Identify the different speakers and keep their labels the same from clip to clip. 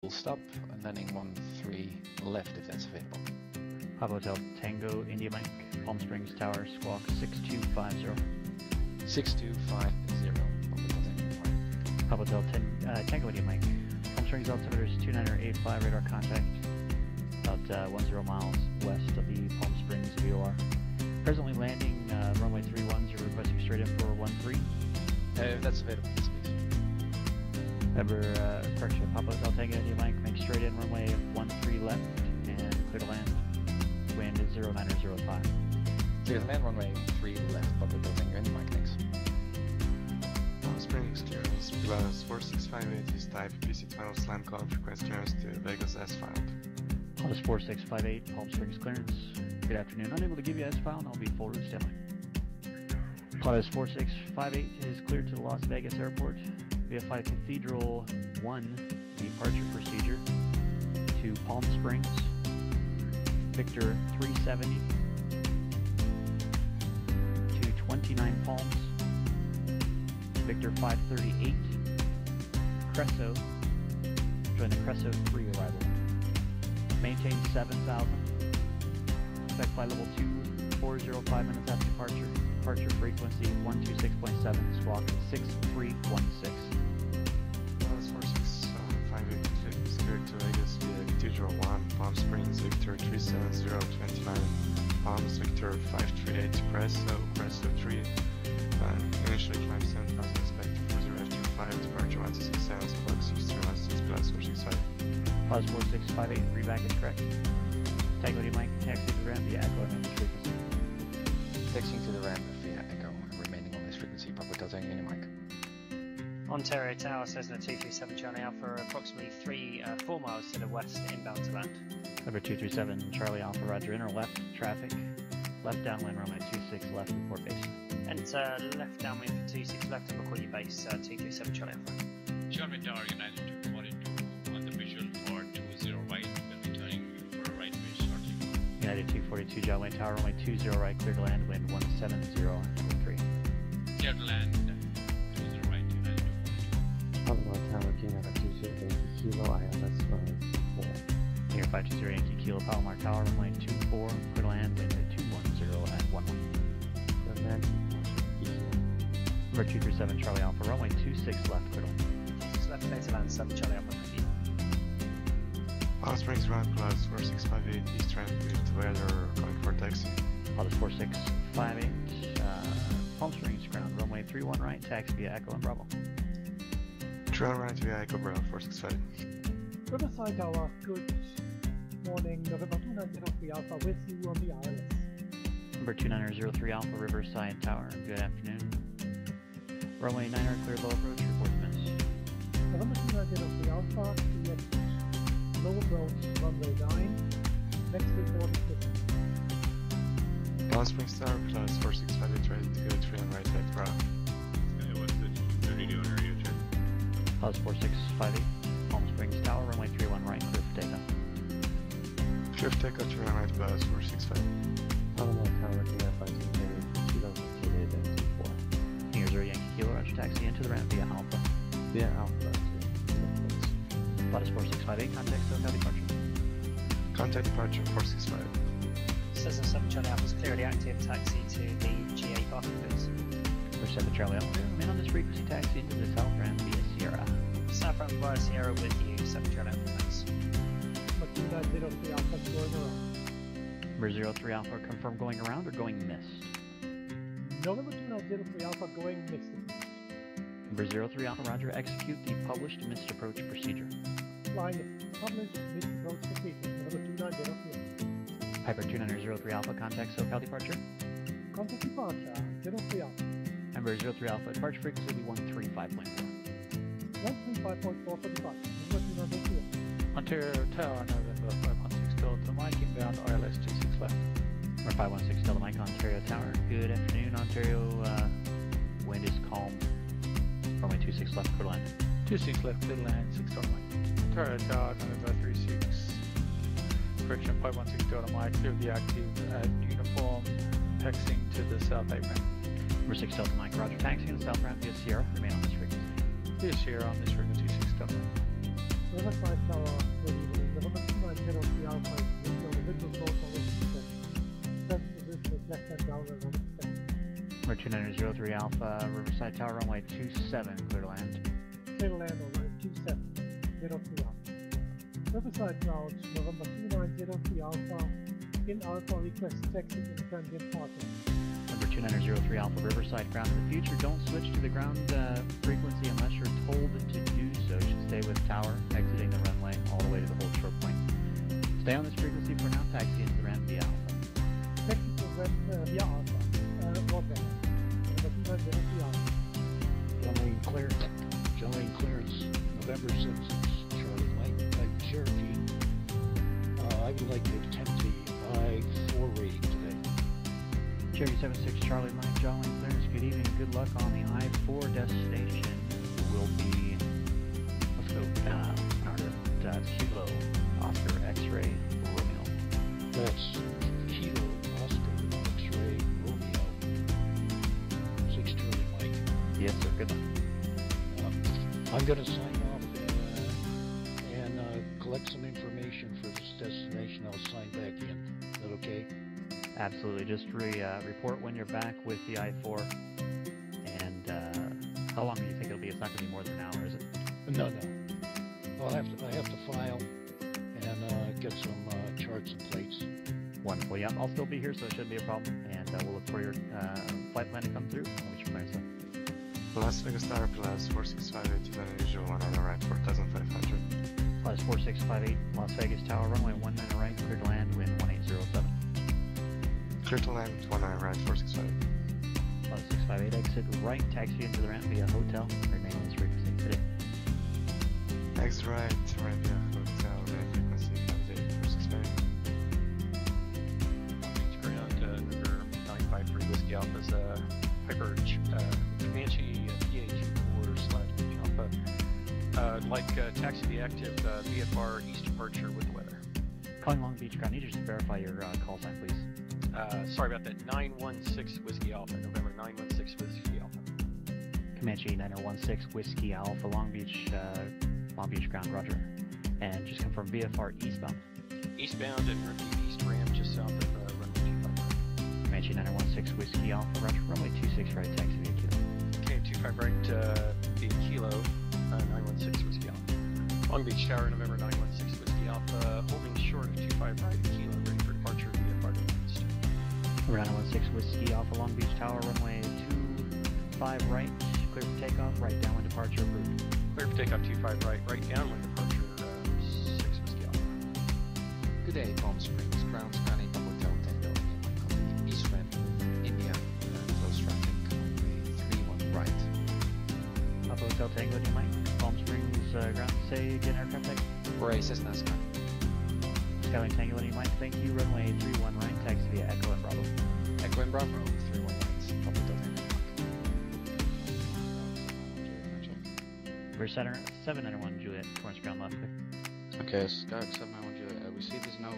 Speaker 1: We'll stop and landing 13 left if that's available.
Speaker 2: Papa Hotel Tango India Mike, Palm Springs Tower, Squawk 6250.
Speaker 1: 6250.
Speaker 2: Papa Hotel Tango India Mike, Palm Springs altimeters 29085, radar contact about 10 miles west of the Palm Springs VOR. Presently landing runway 31, you're requesting straight in for 13.
Speaker 1: If that's available, yes, please.
Speaker 2: Remember, correction, Papa Hotel Tango India Mike, make straight in runway 13 left and clear to land. Wind is 0905.
Speaker 1: Clear to land, runway 3 left, Papa Hotel Tango India Mike, thanks.
Speaker 3: Palm Springs clearance plus 4658 is type PC tunnel slam conf, request clearance to Vegas S file.
Speaker 2: Plus 4658, Palm Springs clearance. Good afternoon, unable to give you S file, and I'll be full route standby. Plus 4658 is cleared to the Las Vegas Airport. VFI Cathedral 1 departure procedure to Palm Springs. Victor 370 to 29 Palms. Victor 538. Cresso. Join the Cresso 3 arrival. Maintain 7,000. Expect flight level 2405 minutes after departure. Departure frequency 126.7, squawk 6316.
Speaker 3: Plus 4658 is cleared to Vegas via Cathedral 1, Palm Springs, Victor 37029, Palms, Victor 538, Cresso 3, initially climb 7,000, expect cruiser F25, departure 1267, squawk 6316, plus 465.
Speaker 2: Plus 4658, read back is correct. Tango D Mike, taxi to the ramp via Echo and frequency.
Speaker 1: Taxiing to the ramp via Echo, remaining on this frequency, Papa Hotel Tango India Mike.
Speaker 4: Ontario Tower, Cessna 237 Charlie Alpha, approximately 4 miles to the west, inbound to land.
Speaker 2: Number 237 Charlie Alpha, roger, inner left, traffic. Left downwind runway 26 left, report base.
Speaker 4: Enter left downwind for 26 left and record your base, 237 Charlie Alpha.
Speaker 5: Charlie Tower, United 242 on the visual for 20 right, will be turning for a right base shortly.
Speaker 2: United 242 Jolly Tower, runway 20 right, clear to land, wind 170 and 3.
Speaker 5: Clear to land, 20 right, United 242.
Speaker 6: Papa Tower, King at 228 Kilo, ILS 4.
Speaker 2: Here 520 Yankee Kilo, Palomar Tower, runway 24, clear to land, wind 210 and 11.
Speaker 6: The land,
Speaker 2: Number 237 Charlie Alpha, runway 26 left, clear to land.
Speaker 4: 26 left, clear to land, 7 Charlie Alpha, thank you.
Speaker 3: Palm Springs ramp plus 4658 east ramp with weather going for taxi.
Speaker 2: Plus 4658, Palm Springs ground, runway 31 right, taxi via Echo and Bravo.
Speaker 3: Trail right via Echo Bravo 465.
Speaker 7: Riverside Tower, good morning, November 2903 Alpha with you on the ILS.
Speaker 2: Number 2903 Alpha, Riverside Tower, good afternoon. Runway 9 clear low approach, report miss.
Speaker 7: November 2903 Alpha, PilotEdge, low approach, runway 9, next report is missing.
Speaker 3: Palm Springs Tower plus 4658 ready to go, trail right left Bravo.
Speaker 5: What's the radio area check?
Speaker 2: Plus 4658, Palm Springs Tower, runway 31 right, clear for takeoff.
Speaker 3: Clear for takeoff, trail right plus 465.
Speaker 6: Papa Tower, King at 528 Kilo, 2
Speaker 2: Here's our Yankee Kilo, roger, taxi into the ramp via Alpha.
Speaker 6: via Alpha.
Speaker 2: Plus 4658, contact SoCal departure.
Speaker 3: Contact departure 465.
Speaker 4: Cessna 7 Charlie Alpha is clearly active, taxi to the G8 parking base.
Speaker 2: We're 7 Charlie Alpha, remain on this frequency, taxi into the south ramp via Sierra.
Speaker 4: South ramp via Sierra with you, 7 Charlie Alpha, thanks.
Speaker 7: Number 2903 Alpha is going around.
Speaker 2: Number 03 Alpha, confirm going around or going missed.
Speaker 7: November 2903 Alpha going missed.
Speaker 2: Number 03 Alpha, roger, execute the published missed approach procedure.
Speaker 7: Flying the published missed approach procedure, November 2903.
Speaker 2: Piper 2903 Alpha, contact SoCal departure.
Speaker 7: Contact departure, 03 Alpha.
Speaker 2: Number 03 Alpha, departure frequency will be 135.4.
Speaker 7: 135.4 for departure, November 2903.
Speaker 8: Ontario Tower, November 516 Delta Mike, inbound ILS 26 left.
Speaker 2: Number 516 Delta Mike, Ontario Tower. Good afternoon, Ontario. Wind is calm. Runway 26 left, clear to land.
Speaker 8: 26 left, clear to land, 6 Delta Mike. Ontario Tower, November 36. Correction, 516 Delta Mike, clear the active at uniform, taxiing to the south apron.
Speaker 2: Number 6 Delta Mike, roger, taxi in the south ramp via Sierra. Remain on this frequency.
Speaker 8: Via Sierra on this frequency, 6 Delta Mike.
Speaker 7: Riverside Tower ready with November 290 Alpha is on the middle floor already set. Press position is left hand down and on its
Speaker 2: Number 2903 Alpha, Riverside Tower, runway 27, clear to land.
Speaker 7: clear to land on runway 27, 03 Alpha. Riverside Tower, November 2903 Alpha, in Alpha request taxi in transient parking.
Speaker 2: Number 2903 Alpha, Riverside, ground in the future. Don't switch to the ground frequency unless you're told to do so. You should stay with tower, exiting the runway all the way to the hold short point. Stay on this frequency for now, taxi into the ramp via Alpha.
Speaker 7: Taxi to ramp via Alpha, broadband, November 2903 Alpha.
Speaker 9: General clearance, November 6th, Charlie Mike Cherokee. I would like to attempt the I-4 rating today.
Speaker 2: Cherokee 76 Charlie Mike, John Wayne clearance. Good evening, good luck on the I-4 destination. Will be, let's go, Kilo, Oscar, X-Ray, Romeo.
Speaker 9: That's Kilo, Oscar, X-Ray, Romeo. 6 Charlie Mike.
Speaker 2: Yes, sir, good luck.
Speaker 9: I'm going to sign off and collect some information for this destination. I'll sign back in. Is that okay?
Speaker 2: Absolutely. Just report when you're back with the I-4. And how long do you think it'll be? It's not going to be more than an hour, is it?
Speaker 9: No. I have to file and get some charts and plates.
Speaker 2: Wonderful. Yeah, I'll still be here, so it shouldn't be a problem. And we'll look for your flight plan to come through. And we should plan stuff.
Speaker 3: Las Vegas Tower plus 4658 is unusual one on the right, 4500.
Speaker 2: Plus 4658, Las Vegas Tower, runway 19 right, clear to land, wind 1807.
Speaker 3: Clear to land, 19 right, 4658.
Speaker 2: Plus 658, exit right, taxi into the ramp via hotel, remain on this frequency today.
Speaker 3: Exit right, right via hotel, right frequency, 4658.
Speaker 10: Ground number 953 Whiskey Alpha's Piper Comanche PA24/Alpha. Like taxi be active, VFR east departure with the weather.
Speaker 2: Calling Long Beach Ground, need you to verify your call sign, please.
Speaker 10: Sorry about that. 916 Whiskey Alpha, November 916 Whiskey Alpha.
Speaker 2: Comanche 9016 Whiskey Alpha, Long Beach Ground, Roger. And just confirm VFR eastbound.
Speaker 10: Eastbound and repeat east ramp just south of runway 25.
Speaker 2: Comanche 9016 Whiskey Alpha, Roger. Runway 26 right, taxi via Kilo.
Speaker 10: Okay, 25 right via Kilo, 916 Whiskey Alpha. Long Beach Tower, November 916 Whiskey Alpha, holding short of 25 right Kilo, ready for departure via Fargo East.
Speaker 2: Number 916 Whiskey Alpha, Long Beach Tower, runway 25 right, clear for takeoff, right downwind departure approved.
Speaker 10: Clear for takeoff 25 right, right downwind departure 6 Whiskey Alpha.
Speaker 1: Good day, Palm Springs, ground scanning Hotel Tango, on the east ramp, India, close traffic, runway 31 right.
Speaker 2: Papa Hotel Tango, do you mind? Palm Springs ground, say again, aircraft type.
Speaker 1: We're a Cessna Sky.
Speaker 2: Skyline Tango, do you mind? Thank you, runway 31 right, taxi via Echo and Bravo.
Speaker 1: Echo and Bravo, 31 right, Papa Hotel Tango.
Speaker 2: We're 791 Juliet, towards ground left.
Speaker 1: Okay, Skyhawk 791 Juliet, we see there's no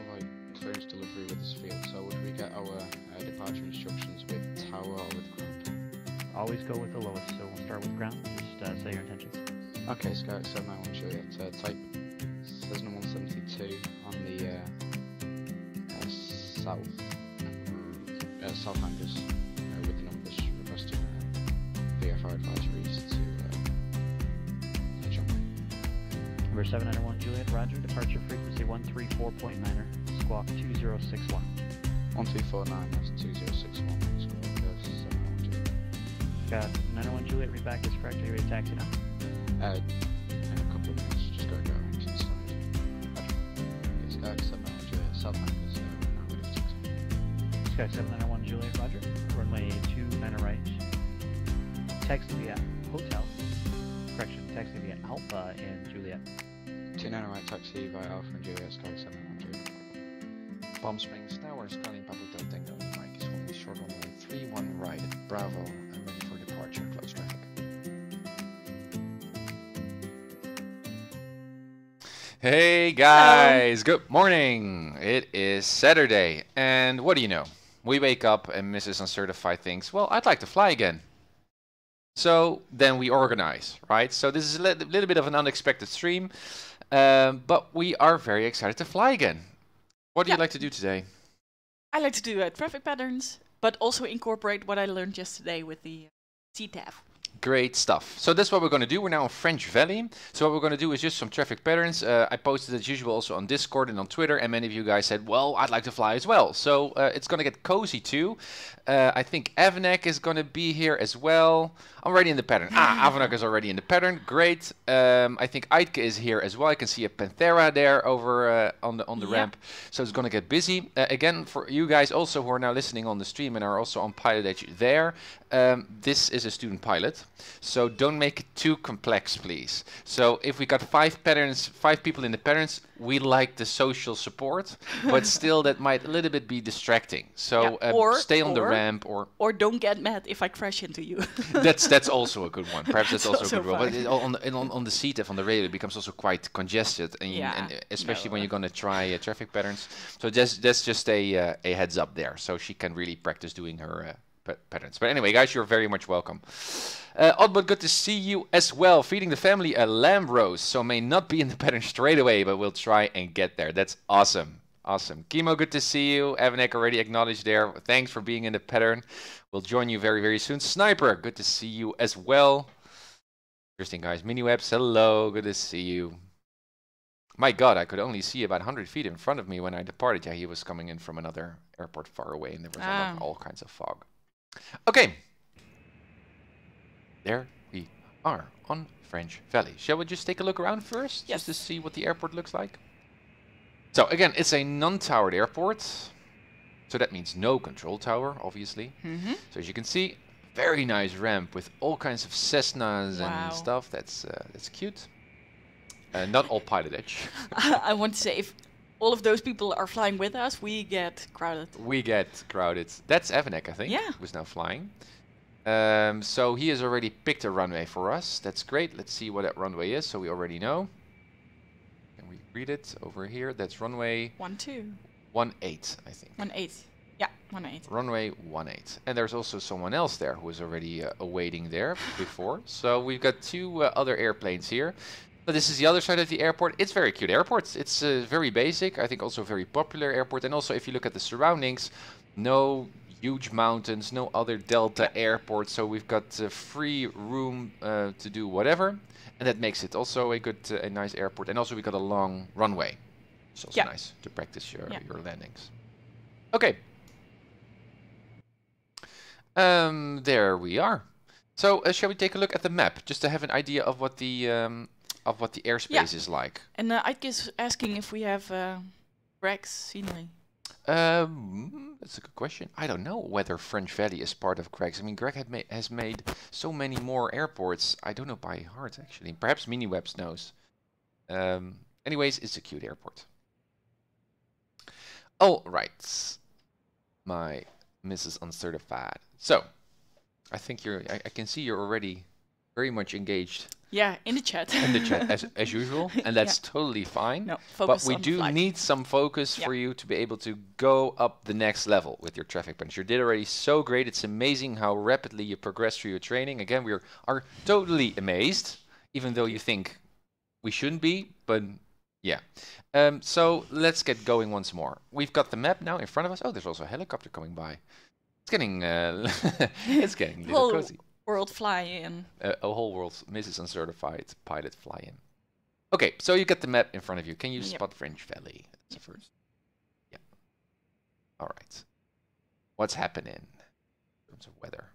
Speaker 1: clearance delivery with this field, so would we get our departure instructions with tower or with ground?
Speaker 2: Always go with the lowest, so we'll start with ground. Just say your intentions.
Speaker 1: Okay, Skyhawk 791 Juliet, type Cessna 172 on the south hangars with the numbers requesting VFR advisories to jump.
Speaker 2: Number 791 Juliet, Roger. Departure frequency 134.9er, squawk 2061.
Speaker 1: 1249, that's 2061. Squawk 791 Juliet.
Speaker 2: Got 901 Juliet, read back is correct. Are you ready to taxi now?
Speaker 1: In a couple of minutes, just gotta go around inside. It's Skyhawk 791 Juliet, south hangars now ready for taxi.
Speaker 2: Sky 791 Juliet, Roger. Runway 29 right. Taxi via hotel. Correction, taxi via Alpha in Juliet.
Speaker 1: 29 right, taxi via Alpha and Juliet, Skyhawk 791 Juliet. Palm Springs Tower, scanning Papa Hotel Tango. Mike is holding short runway 31 right, Bravo, and ready for departure, close traffic.
Speaker 11: Hey guys, good morning. It is Saturday, and what do you know? We wake up and Mrs. Uncertified thinks, well, I'd like to fly again. So then we organize, right? So this is a little bit of an unexpected stream. But we are very excited to fly again. What do you like to do today?
Speaker 12: I like to do traffic patterns, but also incorporate what I learned yesterday with the CTAF.
Speaker 11: Great stuff. So that's what we're going to do. We're now in French Valley. So what we're going to do is just some traffic patterns. I posted as usual also on Discord and on Twitter, and many of you guys said, well, I'd like to fly as well. So it's going to get cozy too. I think Avanek is going to be here as well. I'm already in the pattern. Avanek is already in the pattern. Great. I think Aitke is here as well. I can see a Panthera there over on the ramp. So it's going to get busy. Again, for you guys also who are now listening on the stream and are also on PilotEdge there, this is a student pilot. So don't make it too complex, please. So if we got 5 patterns, 5 people in the patterns, we like the social support, but still that might a little bit be distracting. So stay on the ramp,
Speaker 12: or don't get mad if I crash into you.
Speaker 11: That's also a good one. Perhaps that's also a good one. But on the CTAF on the radio, it becomes also quite congested, and especially when you're going to try traffic patterns. So that's just a heads up there, so she can really practice doing her patterns. But anyway, guys, you're very much welcome. Oddbot, good to see you as well. Feeding the family a lamb roast, so may not be in the pattern straight away, but we'll try and get there. That's awesome. Awesome. Kimo, good to see you. Avanek already acknowledged there. Thanks for being in the pattern. We'll join you very, very soon. Sniper, good to see you as well. Interesting, guys. Miniwebs, hello. Good to see you. My God, I could only see about 100 feet in front of me when I departed. Yeah, he was coming in from another airport far away, and there was all kinds of fog. Okay. There we are on French Valley. Shall we just take a look around first? Yes. Just to see what the airport looks like? So again, it's a non-towered airport. So that means no control tower, obviously. So as you can see, very nice ramp with all kinds of Cessnas and stuff. That's cute. Not all PilotEdge.
Speaker 12: I want to say, if all of those people are flying with us, we get crowded.
Speaker 11: We get crowded. That's Avanek, I think, who's now flying. So he has already picked a runway for us. That's great. Let's see what that runway is, so we already know. Can we read it over here? That's runway
Speaker 12: 18,
Speaker 11: I think.
Speaker 12: 18. Yeah, 18.
Speaker 11: Runway 18. And there's also someone else there who is already awaiting there before. So we've got 2 other airplanes here. But this is the other side of the airport. It's very cute airport. It's very basic. I think also a very popular airport. And also if you look at the surroundings, no huge mountains, no other Delta airports. So we've got free room to do whatever. And that makes it also a good, a nice airport. And also we got a long runway. It's also nice to practice your landings. Okay. There we are. So shall we take a look at the map just to have an idea of what the airspace is like?
Speaker 12: And Ike is asking if we have Greg's scenery.
Speaker 11: That's a good question. I don't know whether French Valley is part of Greg's. I mean, Greg has made so many more airports. I don't know by heart, actually. Perhaps Miniwebs knows. Anyways, it's a cute airport. All right. My Mrs. Uncertified. So, I think I can see you're already very much engaged.
Speaker 12: Yeah, in the chat.
Speaker 11: In the chat, as usual, and that's totally fine.
Speaker 12: No,
Speaker 11: but we do need some focus for you to be able to go up the next level with your traffic patterns. You did already so great. It's amazing how rapidly you progress through your training. Again, we are totally amazed, even though you think we shouldn't be, but yeah. So let's get going once more. We've got the map now in front of us. Oh, there's also a helicopter coming by. It's getting it's getting a little cozy.
Speaker 12: World fly in.
Speaker 11: A whole world's Mrs. Uncertified Pilot fly in. Okay, so you get the map in front of you. Can you spot French Valley? That's the first. Yeah. All right. What's happening in terms of weather?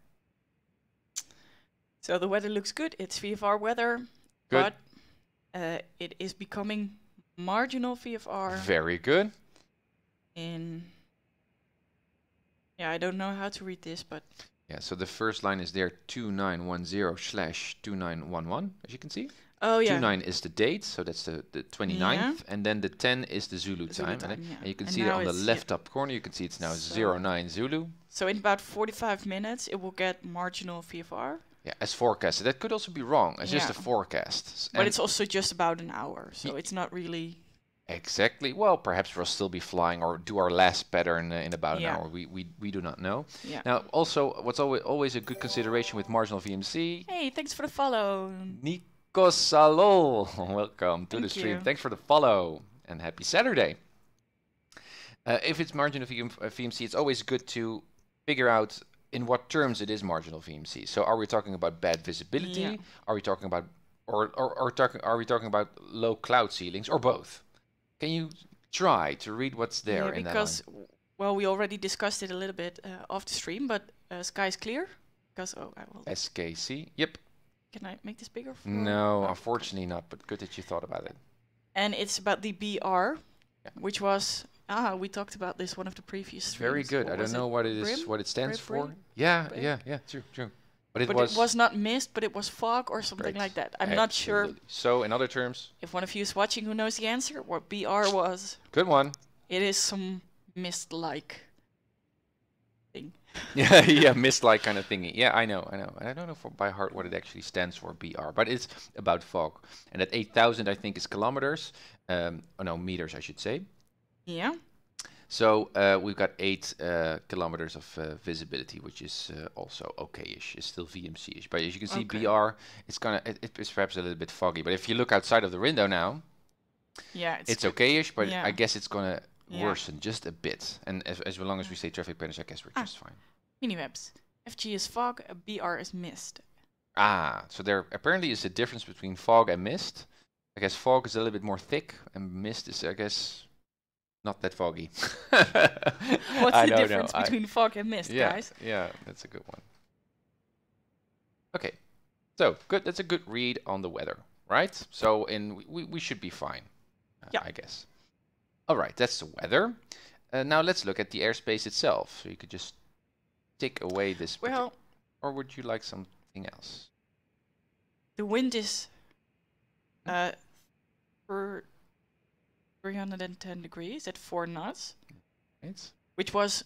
Speaker 12: So the weather looks good. It's VFR weather, but it is becoming marginal VFR.
Speaker 11: Very good.
Speaker 12: In I don't know how to read this, but.
Speaker 11: Yeah, so the first line is there 2910/2911, as you can see.
Speaker 12: Oh, yeah.
Speaker 11: 29 is the date, so that's the 29th, and then the 10 is the Zulu time. And you can see that on the left up corner, you can see it's now 09 Zulu.
Speaker 12: So in about 45 minutes, it will get marginal VFR.
Speaker 11: Yeah, as forecasted. That could also be wrong. It's just a forecast.
Speaker 12: But it's also just about an hour, so it's not really...
Speaker 11: Exactly. Well, perhaps we'll still be flying or do our last pattern in about an hour. We do not know.
Speaker 12: Yeah.
Speaker 11: Now, also, what's always a good consideration with marginal VMC.
Speaker 12: Hey, thanks for the follow.
Speaker 11: Marcos Salol, welcome to the
Speaker 12: Thank
Speaker 11: stream.
Speaker 12: you.
Speaker 11: Thanks for the follow and happy Saturday. If it's marginal VMC, it's always good to figure out in what terms it is marginal VMC. So are we talking about bad visibility?
Speaker 12: Yeah.
Speaker 11: Are we talking about are we talking about low cloud ceilings or both? Can you try to read what's there
Speaker 12: Yeah,
Speaker 11: in that
Speaker 12: because
Speaker 11: line?
Speaker 12: well, we already discussed it a little bit off the stream, but sky's clear. Because I will.
Speaker 11: SKC. Yep.
Speaker 12: Can I make this bigger?
Speaker 11: No, unfortunately not. But good that you thought about it.
Speaker 12: And it's about the BR, which was we talked about this one of the previous streams.
Speaker 11: Very good. I don't know what it is,
Speaker 12: Brim?
Speaker 11: what it stands for.
Speaker 12: Brim?
Speaker 11: Yeah,
Speaker 12: Brim?
Speaker 11: yeah, true. But
Speaker 12: it was not mist, but it was fog or something like that. I'm not sure.
Speaker 11: So, in other terms,
Speaker 12: if one of you is watching who knows the answer, what BR was.
Speaker 11: Good one.
Speaker 12: It is some mist-like thing.
Speaker 11: yeah, mist-like kind of thingy. Yeah, I know. I don't know by heart what it actually stands for, BR, but it's about fog. And that 8,000, I think, is kilometers. Meters, I should say.
Speaker 12: Yeah.
Speaker 11: So we've got 8 kilometers of visibility, which is also okay-ish. It's still VMC-ish, but as you can see, BR, it's perhaps a little bit foggy. But if you look outside of the window now,
Speaker 12: yeah,
Speaker 11: it's okay-ish. But I guess it's gonna worsen just a bit. And as long as we say traffic patterns, I guess we're just fine.
Speaker 12: Minimaps. FG is fog. BR is mist.
Speaker 11: So there apparently is a difference between fog and mist. I guess fog is a little bit more thick, and mist is, I guess, not that foggy.
Speaker 12: What's the difference between fog and mist, guys?
Speaker 11: Yeah, that's a good one. Okay, so good. That's a good read on the weather, right? So we should be fine, I guess. All right, that's the weather. Now let's look at the airspace itself. So you could just take away this.
Speaker 12: Well,
Speaker 11: or would you like something else?
Speaker 12: The wind is for 310 degrees at 4 knots, which was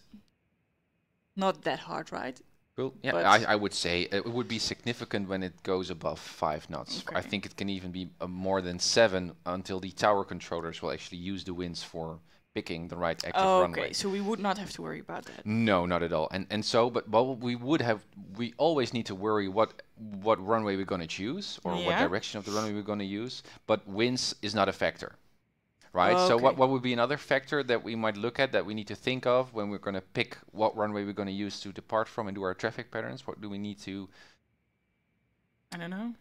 Speaker 12: not that hard, right?
Speaker 11: Cool. Yeah, I would say it would be significant when it goes above 5 knots.
Speaker 12: Okay.
Speaker 11: I think it can even be more than 7 until the tower controllers will actually use the winds for picking the right active runway.
Speaker 12: Okay, so we would not have to worry about that.
Speaker 11: No, not at all. And so, but we always need to worry what runway we're going to choose or what direction of the runway we're going to use. But winds is not a factor. Right, so what would be another factor that we might look at that we need to think of when we're going to pick what runway we're going to use to depart from and do our traffic patterns? What do we need to...
Speaker 12: I don't know.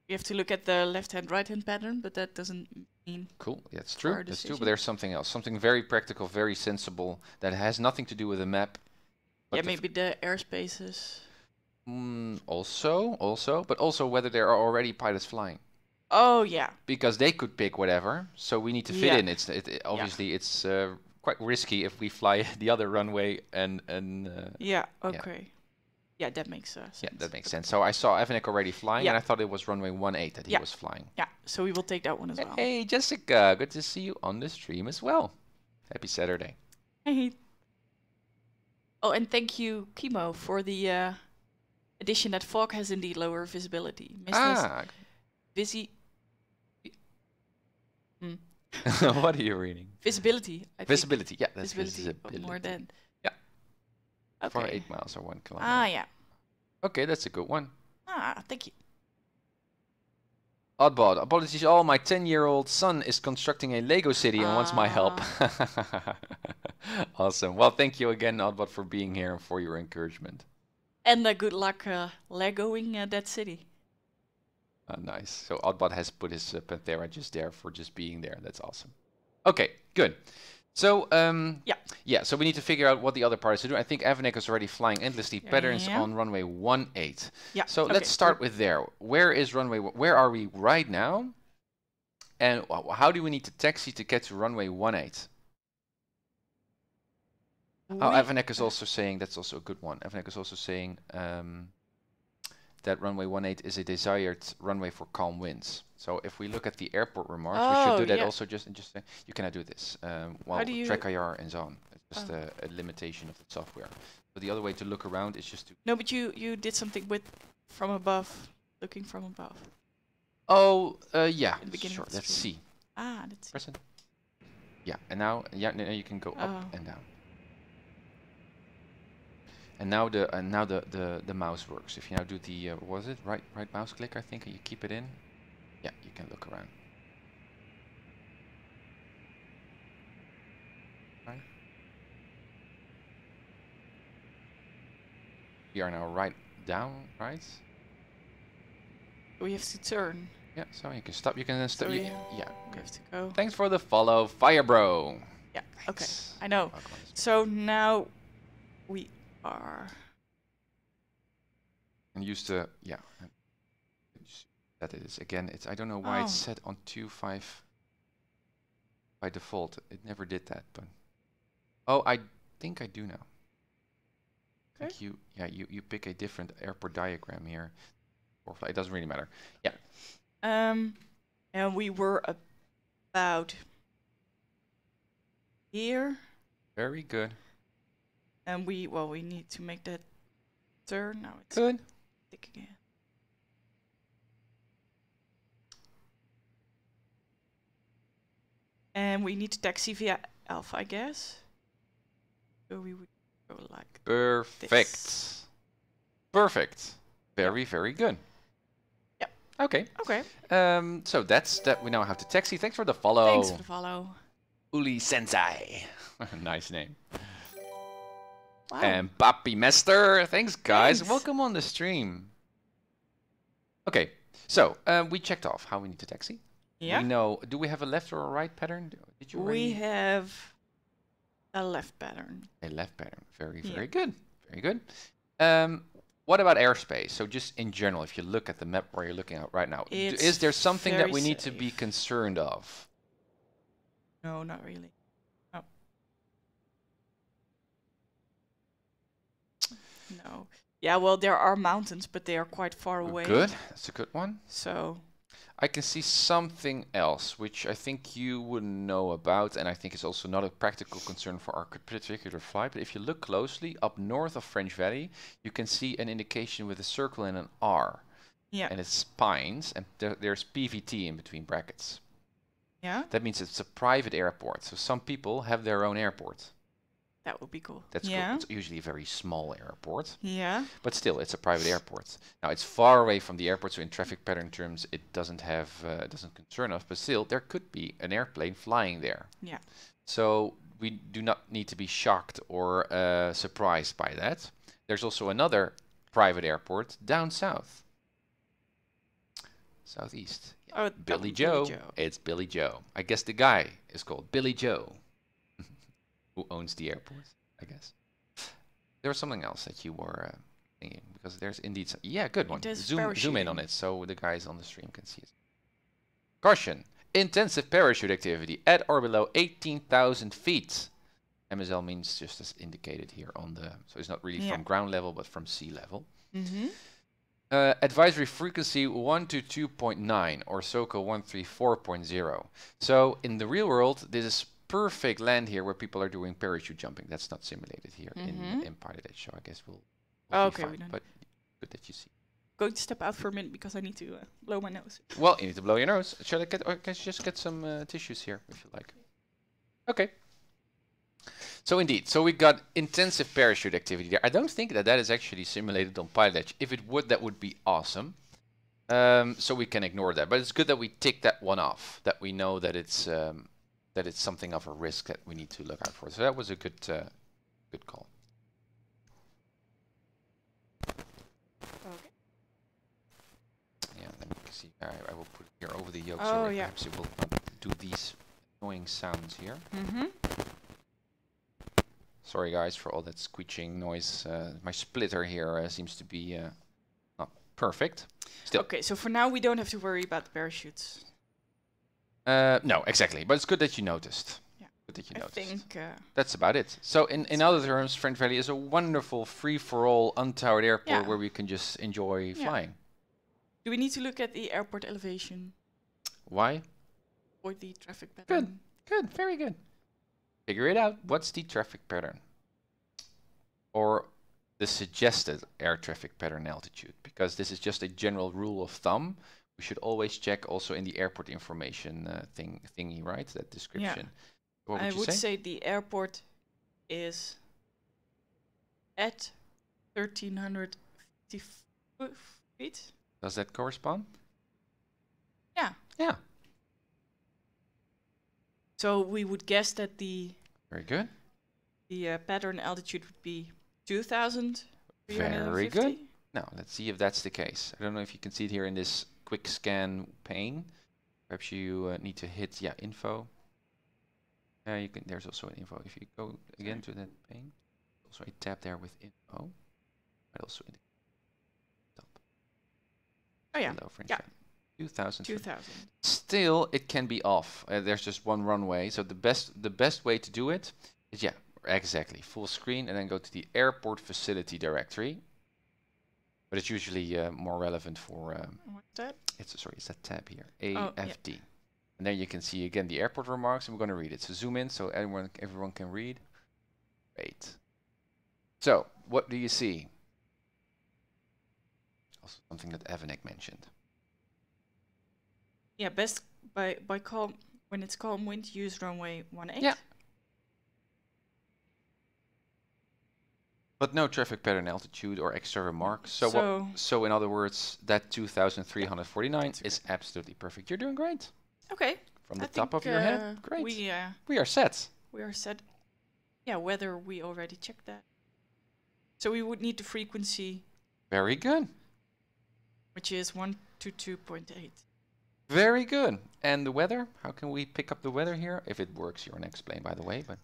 Speaker 12: You have to look at the left-hand, right-hand pattern, but that doesn't mean...
Speaker 11: Cool, yeah, that's true, but there's something else. Something very practical, very sensible, that has nothing to do with the map.
Speaker 12: But maybe the airspaces.
Speaker 11: Also, but also whether there are already pilots flying.
Speaker 12: Oh yeah.
Speaker 11: Because they could pick whatever, so we need to fit in. Obviously it's quite risky if we fly the other runway and.
Speaker 12: Yeah. Okay. Yeah, that makes sense.
Speaker 11: Yeah, that makes sense. So I saw Evanek already flying, and I thought it was runway 18 that he was flying.
Speaker 12: Yeah. So we will take that one as well.
Speaker 11: Hey Jessica, good to see you on the stream as well. Happy Saturday.
Speaker 12: Hey. Oh, and thank you, Kimo, for the addition that fog has indeed lower visibility.
Speaker 11: What are you reading?
Speaker 12: Visibility.
Speaker 11: Visibility, yeah, that's visibility.
Speaker 12: More than.
Speaker 11: Yeah.
Speaker 12: Okay.
Speaker 11: For 8 miles or 1 kilometer.
Speaker 12: Yeah.
Speaker 11: Okay, that's a good one.
Speaker 12: Thank you.
Speaker 11: Oddbot, apologies all, my 10-year-old son is constructing a Lego city and wants my help. Awesome. Well, thank you again, Oddbot, for being here and for your encouragement.
Speaker 12: And good luck Legoing that city.
Speaker 11: Nice. So Oddbot has put his Panthera just there for just being there. That's awesome. Okay, good. So so we need to figure out what the other parts are doing. I think Evanek is already flying endlessly patterns on runway 18.
Speaker 12: Yeah.
Speaker 11: So let's start with there. Where is runway? Where are we right now? And how do we need to taxi to get to runway 18? Evanek is also saying that's also a good one. Evanek is also saying that runway 18 is a desired runway for calm winds. So if we look at the airport remarks, we should do that also. You cannot do this while TrackIR is on. It's just a limitation of the software. But the other way to look around is just to...
Speaker 12: No, but you did something with from above, looking from above.
Speaker 11: Oh, yeah.
Speaker 12: In the beginning
Speaker 11: sure,
Speaker 12: of the
Speaker 11: let's
Speaker 12: stream.
Speaker 11: see.
Speaker 12: Let's see.
Speaker 11: Present. Yeah, and now you can go up and down. And now the mouse works. If you now do the right mouse click, I think, and you keep it in, Yeah, you can look around. Right. We are now right down, right?
Speaker 12: We have to turn.
Speaker 11: Yeah, so you can stop. You can stop.
Speaker 12: So
Speaker 11: Yeah,
Speaker 12: we have to go.
Speaker 11: Thanks for the follow, Firebro.
Speaker 12: Yeah.
Speaker 11: Thanks.
Speaker 12: Okay. I know. So now we are.
Speaker 11: And used to that is again. It's I don't know why it's set on 2.5 by default. It never did that, but I think I do now.
Speaker 12: Okay.
Speaker 11: I think you pick a different airport diagram here. ForeFlight. It doesn't really matter. Yeah.
Speaker 12: And we were about here.
Speaker 11: Very good.
Speaker 12: And we need to make that turn. Now it's
Speaker 11: good.
Speaker 12: Thick again. And we need to taxi via Alpha, I guess. So we would go like
Speaker 11: perfect.
Speaker 12: This.
Speaker 11: Perfect. Very, very good.
Speaker 12: Yep.
Speaker 11: Okay.
Speaker 12: Okay.
Speaker 11: So that's that. We now have to taxi. Thanks for the follow.
Speaker 12: Thanks for the follow.
Speaker 11: Uli Sensei. Nice name.
Speaker 12: Wow.
Speaker 11: And Papi Mester. Thanks, guys.
Speaker 12: Thanks.
Speaker 11: Welcome on the stream. Okay. So we checked off how we need to taxi.
Speaker 12: Yeah.
Speaker 11: We know. Do we have a left or a right pattern? Did you?
Speaker 12: We have a left pattern.
Speaker 11: A left pattern. Very, very good. Very good. What about airspace? So just in general, if you look at the map where you're looking at right now, is there something that we need to be concerned of?
Speaker 12: No, not really. Oh. No. Yeah, well, there are mountains, but they are quite far away.
Speaker 11: Good. That's a good one.
Speaker 12: So
Speaker 11: I can see something else, which I think you wouldn't know about, and I think it's also not a practical concern for our particular flight. But if you look closely, up north of French Valley, you can see an indication with a circle and an R.
Speaker 12: Yeah.
Speaker 11: And it's pines, and there's PVT in between brackets.
Speaker 12: Yeah.
Speaker 11: That means it's a private airport. So some people have their own airport.
Speaker 12: That would be cool.
Speaker 11: That's cool. It's usually a very small airport.
Speaker 12: Yeah.
Speaker 11: But still, it's a private airport. Now, it's far away from the airport, so in traffic pattern terms, it doesn't have, it doesn't concern us. But still, there could be an airplane flying there.
Speaker 12: Yeah.
Speaker 11: So we do not need to be shocked or surprised by that. There's also another private airport down south. Southeast.
Speaker 12: Oh,
Speaker 11: Billy Joe. It's Billy Joe. I guess the guy is called Billy Joe. Who owns the airport, I guess. There was something else that you were thinking, because there's indeed some, yeah, good one. Zoom in on it so the guys on the stream can see it. Caution, intensive parachute activity at or below 18,000 feet. MSL means just as indicated here on the, so it's not really from ground level, but from sea level.
Speaker 12: Mm-hmm.
Speaker 11: Advisory frequency 1 to 2.9 or SOCO 134.0. So in the real world, this is perfect land here where people are doing parachute jumping. That's not simulated here in PilotEdge, so I guess we'll be fine. But good that you see.
Speaker 12: Going to step out for a minute because I need to blow my nose.
Speaker 11: Well, you need to blow your nose. Shall I get, or can you just get some tissues here if you like? Okay. So indeed, so we got intensive parachute activity there. I don't think that that is actually simulated on PilotEdge. If it would, that would be awesome. So we can ignore that. But it's good that we tick that one off, that we know that it's something of a risk that we need to look out for. So that was a good good call.
Speaker 12: Okay.
Speaker 11: Yeah, let me see. I will put it here over the yoke so perhaps it will not do these annoying sounds here.
Speaker 12: Mm-hmm.
Speaker 11: Sorry guys for all that squeeching noise. My splitter here seems to be not perfect. Still.
Speaker 12: Okay, so for now we don't have to worry about the parachutes.
Speaker 11: No, exactly. But it's good that you noticed.
Speaker 12: Yeah.
Speaker 11: Good that you
Speaker 12: I
Speaker 11: noticed.
Speaker 12: think
Speaker 11: that's about it. So in other terms, French Valley is a wonderful free-for-all untowered airport where we can just enjoy flying.
Speaker 12: Do we need to look at the airport elevation?
Speaker 11: Why?
Speaker 12: Or the traffic pattern?
Speaker 11: Good. Very good. Figure it out. What's the traffic pattern? Or the suggested air traffic pattern altitude? Because this is just a general rule of thumb. We should always check also in the airport information thingy, right? That description.
Speaker 12: Yeah.
Speaker 11: What would
Speaker 12: I would say the airport is at 1,350 feet.
Speaker 11: Does that correspond?
Speaker 12: Yeah.
Speaker 11: Yeah.
Speaker 12: So we would guess that the
Speaker 11: Very good.
Speaker 12: The pattern altitude would be 2,000.
Speaker 11: Very good. Now, let's see if that's the case. I don't know if you can see it here in this quick scan pane. Perhaps you need to hit, info. You can. There's also an info. If you go again to that pane, also a tab there with info. But also in the top.
Speaker 12: Oh yeah.
Speaker 11: Below, for
Speaker 12: Yeah.
Speaker 11: 2,000.
Speaker 12: 2,000.
Speaker 11: Still, it can be off. There's just one runway. So the best way to do it is exactly full screen, and then go to the airport facility directory. But it's usually more relevant for.
Speaker 12: What's that?
Speaker 11: It's that tab here, AFD, and then you can see again the airport remarks, and we're going to read it. So zoom in so everyone can read. Great. So what do you see? Also something that Evanek mentioned.
Speaker 12: Yeah, best by calm when it's calm wind, use runway 18.
Speaker 11: Yeah. But no traffic pattern altitude or extra remarks. So in other words, that 2,349 is absolutely perfect. You're doing great.
Speaker 12: Okay.
Speaker 11: From the top of your head, great. We are set.
Speaker 12: We are set. Yeah, whether we already checked that. So we would need the frequency.
Speaker 11: Very good.
Speaker 12: Which is 122.8.
Speaker 11: Very good. And the weather? How can we pick up the weather here? If it works, you're going to explain, by the way. But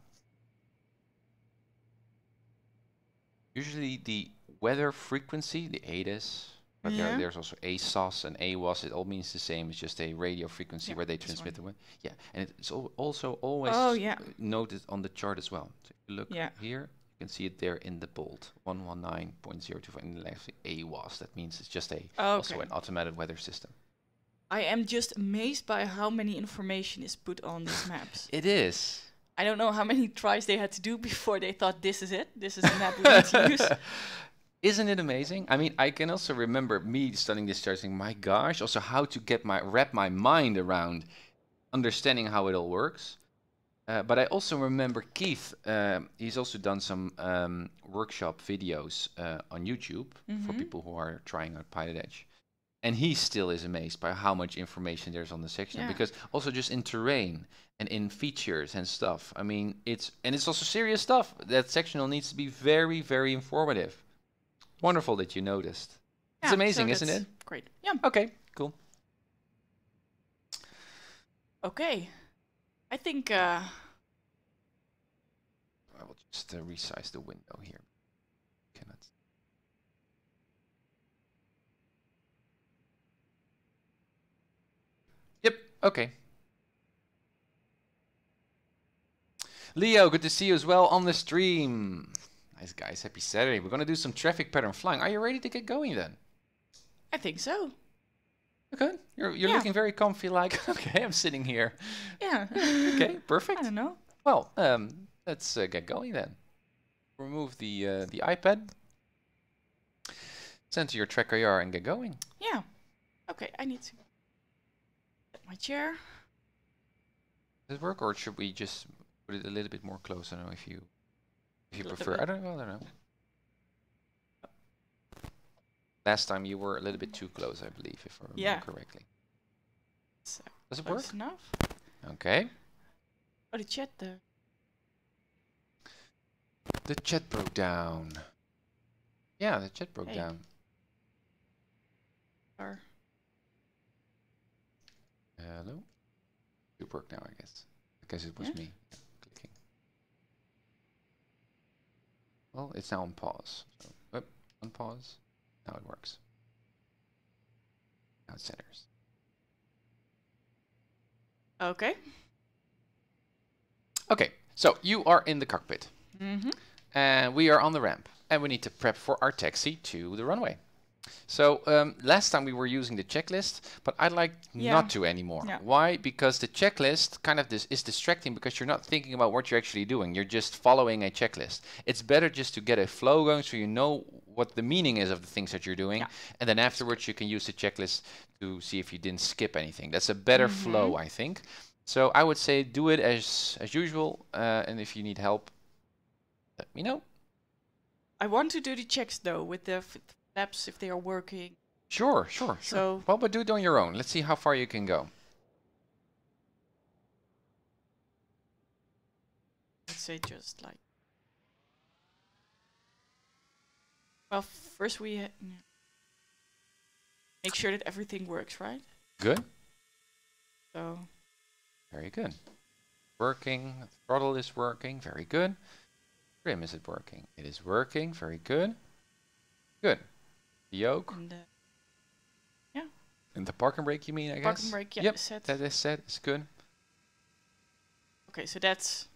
Speaker 11: usually the weather frequency, the ATIS, but there's also ASOS and AWOS. It all means the same. It's just a radio frequency where they transmit the weather. Yeah, and it's also always noted on the chart as well. So if you look here, you can see it there in the bold, 119.025 in the left AWOS. That means it's just also an automated weather system.
Speaker 12: I am just amazed by how many information is put on these maps.
Speaker 11: It is.
Speaker 12: I don't know how many tries they had to do before they thought this is it. This is a map we need to use.
Speaker 11: Isn't it amazing? I mean, I can also remember me studying this chart saying, my gosh, also how to wrap my mind around understanding how it all works. But I also remember Keith, he's also done some workshop videos on YouTube for people who are trying out PilotEdge. And he still is amazed by how much information there's on the section, because also just in terrain and in features and stuff. I mean, it's also serious stuff. That sectional needs to be very, very informative. Wonderful that you noticed. It's amazing, isn't it?
Speaker 12: Great. Yeah.
Speaker 11: Okay, cool.
Speaker 12: Okay. I think
Speaker 11: I will just resize the window here. Cannot. Yep, okay. Leo, good to see you as well on the stream. Nice guys, happy Saturday. We're going to do some traffic pattern flying. Are you ready to get going then?
Speaker 12: I think so.
Speaker 11: Okay, you're looking very comfy like, okay, I'm sitting here.
Speaker 12: Yeah.
Speaker 11: Okay, perfect.
Speaker 12: I don't know.
Speaker 11: Well, let's get going then. Remove the iPad. Send to your TrackIR and get going.
Speaker 12: Yeah. Okay, I need to get my chair.
Speaker 11: Does it work, or should we just put it a little bit more close? I don't know if you prefer. I don't know. Last time you were a little bit too close, I believe, if I remember correctly.
Speaker 12: So
Speaker 11: does it work?
Speaker 12: Enough.
Speaker 11: Okay.
Speaker 12: Oh, the chat there.
Speaker 11: The chat broke down. Yeah, the chat broke down. Hello? It worked now, I guess. I guess it was me clicking. Well, it's now on pause. So, on pause. Now it works. Now it centers.
Speaker 12: Okay.
Speaker 11: Okay, so you are in the cockpit. And we are on the ramp. And we need to prep for our taxi to the runway. So last time we were using the checklist, but I'd like not to anymore. Why? Because the checklist kind of is distracting because you're not thinking about what you're actually doing. You're just following a checklist. It's better just to get a flow going so you know what the meaning is of the things that you're doing. And then afterwards you can use the checklist to see if you didn't skip anything. That's a better flow, I think. So I would say do it as usual. And if you need help, let me know.
Speaker 12: I want to do the checks though with the flaps if they are working.
Speaker 11: Sure, sure, sure.
Speaker 12: So
Speaker 11: well, but do it on your own. Let's see how far you can go.
Speaker 12: let's say just like. Well, first we make sure that everything works, right?
Speaker 11: Good.
Speaker 12: So.
Speaker 11: Very good. Working. The throttle is working. Very good. Trim, is it working? It is working. Very good. Good. The yoke.
Speaker 12: And, yeah.
Speaker 11: And the park and brake, you mean, I guess?
Speaker 12: Park and brake, yeah.
Speaker 11: Yep,
Speaker 12: Set.
Speaker 11: that is set. It's good.
Speaker 12: Okay, so that's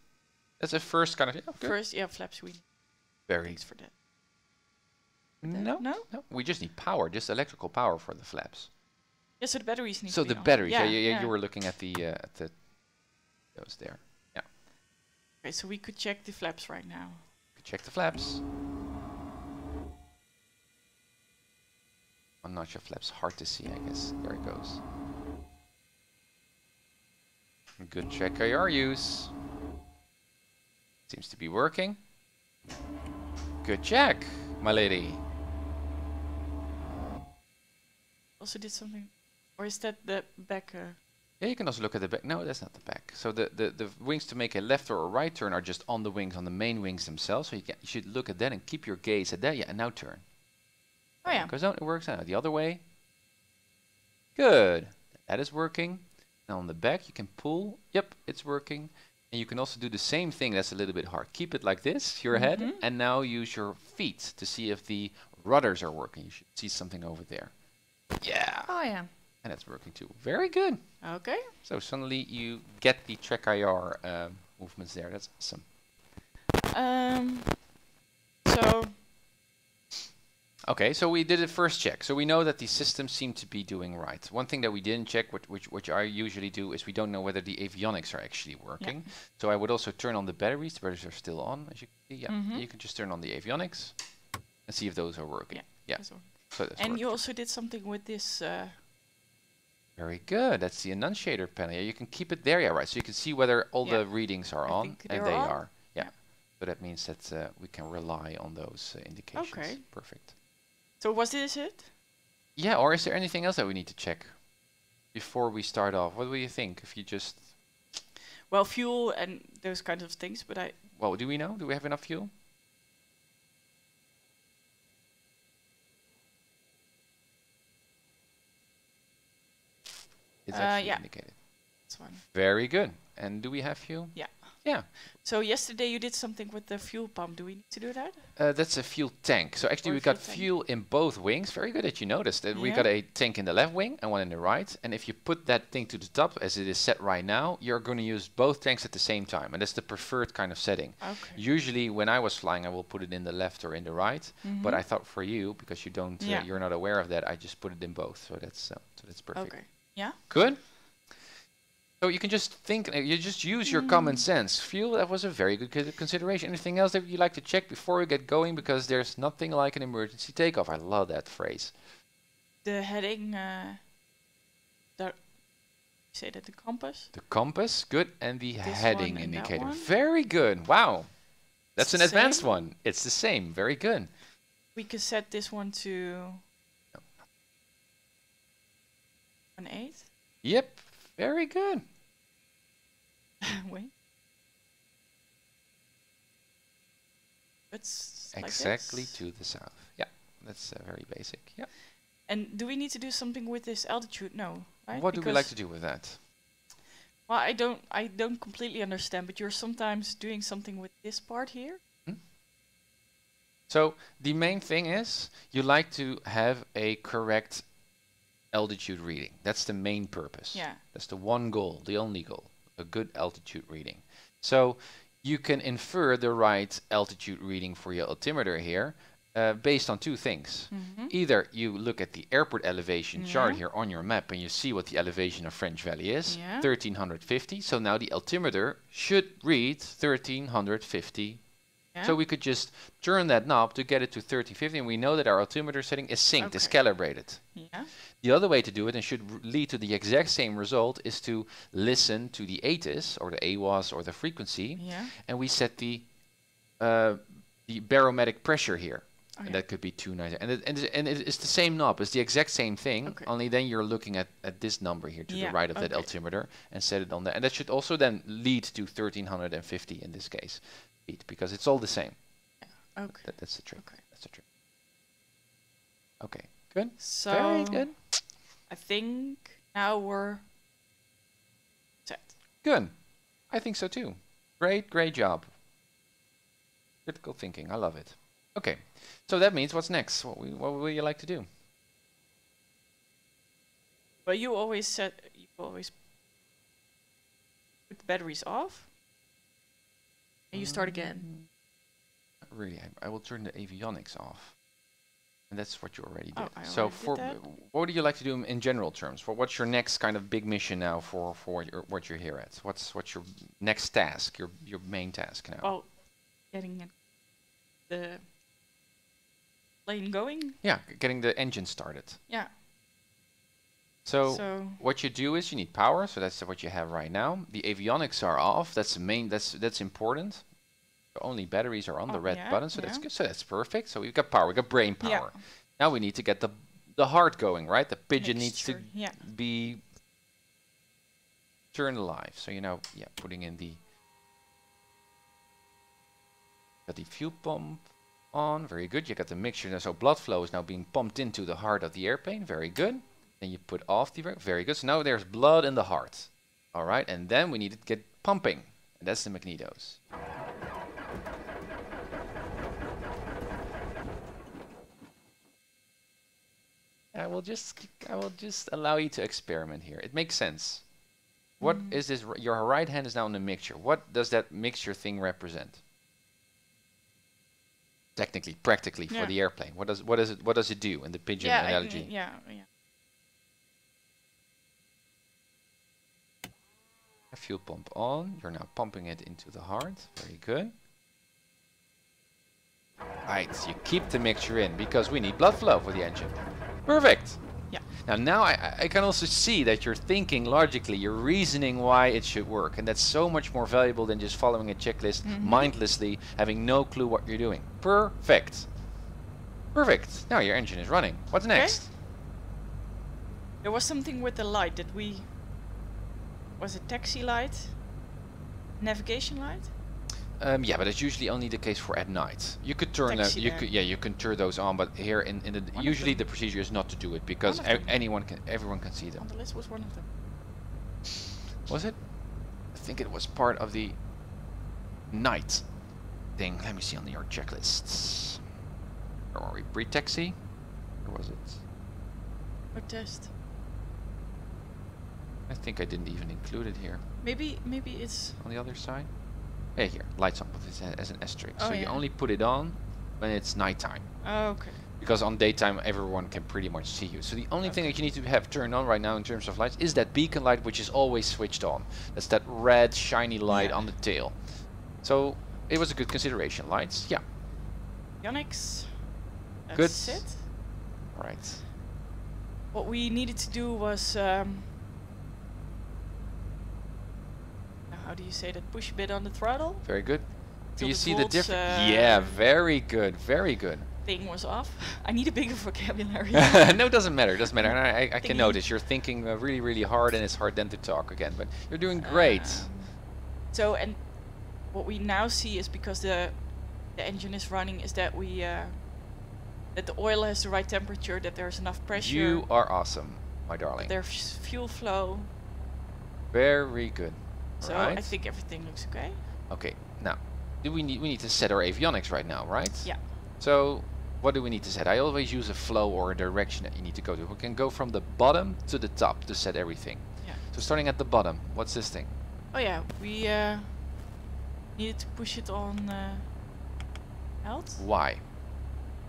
Speaker 11: a first kind of... Yeah, good.
Speaker 12: first, yeah, flaps we.
Speaker 11: Very.
Speaker 12: Thanks for that.
Speaker 11: No,
Speaker 12: no.
Speaker 11: We just need power, just electrical power for the flaps.
Speaker 12: Yeah, so the batteries need
Speaker 11: So
Speaker 12: to be
Speaker 11: the
Speaker 12: on.
Speaker 11: batteries,
Speaker 12: Yeah,
Speaker 11: you were looking at the those there. Yeah.
Speaker 12: Okay, so we could check the flaps right now.
Speaker 11: Check the flaps. One notch of flaps, hard to see, I guess. There it goes. Good TrackIR use. Seems to be working. Good check, my lady.
Speaker 12: Also did something, or is that the back?
Speaker 11: Yeah, you can also look at the back. No, that's not the back. So the wings to make a left or a right turn are just on the wings, on the main wings themselves. So you should look at that and keep your gaze at that. Yeah, and now turn.
Speaker 12: Oh yeah.
Speaker 11: Goes out, it works out. The other way. Good. That is working. Now on the back you can pull. Yep, it's working. And you can also do the same thing. That's a little bit hard. Keep it like this, your head, and now use your feet to see if the rudders are working. You should see something over there. Yeah.
Speaker 12: Oh yeah.
Speaker 11: And that's working too. Very good.
Speaker 12: Okay.
Speaker 11: So suddenly you get the TrackIR movements there. That's awesome.
Speaker 12: So.
Speaker 11: Okay, so we did a first check. So we know that the systems seem to be doing right. One thing that we didn't check, which I usually do, is we don't know whether the avionics are actually working. Yeah. So I would also turn on the batteries. The batteries are still on, as you can see. Yeah, you can just turn on the avionics and see if those are working. Yeah.
Speaker 12: So
Speaker 11: that's
Speaker 12: and you also did something with this.
Speaker 11: Very good. That's the enunciator panel. Yeah, you can keep it there. Yeah, right. So you can see whether all the readings are on, and they are. Yeah. So that means that we can rely on those indications.
Speaker 12: Okay.
Speaker 11: Perfect.
Speaker 12: So was this it?
Speaker 11: Yeah, or is there anything else that we need to check before we start off? What do you think? If you just...
Speaker 12: Well, fuel and those kinds of things, but I...
Speaker 11: Well, do we know? Do we have enough fuel? It's actually indicated.
Speaker 12: That's fine.
Speaker 11: Very good. And do we have fuel?
Speaker 12: Yeah.
Speaker 11: Yeah.
Speaker 12: So yesterday you did something with the fuel pump. Do we need to do that?
Speaker 11: That's a fuel tank. So actually we got fuel in both wings. Very good that you noticed. We got a tank in the left wing and one in the right. And if you put that thing to the top as it is set right now, you're going to use both tanks at the same time. And that's the preferred kind of setting. Okay. Usually when I was flying, I will put it in the left or in the right. But I thought for you, because you don't, you're not aware of that, I just put it in both. So that's perfect.
Speaker 12: Okay. Yeah.
Speaker 11: Good. So you can just think, you just use your common sense. Fuel, that was a very good consideration. Anything else that you like to check before we get going? Because there's nothing like an emergency takeoff. I love that phrase.
Speaker 12: The heading, say that the compass?
Speaker 11: The compass, good. And the heading indicator. Very good. Wow. That's an advanced one. It's the same. Very good.
Speaker 12: We can set this one to 1.8.
Speaker 11: Yep. Very good.
Speaker 12: Wait. It's
Speaker 11: exactly
Speaker 12: like
Speaker 11: to the south. Yeah, that's very basic. Yeah.
Speaker 12: And do we need to do something with this altitude? No, right?
Speaker 11: What do we like to do with that?
Speaker 12: Well, I don't completely understand, but you're sometimes doing something with this part here.
Speaker 11: So the main thing is you like to have a correct altitude reading. That's the main purpose.
Speaker 12: Yeah.
Speaker 11: That's the one goal, the only goal, a good altitude reading. So you can infer the right altitude reading for your altimeter here based on two things. Either you look at the airport elevation chart here on your map and you see what the elevation of French Valley is, 1350. So now the altimeter should read 1350. So we could just turn that knob to get it to 1350, and we know that our altimeter setting is synced, is calibrated. The other way to do it, and should lead to the exact same result, is to listen to the ATIS, or the AWAS, or the frequency, and we set the barometric pressure here. And that could be 290. And it's the same knob. It's the exact same thing. Only then you're looking at this number here to the right of that altimeter and set it on there. And that should also then lead to 1350 in this case, because it's all the same.
Speaker 12: Yeah. Okay.
Speaker 11: That's the trick. Okay. That's the trick. Okay. Good.
Speaker 12: So
Speaker 11: very good.
Speaker 12: I think now we're set.
Speaker 11: Good. I think so too. Great job. Critical thinking. I love it. Okay. So that means what's next? What would you like to do?
Speaker 12: Well, you always put the batteries off, and you start again.
Speaker 11: Not really. I will turn the avionics off, and that's what you already did.
Speaker 12: Oh, I
Speaker 11: so
Speaker 12: already
Speaker 11: for
Speaker 12: did that.
Speaker 11: what would you like to do in general terms? For what's your next kind of big mission now for what you're here at? What's your next task? Your main task now?
Speaker 12: Well, getting the plane going.
Speaker 11: Yeah, getting the engine started.
Speaker 12: Yeah.
Speaker 11: So what you do is you need power, so that's what you have right now. The avionics are off. That's the main. That's important. Only batteries are on the red button, so that's good. So that's perfect. So we've got power. We got brain power.
Speaker 12: Yeah.
Speaker 11: Now we need to get the heart going, right? The pigeon needs to be turned alive. So putting in got the fuel pump on. Very good. You got the mixture now, so blood flow is now being pumped into the heart of the airplane. Very good. Then you put off the very good. So now there's blood in the heart. All right, and then we need to get pumping, and that's the magnetos. I will just allow you to experiment here. It makes sense. What is this? Your right hand is now in the mixture. What does that mixture thing represent? Technically, practically for the airplane. What does it do in the pigeon analogy?
Speaker 12: Yeah.
Speaker 11: Fuel pump on. You're now pumping it into the heart. Very good. Right, so you keep the mixture in because we need blood flow for the engine. Perfect.
Speaker 12: Yeah.
Speaker 11: Now I can also see that you're thinking logically, you're reasoning why it should work, and that's so much more valuable than just following a checklist mindlessly, having no clue what you're doing. Perfect. Perfect. Now your engine is running. What's next?
Speaker 12: There was something with the light that was it taxi light? Navigation light?
Speaker 11: Yeah, but it's usually only the case for at night. You could turn you can turn those on, but here in the usually the procedure is not to do it because everyone can see them.
Speaker 12: On the list was one of them.
Speaker 11: Was it? I think it was part of the night thing. Let me see on your checklists. Or are we pre-taxi? Or was it?
Speaker 12: Or test.
Speaker 11: I think I didn't even include it here.
Speaker 12: Maybe it's
Speaker 11: on the other side. Hey, here, lights on, but it's as an asterisk.
Speaker 12: Oh,
Speaker 11: so you only put it on when it's nighttime.
Speaker 12: Oh, okay.
Speaker 11: Because on daytime, everyone can pretty much see you. So the only thing that you need to have turned on right now in terms of lights is that beacon light, which is always switched on. That's that red, shiny light on the tail. So it was a good consideration. Lights, yeah.
Speaker 12: Avionics.
Speaker 11: That's
Speaker 12: it.
Speaker 11: All right.
Speaker 12: What we needed to do was how do you say that? Push a bit on the throttle.
Speaker 11: Very good. Do you see the difference? Yeah, very good, very good.
Speaker 12: Thing was off. I need a bigger vocabulary.
Speaker 11: No, it doesn't matter. It doesn't matter. And I can notice you're thinking really, really hard, and it's hard then to talk again. But you're doing great.
Speaker 12: So, and what we now see is because the engine is running, is that we that the oil has the right temperature, that there's enough pressure.
Speaker 11: You are awesome, my darling.
Speaker 12: There's fuel flow.
Speaker 11: Very good.
Speaker 12: So I think everything looks okay.
Speaker 11: Okay, now we need to set our avionics right now, right?
Speaker 12: Yeah.
Speaker 11: So what do we need to set? I always use a flow or a direction that you need to go to. We can go from the bottom to the top to set everything.
Speaker 12: Yeah.
Speaker 11: So starting at the bottom, what's this thing?
Speaker 12: Oh yeah, we needed to push it on health.
Speaker 11: Why?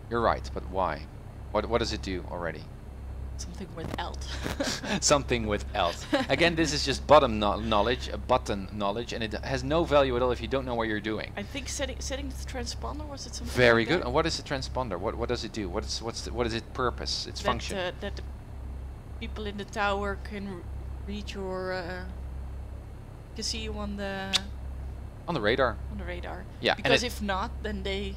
Speaker 11: You're right, but why? What does it do already?
Speaker 12: Something with alt.
Speaker 11: Something with alt. Again, this is just button knowledge, and it has no value at all if you don't know what you're doing.
Speaker 12: I think setting the transponder, was it something?
Speaker 11: Very
Speaker 12: like
Speaker 11: good.
Speaker 12: that?
Speaker 11: And what is the transponder? What does it do? What is its purpose? Its function?
Speaker 12: That the people in the tower can read your. Can see you on the.
Speaker 11: On the radar.
Speaker 12: On the radar.
Speaker 11: Yeah.
Speaker 12: Because if not, then they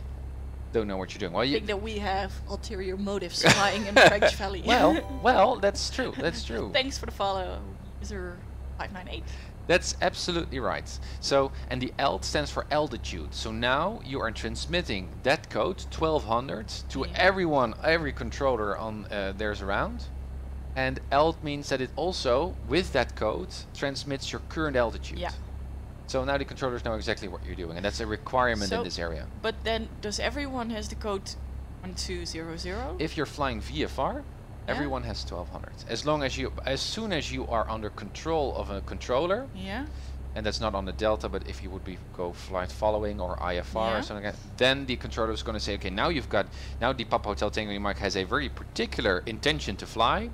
Speaker 11: don't know what you're doing. Well,
Speaker 12: I think that we have ulterior motives flying in French Valley.
Speaker 11: well, that's true. That's true.
Speaker 12: Thanks for the follow, user 598.
Speaker 11: That's absolutely right. So, and the ALT stands for altitude. So now you are transmitting that code 1200 to everyone, every controller on theirs around. And ALT means that it also, with that code, transmits your current altitude.
Speaker 12: Yeah.
Speaker 11: So now the controllers know exactly what you're doing, and that's a requirement in this area.
Speaker 12: But then, does everyone has the code 1200?
Speaker 11: If you're flying VFR, everyone has 1200. As soon as you are under control of a controller, and that's not on the Delta, but if you would go flight following or IFR or something like that, then the controller is going to say, okay, now the Papa Hotel Tango Mike has a very particular intention to fly,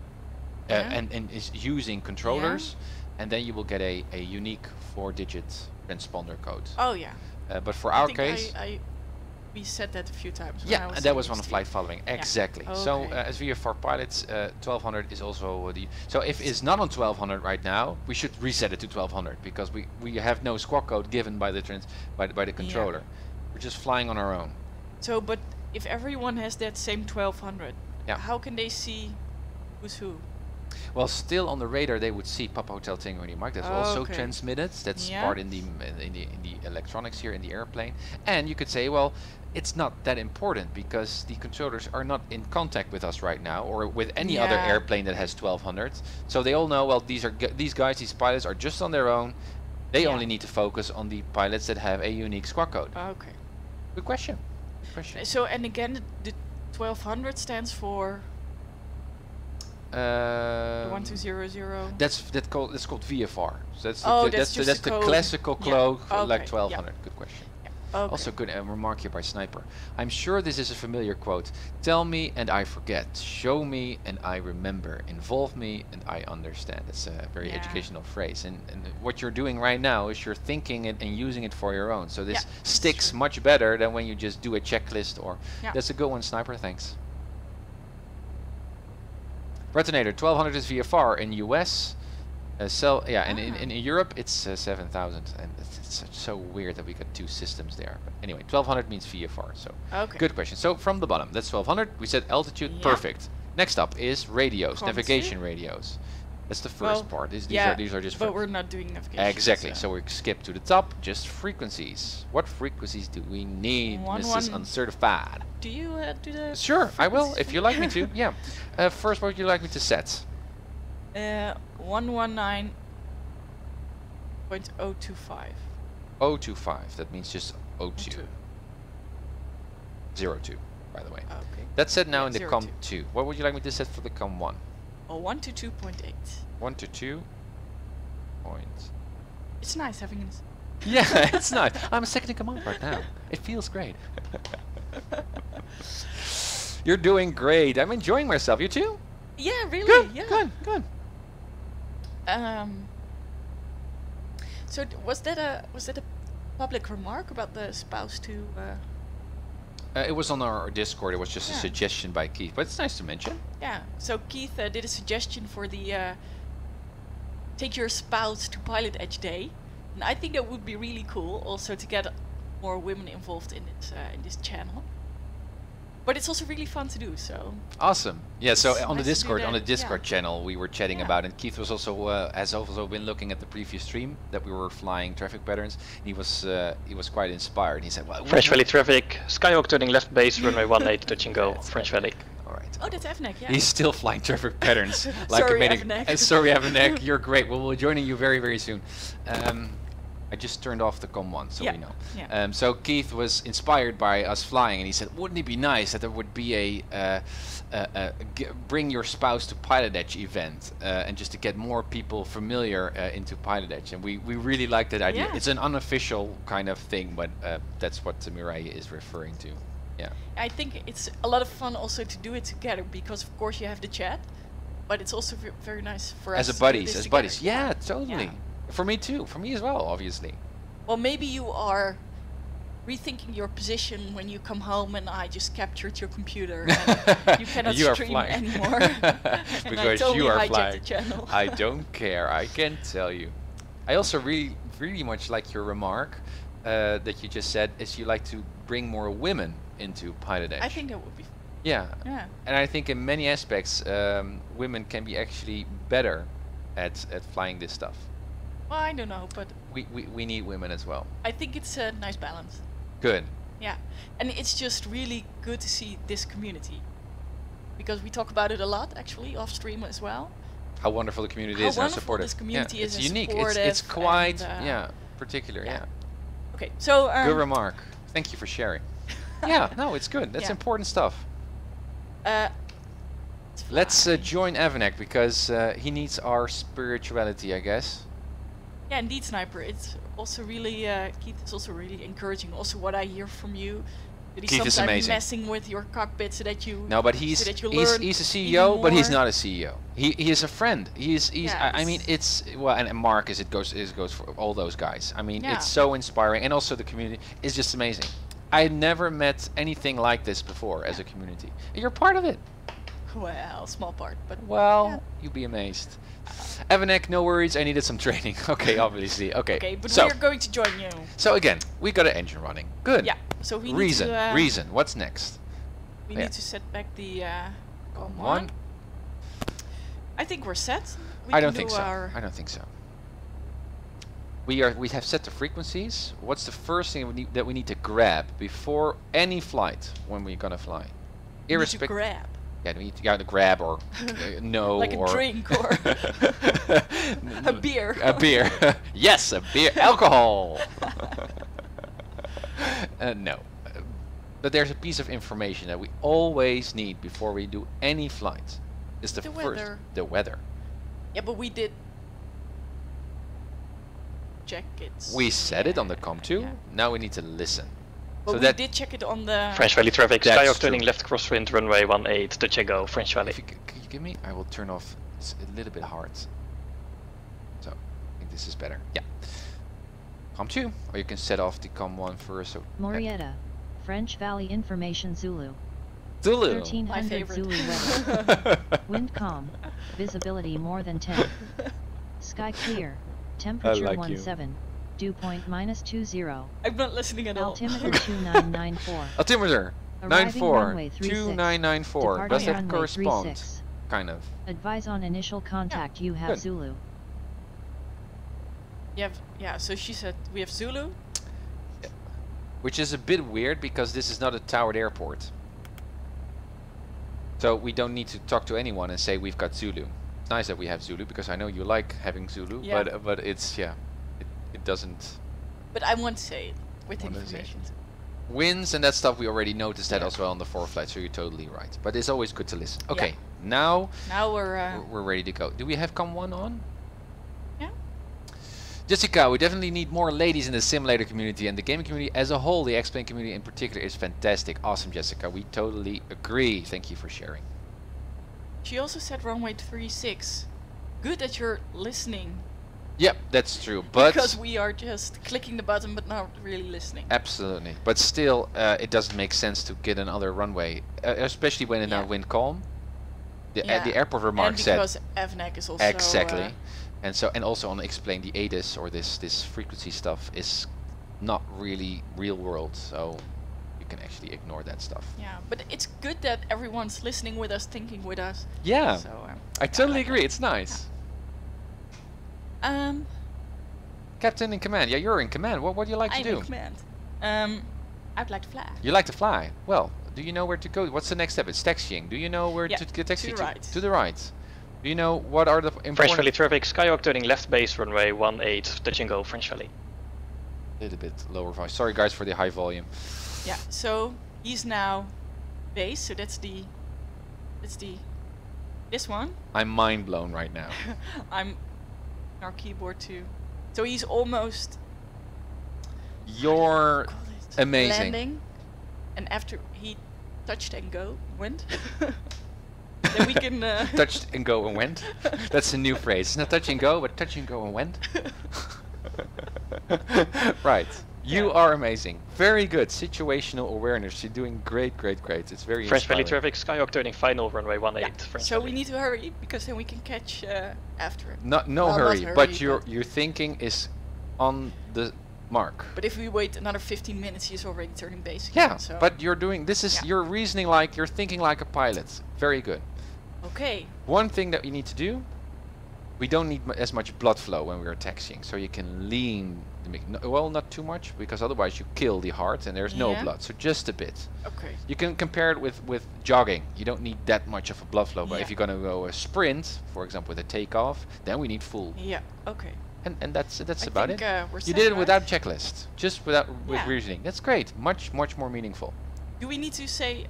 Speaker 11: and is using controllers, and then you will get a unique 4-digit transponder code.
Speaker 12: Oh yeah.
Speaker 11: But for our case,
Speaker 12: we said that a few times.
Speaker 11: Yeah, and that was on flight following. Exactly. Okay. So as VFR pilots, 1200 is also the. So if it's not on 1200 right now, we should reset it to 1200 because we have no squawk code given by the by the controller. We're just flying on our own.
Speaker 12: So, but if everyone has that same 1200, how can they see who's who?
Speaker 11: Well, still on the radar they would see Papa Hotel Tango Mike. That's also transmitted. That's part in the electronics here in the airplane. And you could say, well, it's not that important because the controllers are not in contact with us right now, or with any other airplane that has 1200. So they all know, well, these pilots are just on their own. They only need to focus on the pilots that have a unique squawk code.
Speaker 12: Okay.
Speaker 11: Good question.
Speaker 12: So, and again, the 1200 stands for. 1200.
Speaker 11: That's called VFR. So that's the classical code like 1200. Good question. Okay. Also good remark here by Sniper. I'm sure this is a familiar quote. Tell me and I forget. Show me and I remember. Involve me and I understand. That's a very educational phrase. And what you're doing right now is you're thinking it and using it for your own. So this sticks much better than when you just do a checklist or. That's a good one, Sniper. Thanks. Retonator 1200 is VFR in US. And in Europe it's 7000, and it's so weird that we got two systems there. But anyway, 1200 means VFR. So good question. So from the bottom, that's 1200. We said altitude, perfect. Next up is radios, navigation radios. That's the first part. These are just.
Speaker 12: But we're not doing navigation.
Speaker 11: Exactly. So we skip to the top. Just frequencies. What frequencies do we need, Mrs. Uncertified?
Speaker 12: Do you do the?
Speaker 11: Sure, I will if you like me to. Yeah. First, what would you like me to set?
Speaker 12: 119.025.
Speaker 11: 025. That means just 02. 02, by the way.
Speaker 12: Okay.
Speaker 11: That's set now in the COM 2. What would you like me to set for the COM 1?
Speaker 12: 1 to 2.8.
Speaker 11: 1 to 2.
Speaker 12: It's nice having this.
Speaker 11: Yeah, it's nice. I'm a second in command right now. It feels great. You're doing great. I'm enjoying myself. You too?
Speaker 12: Yeah, really.
Speaker 11: Good.
Speaker 12: So was that a public remark about the spouse to?
Speaker 11: It was on our Discord. It was just a suggestion by Keith, but it's nice to mention.
Speaker 12: Yeah. So Keith did a suggestion for the take your spouse to PilotEdge Day, and I think that would be really cool. Also to get more women involved in this channel. But it's also really fun to do. So
Speaker 11: awesome. Yeah. So on the Discord channel, we were chatting about, and Keith was also has also been looking at the previous stream that we were flying traffic patterns. And he was quite inspired. He said, "Well,
Speaker 10: French Valley traffic, Skyhawk turning left base, runway 18, touch and go, French Valley."
Speaker 11: All right.
Speaker 12: Oh, that's Avnek. Yeah.
Speaker 11: He's still flying traffic patterns.
Speaker 12: Sorry, Avnek.
Speaker 11: Sorry, Avnek. You're great. We'll be joining you very, very soon. I just turned off the COM 1, so we know.
Speaker 12: Yeah.
Speaker 11: So Keith was inspired by us flying, and he said, wouldn't it be nice that there would be a bring your spouse to PilotEdge event, and just to get more people familiar into PilotEdge. And we really like that idea. It's an unofficial kind of thing, but that's what Mireille is referring to. Yeah.
Speaker 12: I think it's a lot of fun also to do it together, because of course you have the chat, but it's also very nice for us
Speaker 11: as buddies. Yeah, totally. Yeah. For me too. For me as well, obviously.
Speaker 12: Well, maybe you are rethinking your position when you come home and I just captured your computer and you cannot stream anymore.
Speaker 11: Because you are flying. I don't care. I can tell you. I also really much like your remark that you just said, is you like to bring more women into PilotEdge.
Speaker 12: I think that would be.
Speaker 11: Yeah.
Speaker 12: Yeah.
Speaker 11: And I think in many aspects, women can be actually better at flying this stuff.
Speaker 12: Well, I don't know, but
Speaker 11: We need women as well.
Speaker 12: I think it's a nice balance.
Speaker 11: Good.
Speaker 12: Yeah, and it's just really good to see this community, because we talk about it a lot actually off stream as well.
Speaker 11: How wonderful the community
Speaker 12: How
Speaker 11: is and
Speaker 12: wonderful
Speaker 11: supportive.
Speaker 12: this community is
Speaker 11: it's
Speaker 12: and
Speaker 11: unique.
Speaker 12: supportive
Speaker 11: It's quite
Speaker 12: and,
Speaker 11: particular.
Speaker 12: yeah.
Speaker 11: Yeah.
Speaker 12: Okay, so
Speaker 11: Good remark. Thank you for sharing. Yeah, no, it's good. That's important stuff. Let's join Avanek because he needs our spirituality, I guess.
Speaker 12: Yeah, indeed, Sniper. It's also really Keith is also really encouraging. Also, what I hear from you, that he's
Speaker 11: Keith is
Speaker 12: sometimes
Speaker 11: amazing.
Speaker 12: messing with your cockpit so that you.
Speaker 11: No, but
Speaker 12: so that you
Speaker 11: he's
Speaker 12: learn
Speaker 11: a CEO, but he's
Speaker 12: more.
Speaker 11: not a CEO. He is a friend. He's
Speaker 12: Yeah,
Speaker 11: I mean it's well, and Marcus it goes for all those guys. I mean
Speaker 12: Yeah.
Speaker 11: it's so inspiring, and also the community is just amazing. I never met anything like this before as a community. And you're part of it.
Speaker 12: Well, small part, but
Speaker 11: Well,
Speaker 12: yeah.
Speaker 11: you'd be amazed. Avanek, no worries. I needed some training. Okay, obviously. Okay.
Speaker 12: Okay, but
Speaker 11: so,
Speaker 12: we're going to join you.
Speaker 11: So again, we got an engine running. Good.
Speaker 12: Yeah. So we
Speaker 11: reason.
Speaker 12: need to.
Speaker 11: Reason. What's next?
Speaker 12: We
Speaker 11: Yeah.
Speaker 12: need to set back the.
Speaker 11: Come
Speaker 12: one.
Speaker 11: on.
Speaker 12: I think we're set. We
Speaker 11: I
Speaker 12: can
Speaker 11: don't
Speaker 12: do
Speaker 11: think so.
Speaker 12: our-
Speaker 11: I don't think so. We have set the frequencies. What's the first thing that we need to grab before any flight when we're gonna fly?
Speaker 12: We need to grab.
Speaker 11: Yeah, we need to grab or no
Speaker 12: Like a
Speaker 11: or
Speaker 12: drink or a beer.
Speaker 11: A beer. Yes, a beer. Alcohol. No. But there's a piece of information that we always need before we do any flight. It's the first.
Speaker 12: Weather.
Speaker 11: The weather.
Speaker 12: Yeah, but we did check it.
Speaker 11: We said it on the COM2. Now we need to listen.
Speaker 12: But
Speaker 11: so
Speaker 12: we
Speaker 11: that
Speaker 12: did check it on the.
Speaker 10: French Valley traffic,
Speaker 11: That's
Speaker 10: Skyhawk turning
Speaker 11: true.
Speaker 10: left crosswind, runway 18, touch and go, French Valley.
Speaker 11: Can you give me? I will turn off. It's a little bit hard. So I think this is better. Yeah. COM2, or you can set off the COM1 first. So
Speaker 13: Morietta, French Valley Information Zulu.
Speaker 11: Zulu.
Speaker 13: 1300 Zulu weather. Wind calm. Visibility more than 10. Sky clear. Temperature
Speaker 11: like you.
Speaker 13: 17. Dew point -20.
Speaker 12: I'm not listening at all.
Speaker 13: Altimeter 2994.
Speaker 11: Altimeter
Speaker 13: Arriving
Speaker 11: 94
Speaker 13: runway 36.
Speaker 11: 2994. Does
Speaker 13: Departing
Speaker 11: that
Speaker 13: runway
Speaker 11: correspond?
Speaker 13: 36.
Speaker 11: Kind of.
Speaker 13: Advise on initial contact. You have
Speaker 11: good.
Speaker 13: Zulu.
Speaker 12: Yeah, so she said we have Zulu.
Speaker 11: Which is a bit weird because this is not a towered airport. So we don't need to talk to anyone and say we've got Zulu. It's nice that we have Zulu because I know you like having Zulu,
Speaker 12: Yeah.
Speaker 11: but it's it doesn't.
Speaker 12: But I want to say it with
Speaker 11: Want to say
Speaker 12: information.
Speaker 11: Winds and that stuff we already noticed that as well on the ForeFlight, so you're totally right. But it's always good to listen. Okay, now we're ready to go. Do we have COM1 on?
Speaker 12: Yeah.
Speaker 11: Jessica, we definitely need more ladies in the simulator community and the gaming community as a whole. The X-Plane community in particular is fantastic. Awesome, Jessica. We totally agree. Thank you for sharing.
Speaker 12: She also said runway 36. Good that you're listening.
Speaker 11: Yep, that's true. But
Speaker 12: Because we are just clicking the button but not really listening.
Speaker 11: absolutely. But still, it doesn't make sense to get another runway, especially when in our wind calm. The airport remark
Speaker 12: and
Speaker 11: said
Speaker 12: because Avanek is also
Speaker 11: exactly. And also on explain the ATIS or this frequency stuff is not really real world, so you can actually ignore that stuff.
Speaker 12: Yeah, but it's good that everyone's listening with us, thinking with us.
Speaker 11: Yeah,
Speaker 12: So,
Speaker 11: I totally agree. It's nice. Captain in command. Yeah, you're in command. What do you like to do?
Speaker 12: I'm in command. I'd like to fly.
Speaker 11: You like to fly. Well, do you know where to go? What's the next step? It's taxiing. Do you know where
Speaker 12: Yeah,
Speaker 11: to get taxi
Speaker 12: to the right.
Speaker 11: To the right. Do you know what are the important?
Speaker 10: French Valley traffic, Skyhawk turning left base, runway 18, touch and go, French Valley.
Speaker 11: A little bit lower voice. Sorry guys for the high volume.
Speaker 12: Yeah, so he's now base, so that's this one.
Speaker 11: I'm mind blown right now.
Speaker 12: I'm our keyboard too. So he's almost
Speaker 11: You're amazing.
Speaker 12: landing, and after he touched and go went, then we can
Speaker 11: Touched and go and went. That's a new phrase. It's not touch and go, but touch and go and went. Right. You are amazing. Very good. Situational awareness. You're doing great, great, great. It's very
Speaker 10: French Valley
Speaker 11: inspiring.
Speaker 10: traffic, Skyhawk turning final, runway 18, French
Speaker 12: so
Speaker 10: Valley.
Speaker 12: we need to hurry because then we can catch after it.
Speaker 11: No
Speaker 12: Well,
Speaker 11: hurry,
Speaker 12: not
Speaker 11: but
Speaker 12: hurry,
Speaker 11: your thinking is on the mark.
Speaker 12: But if we wait another 15 minutes, he's already turning basic.
Speaker 11: Yeah,
Speaker 12: so
Speaker 11: but you're doing this is you're reasoning like you're thinking like a pilot. Very good.
Speaker 12: Okay.
Speaker 11: One thing that we need to do, we don't need as much blood flow when we're taxiing, so you can lean the well, not too much, because otherwise you kill the heart and there's no blood, so just a bit.
Speaker 12: Okay.
Speaker 11: You can compare it with jogging. You don't need that much of a blood flow, but if you're gonna go a sprint, for example with a takeoff, then we need full.
Speaker 12: Yeah, okay.
Speaker 11: And that's
Speaker 12: I
Speaker 11: about
Speaker 12: think,
Speaker 11: it.
Speaker 12: we're
Speaker 11: You
Speaker 12: set,
Speaker 11: did it
Speaker 12: right?
Speaker 11: without checklist, just with reasoning. That's great. Much more meaningful.
Speaker 12: Do we need to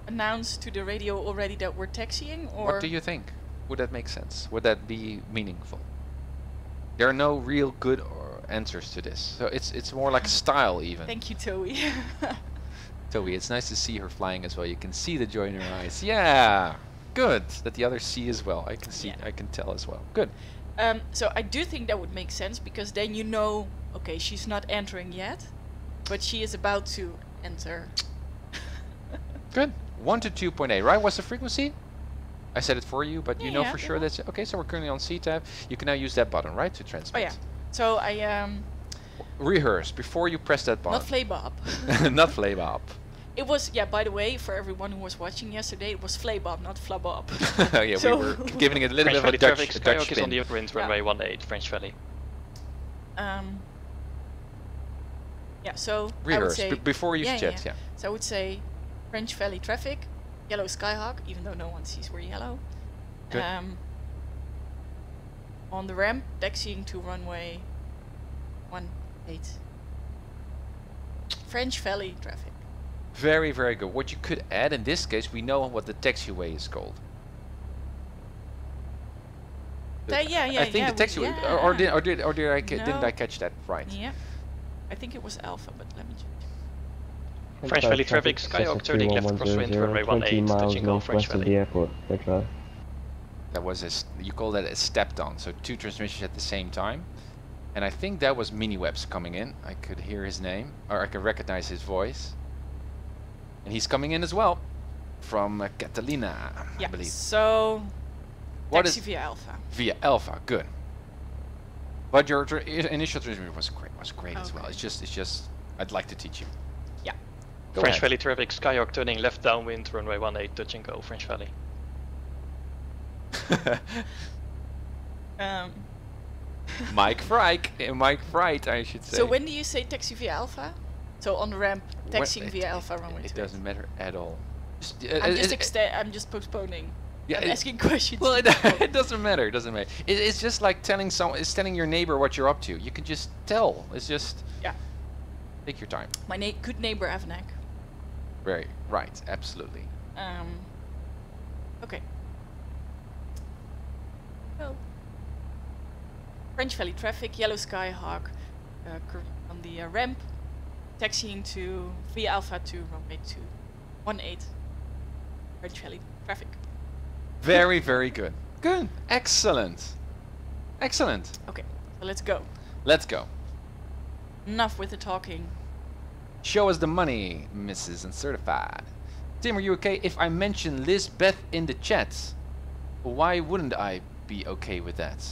Speaker 12: announce to the radio already that we're taxiing, or
Speaker 11: What do you think? Would that make sense? Would that be meaningful? There are no real good answers to this, so it's more like style even.
Speaker 12: Thank you, Toei.
Speaker 11: Toei, it's nice to see her flying as well. You can see the joy in her eyes. Yeah, good. That the others see as well. I can see. I can tell as well. Good.
Speaker 12: So I do think that would make sense, because then you know, okay, she's not entering yet, but she is about to enter.
Speaker 11: Good. 1 to 2.8, right? What's the frequency? I said it for you, but you know for sure that's okay. So we're currently on C tab. You can now use that button, right, to transmit.
Speaker 12: Oh yeah. So I
Speaker 11: rehearse before you press that button.
Speaker 12: not flaybob.
Speaker 11: Not flaybob.
Speaker 12: It was, yeah, by the way, for everyone who was watching yesterday, it was flaybob, not flabob.
Speaker 11: Yeah, so we were giving it a little
Speaker 10: French
Speaker 11: bit of a
Speaker 10: Valley
Speaker 11: Dutch
Speaker 10: traffic, Skyhawk
Speaker 11: spin.
Speaker 10: is on the upwind, runway 18, French Valley.
Speaker 12: Yeah, so
Speaker 11: rehearse
Speaker 12: I would say
Speaker 11: before you jet, yeah.
Speaker 12: So I would say French Valley traffic, yellow Skyhawk, even though no one sees we're yellow.
Speaker 11: Good.
Speaker 12: On the ramp, taxiing to runway 18. French Valley traffic.
Speaker 11: Very, very good. What you could add in this case, we know what the taxiway is called. I think the taxiway, or did I didn't I catch that right?
Speaker 12: Yeah, I think it was Alpha, but let me check.
Speaker 10: French Valley traffic, Skyhawk turning left crosswind, runway 18, touching go French Valley.
Speaker 6: The airport.
Speaker 11: That was you call that a stepped on, so 2 transmissions at the same time. And I think that was Miniwebs coming in. I could hear his name, or I could recognize his voice. And he's coming in as well, from Catalina, I believe.
Speaker 12: So, taxi via Alpha.
Speaker 11: Via Alpha, good. But your initial transmission was great as well. It's just, I'd like to teach you.
Speaker 12: Yeah.
Speaker 10: French Valley traffic, Skyhawk turning left downwind, runway 18, touch and go, French Valley.
Speaker 11: Mike Fright, I should say.
Speaker 12: So when do you say taxi via Alpha? So on the ramp, taxiing via Alpha runway 2.
Speaker 11: It doesn't matter at all.
Speaker 12: I'm just postponing.
Speaker 11: Yeah,
Speaker 12: I'm asking questions.
Speaker 11: Well, it doesn't matter. It doesn't matter. It's just like telling telling your neighbor what you're up to. You can just tell. It's just take your time.
Speaker 12: My good neighbor Avanek.
Speaker 11: Right. Absolutely.
Speaker 12: Okay. Well, French Valley traffic, yellow Skyhawk on the ramp, taxiing to via Alpha to runway 18, French Valley traffic.
Speaker 11: Very, very good. Good. Excellent. Excellent.
Speaker 12: Okay, so let's go.
Speaker 11: Let's go.
Speaker 12: Enough with the talking.
Speaker 11: Show us the money, Mrs. Uncertified. Tim, are you okay if I mention Lisbeth in the chat? Why wouldn't I be okay with that?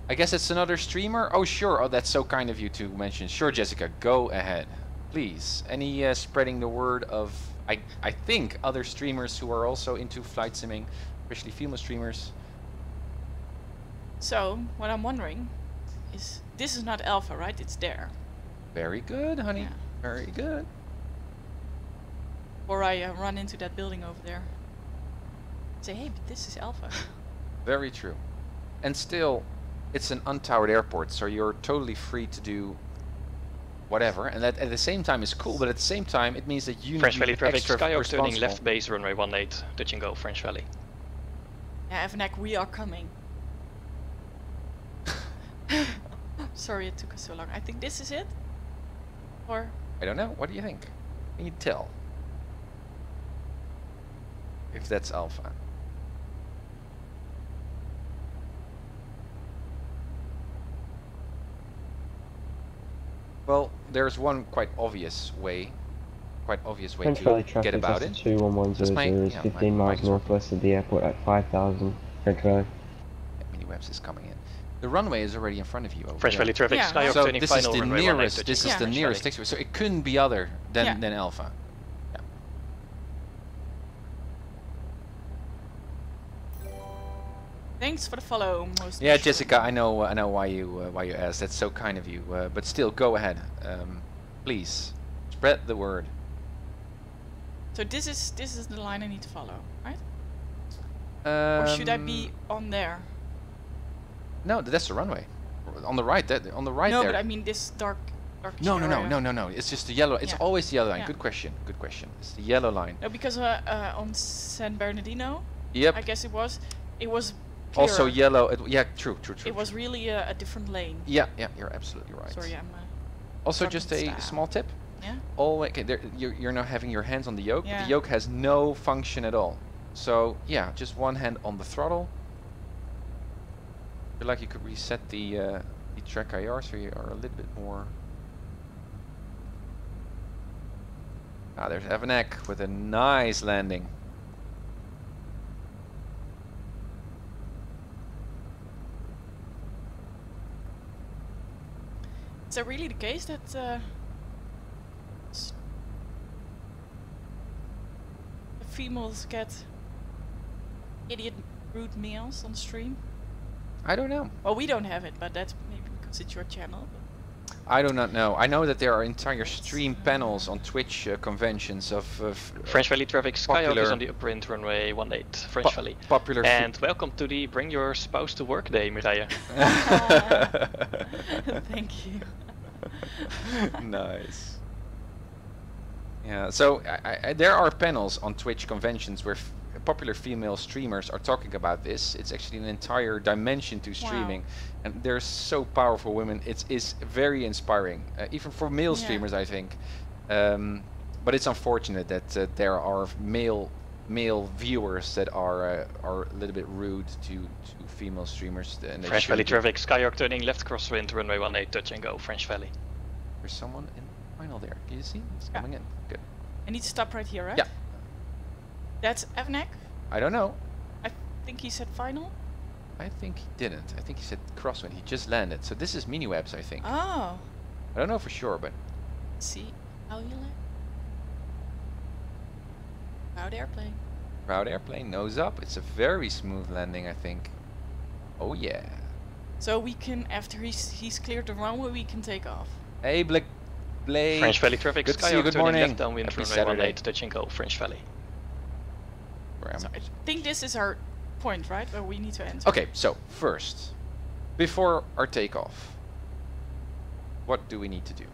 Speaker 11: I guess it's another streamer? Oh, sure. Oh, that's so kind of you to mention. Sure, Jessica, go ahead. Please. Any spreading the word of, I think, other streamers who are also into flight simming, especially female streamers.
Speaker 12: So, what I'm wondering is, this is not Alpha, right? It's there.
Speaker 11: Very good, honey.
Speaker 12: Yeah.
Speaker 11: Very good.
Speaker 12: Or I run into that building over there. Say, hey, but this is Alpha.
Speaker 11: Very true. And still, it's an untowered airport, so you're totally free to do whatever, and that at the same time is cool, but at the same time it means that you
Speaker 10: French
Speaker 11: need
Speaker 10: Valley
Speaker 11: to be
Speaker 10: traffic,
Speaker 11: extra
Speaker 10: Skyhawk turning
Speaker 11: responsible.
Speaker 10: left base, runway 18, touch and go, French Valley.
Speaker 12: Yeah, Avanek, we are coming. Sorry it took us so long. I think this is it? Or?
Speaker 11: I don't know. What do you think? Can you tell? If that's Alpha. Well, there's one quite obvious way
Speaker 6: French
Speaker 11: to
Speaker 6: Valley
Speaker 11: get
Speaker 6: traffic
Speaker 11: about
Speaker 6: is
Speaker 11: it.
Speaker 6: 21100 is 15 miles northwest of the airport at 5000 French Valley.
Speaker 11: Miniwebs is coming in. The runway is already in front of you.
Speaker 10: French Valley traffic,
Speaker 12: Yeah.
Speaker 10: Skyhawk
Speaker 11: So
Speaker 10: turning
Speaker 11: this is
Speaker 10: final
Speaker 11: the
Speaker 10: runway 18
Speaker 11: nearest.
Speaker 10: touching
Speaker 11: This
Speaker 10: go
Speaker 11: is the
Speaker 10: French
Speaker 11: nearest
Speaker 10: Valley.
Speaker 11: taxiway. So it couldn't be other than
Speaker 12: Yeah.
Speaker 11: Alpha. Yeah.
Speaker 12: Thanks for the follow, most.
Speaker 11: Yeah, Jessica, I know why you asked. That's so kind of you. But still, go ahead. Please spread the word.
Speaker 12: So this is the line I need to follow, right? Or should I be on there?
Speaker 11: No, that's the runway. On the right, on the right
Speaker 12: no,
Speaker 11: there.
Speaker 12: but I mean this dark.
Speaker 11: No.
Speaker 12: area.
Speaker 11: It's just the yellow. It's
Speaker 12: Yeah.
Speaker 11: always the yellow line.
Speaker 12: Yeah.
Speaker 11: Good question. Good question. It's the yellow line.
Speaker 12: No, because on San Bernardino,
Speaker 11: Yep.
Speaker 12: I guess it was
Speaker 11: Also
Speaker 12: clearer.
Speaker 11: yellow. Yeah, true.
Speaker 12: It was really a different lane.
Speaker 11: Yeah, you're absolutely right.
Speaker 12: Sorry, I'm.
Speaker 11: Also,
Speaker 12: drunk
Speaker 11: just
Speaker 12: in
Speaker 11: a
Speaker 12: style.
Speaker 11: small tip.
Speaker 12: Yeah.
Speaker 11: Always, okay, you're now having your hands on the yoke.
Speaker 12: Yeah.
Speaker 11: The yoke has no function at all. So yeah, just one hand on the throttle. I feel like you could reset the TrackIR so you are a little bit more. Ah, there's Evanek with a nice landing.
Speaker 12: Is that really the case that the females get idiot rude males on stream?
Speaker 11: I don't know.
Speaker 12: Well, we don't have it, but that's maybe because it's your channel.
Speaker 11: I do not know. I know that there are entire stream panels on Twitch conventions of
Speaker 10: French Valley traffic, Skyhawk
Speaker 11: popular-
Speaker 10: is on the upwind runway 18, French Valley.
Speaker 11: popular
Speaker 10: And welcome to the Bring Your Spouse to Work Day, Mireille.
Speaker 12: Thank you.
Speaker 11: Nice. Yeah, so there are panels on Twitch conventions where popular female streamers are talking about this. It's actually an entire dimension to streaming, and they're so powerful women. It is very inspiring, even for male streamers, I think. But it's unfortunate that there are male viewers that are a little bit rude to female streamers. And they
Speaker 10: French Valley
Speaker 11: shouldn't be.
Speaker 10: traffic, Skyhawk turning left crosswind runway 18, touch and go, French Valley.
Speaker 11: There's someone in final there. Do you see? It's coming in. Good.
Speaker 12: I need to stop right here, right?
Speaker 11: Yeah.
Speaker 12: That's Evnek?
Speaker 11: I don't know.
Speaker 12: I think he said final?
Speaker 11: I think he didn't. I think he said crosswind. He just landed. So this is Miniwebs, I think.
Speaker 12: Oh.
Speaker 11: I don't know for sure, but...
Speaker 12: Let's see how you land. Proud airplane.
Speaker 11: Proud airplane, nose up. It's a very smooth landing, I think. Oh yeah.
Speaker 12: So we can, after he's cleared the runway, we can take off.
Speaker 11: Hey, Blake.
Speaker 10: French Valley traffic,
Speaker 11: Good to see you.
Speaker 10: Skyhawk
Speaker 11: Good
Speaker 10: turning
Speaker 11: morning.
Speaker 10: left downwind
Speaker 11: Happy
Speaker 10: runway
Speaker 11: Saturday.
Speaker 10: 18, touch and go, French Valley.
Speaker 12: So I think this is our point, right? Where we need to enter.
Speaker 11: Okay, so first, before our takeoff, what do we need to do?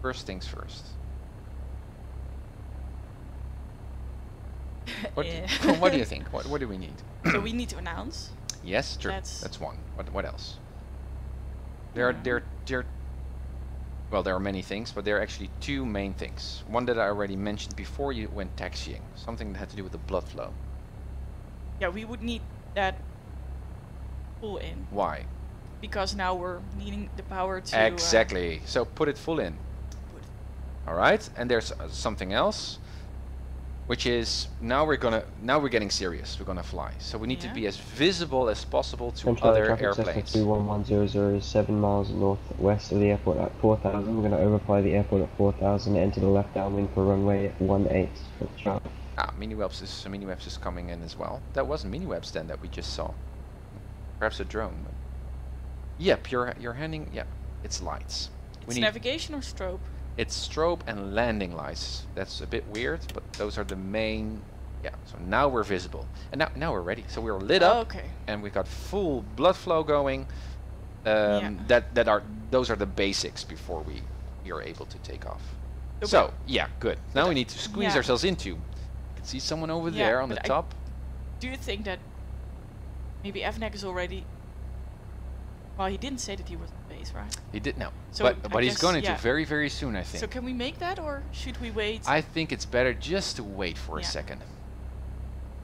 Speaker 11: First things first. What, what do you think? What do we need?
Speaker 12: So we need to announce.
Speaker 11: Yes, true. That's one. What else? There are many things, but there are actually two main things. One that I already mentioned before you went taxiing, something that had to do with the blood flow.
Speaker 12: Yeah, we would need that full in.
Speaker 11: Why?
Speaker 12: Because now we're needing the power to...
Speaker 11: Exactly. So put it full in. Alright, and there's something else, which is now we're getting serious. We're gonna fly. So we need to be as visible as possible to
Speaker 6: Central
Speaker 12: Oh,
Speaker 11: other
Speaker 6: traffic,
Speaker 11: airplanes.
Speaker 6: Cessna 21100 is 7 miles northwest of the airport at 4000. We're going to overfly the airport at 4000 and enter the left downwind for runway 18 for the chart.
Speaker 11: Ah, Miniwebs is coming in as well. That wasn't Miniwebs then that we just saw. Perhaps a drone. But yep, you're handing. Yeah, it's lights.
Speaker 12: It's navigation or strobe?
Speaker 11: It's strobe and landing lights. That's a bit weird, but those are the main. Yeah. So now we're visible, and now we're ready. So we're lit up,
Speaker 12: okay.
Speaker 11: And we got full blood flow going. Those are the basics before we are able to take off.
Speaker 12: Okay.
Speaker 11: So yeah, good. Now we need to squeeze ourselves into. You can see someone over there on the top.
Speaker 12: Do you think that maybe Evnek is already? Well, he didn't say that he was on base, right?
Speaker 11: He did no.
Speaker 12: So
Speaker 11: but he's going to very, very soon, I think.
Speaker 12: So can we make that, or should we wait?
Speaker 11: I think it's better just to wait for a second.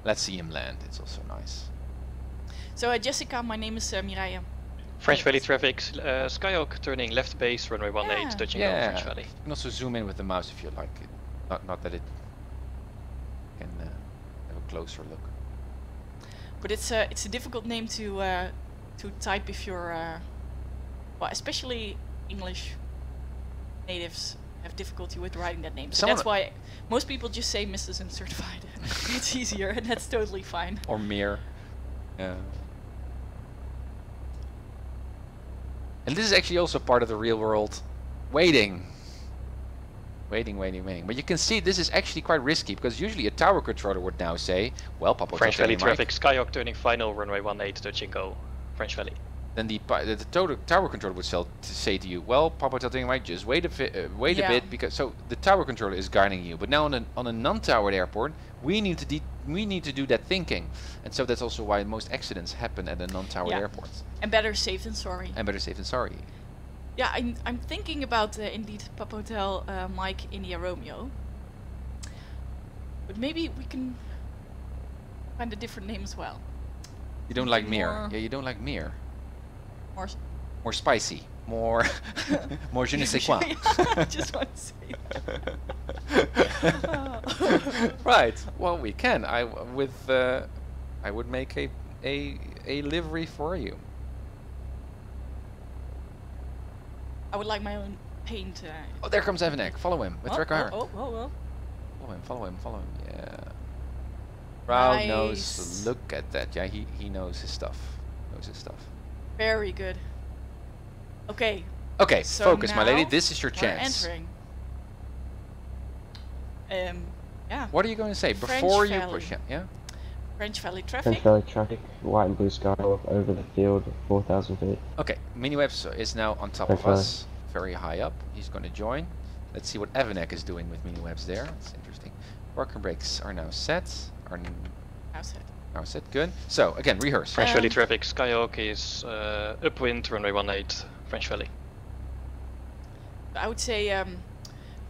Speaker 11: Let's see him land. It's also nice.
Speaker 12: So Jessica, my name is Mireille.
Speaker 10: French Valley traffic, Skyhawk turning left base, runway 18, touch and go, French Valley.
Speaker 11: You can also zoom in with the mouse if you like. Not that it can have a closer look.
Speaker 12: But it's a difficult name to to type if you're, well, especially English natives have difficulty with writing that name. So that's why most people just say Mrs. Uncertified. It's easier, and that's totally fine.
Speaker 11: Or Mir. Yeah. And this is actually also part of the real world waiting. Waiting. But you can see this is actually quite risky, because usually a tower controller would now say, well, Papa
Speaker 10: French Valley traffic, Skyhawk turning final, runway 18, touch and go, French Valley.
Speaker 11: Then the tower controller would say to you, well, Papa Tilting Mike, just wait a bit, because so the tower controller is guiding you. But now on a non-towered airport, we need to do that thinking, and so that's also why most accidents happen at the non-towered airports.
Speaker 12: And better safe than sorry.
Speaker 11: And better safe than sorry.
Speaker 12: Yeah, I'm thinking about indeed Papa Hotel Mike India Romeo, but maybe we can find a different name as well.
Speaker 11: You don't like Mir? Yeah, you don't like Mir. More spicy, more je ne sais quoi.
Speaker 12: I just want to say that.
Speaker 11: Right. Well, we can. I would make a livery for you.
Speaker 12: I would like my own paint.
Speaker 11: Oh, there comes Evanek. Follow him with TrackIR.
Speaker 12: Oh.
Speaker 11: Follow him. Yeah. Proud nose. Look at that. Yeah, he knows his stuff.
Speaker 12: Very good. Okay.
Speaker 11: Okay,
Speaker 12: so
Speaker 11: focus, my lady. This is your chance.
Speaker 12: Entering. Yeah.
Speaker 11: What are you going to say before you push it? Yeah.
Speaker 12: French Valley traffic.
Speaker 6: French Valley traffic, white and blue Skyhawk over the field, 4,000 feet.
Speaker 11: Okay, Miniwebs is now on top of us, very high up. He's going to join. Let's see what Evanek is doing with Miniwebs there. That's interesting. Parking brakes are now set. Now set, good. So, again, rehearse.
Speaker 10: French Valley traffic, Skyhawk is upwind, runway 18, French Valley.
Speaker 12: I would say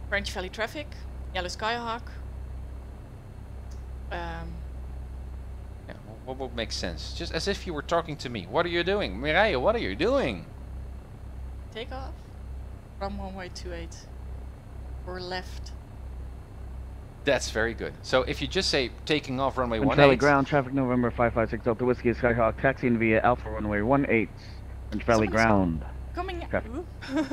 Speaker 12: French Valley traffic, yellow Skyhawk.
Speaker 11: Yeah, what would make sense? Just as if you were talking to me. What are you doing? Mireille, what are you doing?
Speaker 12: Take off from runway 28 or left.
Speaker 11: That's very good. So if you just say taking off runway 18.
Speaker 2: French Valley ground traffic November 556 Delta Whiskey Skyhawk taxiing via Alpha runway 18. French Valley ground.
Speaker 12: Coming.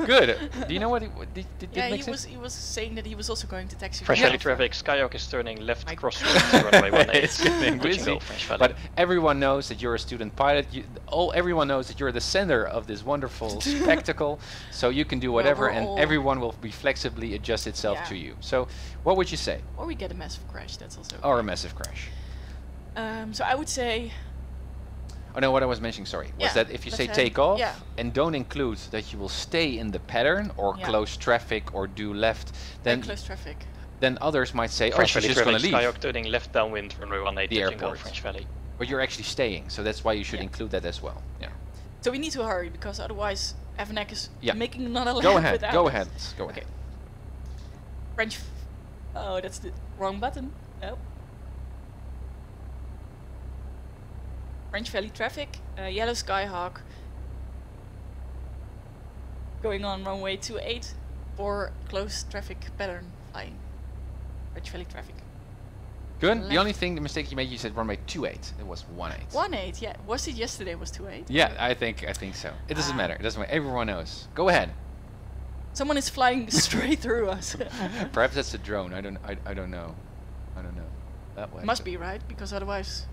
Speaker 11: Good. Do you know what did
Speaker 12: yeah,
Speaker 11: make
Speaker 12: he was saying that he was also going to taxi.
Speaker 10: French Valley traffic, Skyhawk is turning left crossroads, runway 18.
Speaker 11: It's getting busy. But everyone knows that you're a student pilot. Everyone knows that you're the center of this wonderful spectacle. So you can do whatever, and everyone will be flexibly adjust itself to you. So what would you say?
Speaker 12: Or we get a massive crash. That's also.
Speaker 11: Or a massive crash.
Speaker 12: So I would say.
Speaker 11: Oh no, what I was mentioning, sorry, was that if you say take off and don't include that you will stay in the pattern or close traffic or do left, then
Speaker 12: close traffic.
Speaker 11: Then others might say,
Speaker 10: French
Speaker 11: oh, she's just going to leave.
Speaker 10: Skyhawk turning left downwind, runway 18,
Speaker 11: the airport.
Speaker 10: French Valley.
Speaker 11: But you're actually staying, so that's why you should include that as well. Yeah.
Speaker 12: So we need to hurry because otherwise Evanek is making another lap.
Speaker 11: Go ahead.
Speaker 12: Without
Speaker 11: Go
Speaker 12: us.
Speaker 11: ahead. Go ahead.
Speaker 12: French. Oh, that's the wrong button. Nope. French Valley traffic, yellow Skyhawk going on runway 28 for close traffic pattern flying. French Valley traffic.
Speaker 11: Good.
Speaker 12: Left.
Speaker 11: The only thing, the mistake you made, you said runway 28. It was 18.
Speaker 12: 18, yeah. Was it yesterday? Was 28?
Speaker 11: Yeah, I think so. It doesn't matter. It doesn't matter. Everyone knows. Go ahead.
Speaker 12: Someone is flying straight through us.
Speaker 11: Perhaps that's a drone. I don't know. I don't know. That way.
Speaker 12: Must be right, because otherwise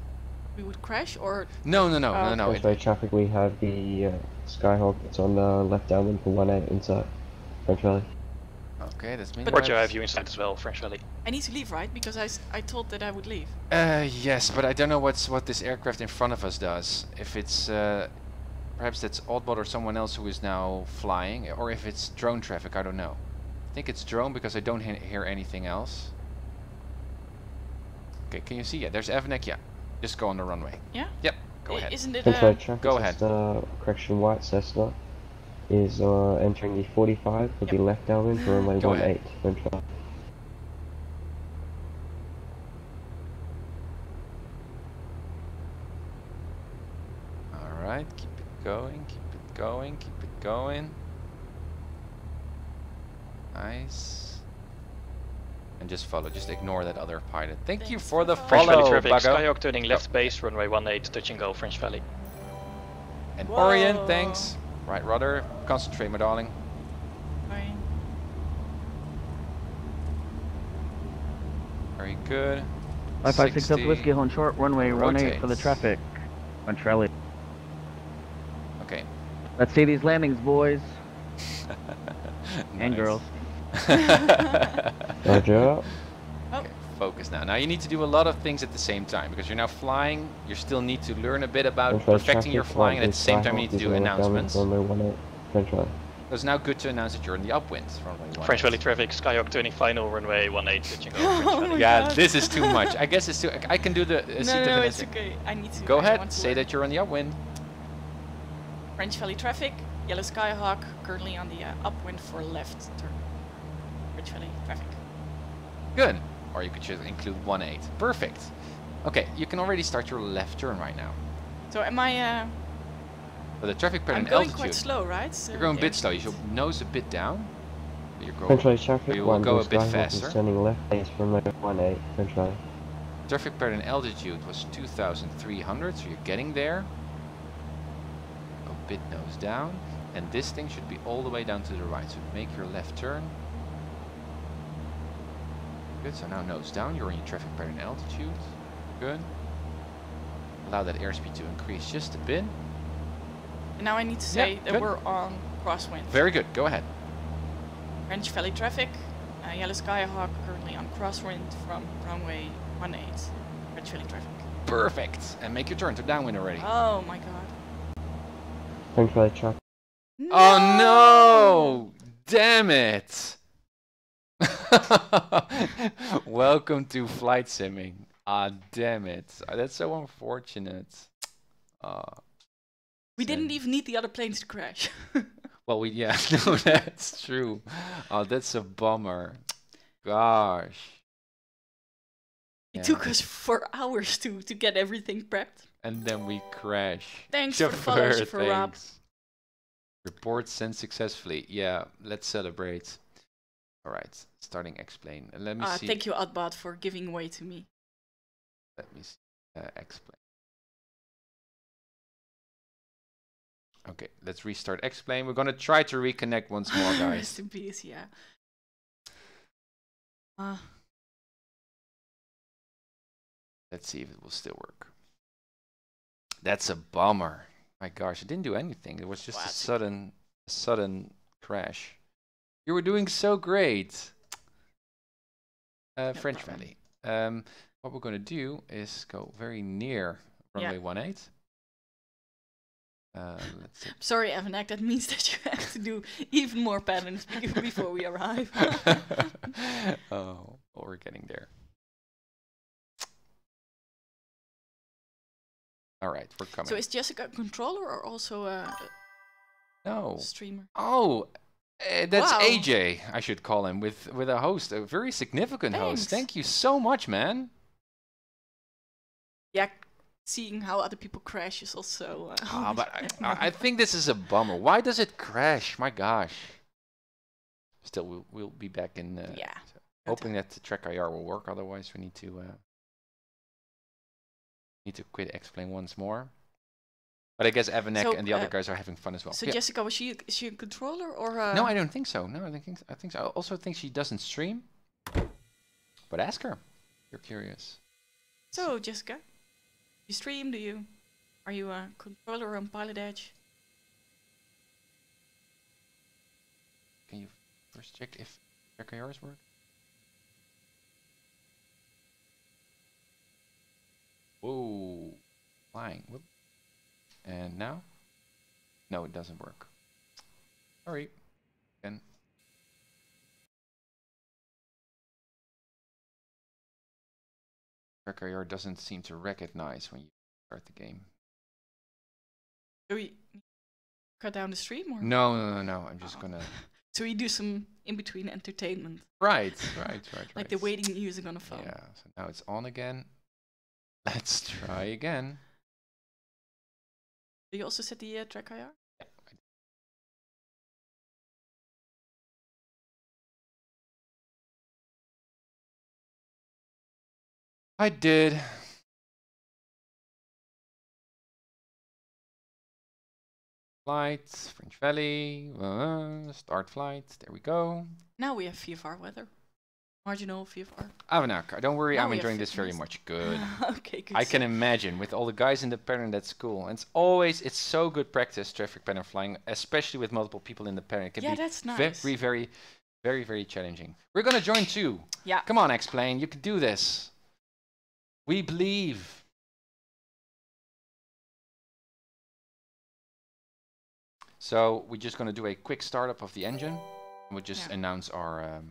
Speaker 12: we would crash, or
Speaker 11: no.
Speaker 6: French Valley traffic, we have the Skyhawk that's on the left downwind for 18 inside French Valley.
Speaker 11: Okay, that's me.
Speaker 10: Roger, I have you inside as well, French Valley.
Speaker 12: I need to leave, right? Because I told that I would leave.
Speaker 11: Yes, but I don't know what this aircraft in front of us does. If it's perhaps that's Oddbot or someone else who is now flying, or if it's drone traffic, I don't know. I think it's drone because I don't hear anything else. Okay, can you see? Yeah, there's Evanek. Yeah. Just go on the runway.
Speaker 12: Yeah?
Speaker 11: Yep, go ahead.
Speaker 12: Isn't it
Speaker 11: go ahead.
Speaker 6: Correction, white Cessna is entering the 45 for the left downwind for runway 18. French Valley.
Speaker 11: Alright, keep it going, keep it going, keep it going. Nice. And just follow, just ignore that other pilot. Thank you for the follow,
Speaker 10: French Valley traffic,
Speaker 11: Buggo.
Speaker 10: Skyhawk turning left base, runway 18, touch and go, French Valley.
Speaker 11: And
Speaker 12: Whoa.
Speaker 11: orient, thanks. Right rudder, concentrate, my darling.
Speaker 12: Fine.
Speaker 11: Very good.
Speaker 2: 556 Delta
Speaker 11: 60.
Speaker 2: Whiskey, hold short, runway 18
Speaker 11: Rotate.
Speaker 2: for the traffic. Ventrelli.
Speaker 11: Okay.
Speaker 2: Let's see these landings, boys. And girls.
Speaker 6: Roger.
Speaker 11: Okay, focus now. Now you need to do a lot of things at the same time because you're now flying. You still need to learn a bit about perfecting your flying, and at the same time you need to do announcements. So it's now good to announce that you're in the upwind.
Speaker 10: French Valley traffic, Skyhawk 20 final, runway 18, pitching over French
Speaker 12: Oh
Speaker 10: Valley.
Speaker 12: my
Speaker 11: Yeah,
Speaker 12: God.
Speaker 11: this is too much. I guess it's too. I can do the
Speaker 12: No, it's okay. I need to.
Speaker 11: Go
Speaker 12: I
Speaker 11: ahead,
Speaker 12: want to
Speaker 11: say
Speaker 12: learn.
Speaker 11: that you're on the upwind.
Speaker 12: French Valley traffic, yellow Skyhawk, currently on the upwind for left turn. French Valley traffic.
Speaker 11: Good. Or you could just include 18. Perfect. Okay, you can already start your left turn right now.
Speaker 12: So am I?
Speaker 11: But the traffic
Speaker 12: I'm
Speaker 11: pattern
Speaker 12: going
Speaker 11: altitude.
Speaker 12: quite slow, right? So
Speaker 11: You're going a
Speaker 12: yeah.
Speaker 11: bit slow. You should nose a bit down. You
Speaker 6: French traffic
Speaker 11: you will
Speaker 6: 1
Speaker 11: go a
Speaker 6: to
Speaker 11: bit
Speaker 6: Skyhawk
Speaker 11: faster.
Speaker 6: is turning left base from runway 18, French Valley.
Speaker 11: Traffic pattern altitude was 2,300, so you're getting there. A bit nose down. And this thing should be all the way down to the right. So make your left turn. Good, so now nose down. You're in your traffic pattern altitude. Good. Allow that airspeed to increase just a bit.
Speaker 12: And now I need to say
Speaker 11: Yeah,
Speaker 12: that
Speaker 11: good.
Speaker 12: we're on crosswind.
Speaker 11: Very good, go ahead.
Speaker 12: French Valley traffic, yellow Skyhawk currently on crosswind from runway 18. French Valley traffic.
Speaker 11: Perfect. And make your turn to downwind already.
Speaker 12: Oh my god.
Speaker 6: French Valley traffic.
Speaker 12: No!
Speaker 11: Oh no! Damn it! Welcome to flight simming. Ah, damn it. That's so unfortunate.
Speaker 12: We didn't even need the other planes to crash.
Speaker 11: Well, yeah, no, that's true. Oh, that's a bummer. Gosh.
Speaker 12: It took us 4 hours to get everything prepped.
Speaker 11: And then we crash.
Speaker 12: Thanks for the follow, for Rob.
Speaker 11: Report sent successfully. Yeah, let's celebrate. All right, starting explain. Let me see.
Speaker 12: Thank you, Adbad, for giving way to me.
Speaker 11: Let me see. Explain. Okay, let's restart explain. We're gonna try to reconnect once more, guys.
Speaker 12: Rest in peace, yeah.
Speaker 11: Let's see if it will still work. That's a bummer. My gosh, it didn't do anything. It was just a sudden crash. You were doing so great. French Valley. What we're gonna do is go very near runway 18. Let's see.
Speaker 12: Sorry, Evanek, that means that you have to do even more patterns before we arrive.
Speaker 11: Oh, well, we're getting there. All right, we're coming.
Speaker 12: So is Jessica a controller or also a streamer?
Speaker 11: Oh, that's
Speaker 12: Wow.
Speaker 11: AJ, I should call him, with a host, a very significant host. Thank you so much, man.
Speaker 12: Yeah, seeing how other people crash is also...
Speaker 11: But I think this is a bummer. Why does it crash? My gosh. Still, we'll be back in... hoping that the TrackIR will work. Otherwise, we need to quit explain once more. But I guess Evanek and the other guys are having fun as well.
Speaker 12: So Jessica, is she a controller or...
Speaker 11: No, I don't think so. No, I think so. I also think she doesn't stream. But ask her. You're curious.
Speaker 12: So Jessica, you stream? Are you a controller on PilotEdge?
Speaker 11: Can you first check if TrackIRs work? Whoa, flying. Whoop. And now? No, it doesn't work. Sorry. Again. TrackIR doesn't seem to recognize when you start the game.
Speaker 12: Do we cut down the stream or?
Speaker 11: No. I'm just gonna.
Speaker 12: So we do some in-between entertainment.
Speaker 11: Right.
Speaker 12: Like the waiting music on a phone.
Speaker 11: Yeah. So now it's on again. Let's try again.
Speaker 12: Do you also set the TrackIR?
Speaker 11: Yeah. I did. Flight, French Valley, start flight, there we go.
Speaker 12: Now we have VFR weather. Marginal VFR.
Speaker 11: Avanak, don't worry,
Speaker 12: Now
Speaker 11: I'm
Speaker 12: we
Speaker 11: enjoying
Speaker 12: have
Speaker 11: this very
Speaker 12: fitness.
Speaker 11: much. Good.
Speaker 12: Okay, good.
Speaker 11: I can imagine with all the guys in the pattern, that's cool. And it's so good practice, traffic pattern flying, especially with multiple people in the pattern. It can
Speaker 12: Yeah,
Speaker 11: be
Speaker 12: that's nice.
Speaker 11: very challenging. We're gonna join too.
Speaker 12: Yeah.
Speaker 11: Come on, X-Plane, you can do this. We believe. So we're just gonna do a quick startup of the engine. We'll just announce our.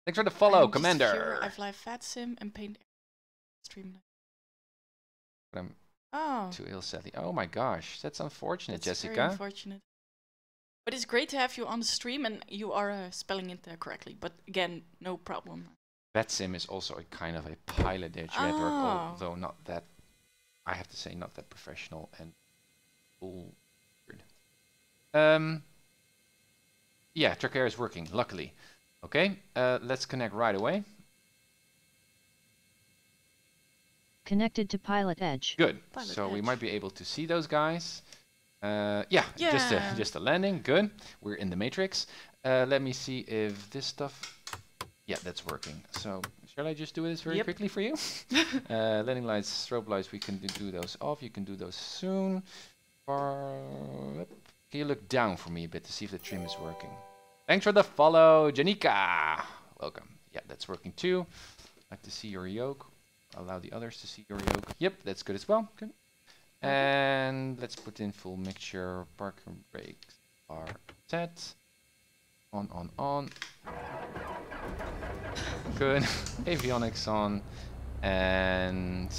Speaker 11: Thanks for the follow, Commander.
Speaker 12: I've live fat sim and paint stream.
Speaker 11: But I'm
Speaker 12: Oh.
Speaker 11: too ill, sadly. Oh my gosh, that's unfortunate,
Speaker 12: That's
Speaker 11: Jessica.
Speaker 12: very unfortunate. But it's great to have you on the stream, and you are spelling it correctly. But again, no problem.
Speaker 11: VetSim is also a kind of a PilotEdge network, although not that, I have to say, not that professional and full. Yeah, TrackIR is working, luckily. Okay, let's connect right away.
Speaker 13: Connected to PilotEdge.
Speaker 11: Good. So we might be able to see those guys. Yeah, just a landing. Good. We're in the matrix. Let me see if this stuff. Yeah, that's working. So shall I just do this very quickly for you? Landing lights, strobe lights. We can do those off. You can do those soon. Can you look down for me a bit to see if the trim is working? Thanks for the follow, Janika. Welcome. Yeah, that's working too. Like to see your yoke. Allow the others to see your yoke. Yep, that's good as well. Good. And let's put in full mixture. Parker brakes are set. On. Good. Avionics on. And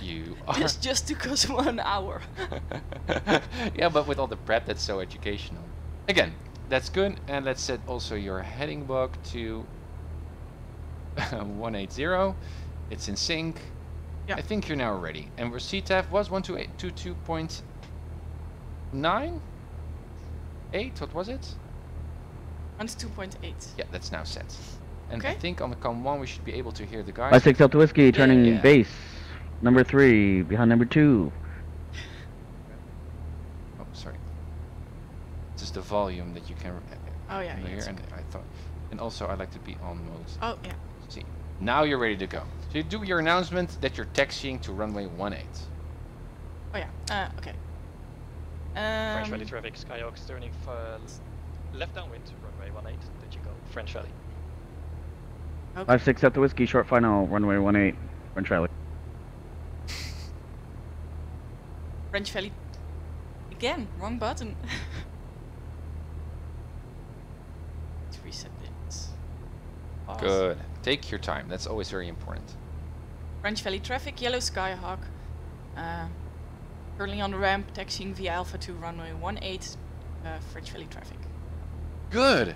Speaker 11: you are...
Speaker 12: This just took us 1 hour.
Speaker 11: Yeah, but with all the prep, that's so educational. Again, that's good. And let's set also your heading bug to 180. It's in sync. Yeah. I think you're now ready. And our CTAF was 128.22.9? 8? What was it?
Speaker 12: 1.8.
Speaker 11: Yeah, that's now set. And I think on the COM 1 we should be able to hear the guys.
Speaker 2: 56 Delta Whiskey, turning base. Number 3, behind number 2.
Speaker 11: Oh, sorry. This is the volume that you can hear. And I thought, and also I like to be on mode.
Speaker 12: Oh, yeah.
Speaker 11: See, now you're ready to go. So you do your announcement that you're taxiing to runway 18.
Speaker 12: Oh yeah. Okay.
Speaker 10: French Valley traffic, Skyhawk turning left downwind, runway 18. Did you go? French Valley.
Speaker 2: Okay. 56 Delta Whiskey, short final, runway 18, French Valley.
Speaker 12: French Valley. Again, wrong button. Let's reset this. Pause.
Speaker 11: Good. Take your time. That's always very important.
Speaker 12: French Valley traffic, yellow Skyhawk. Currently on the ramp, taxiing via Alpha to runway 18, French Valley traffic.
Speaker 11: Good.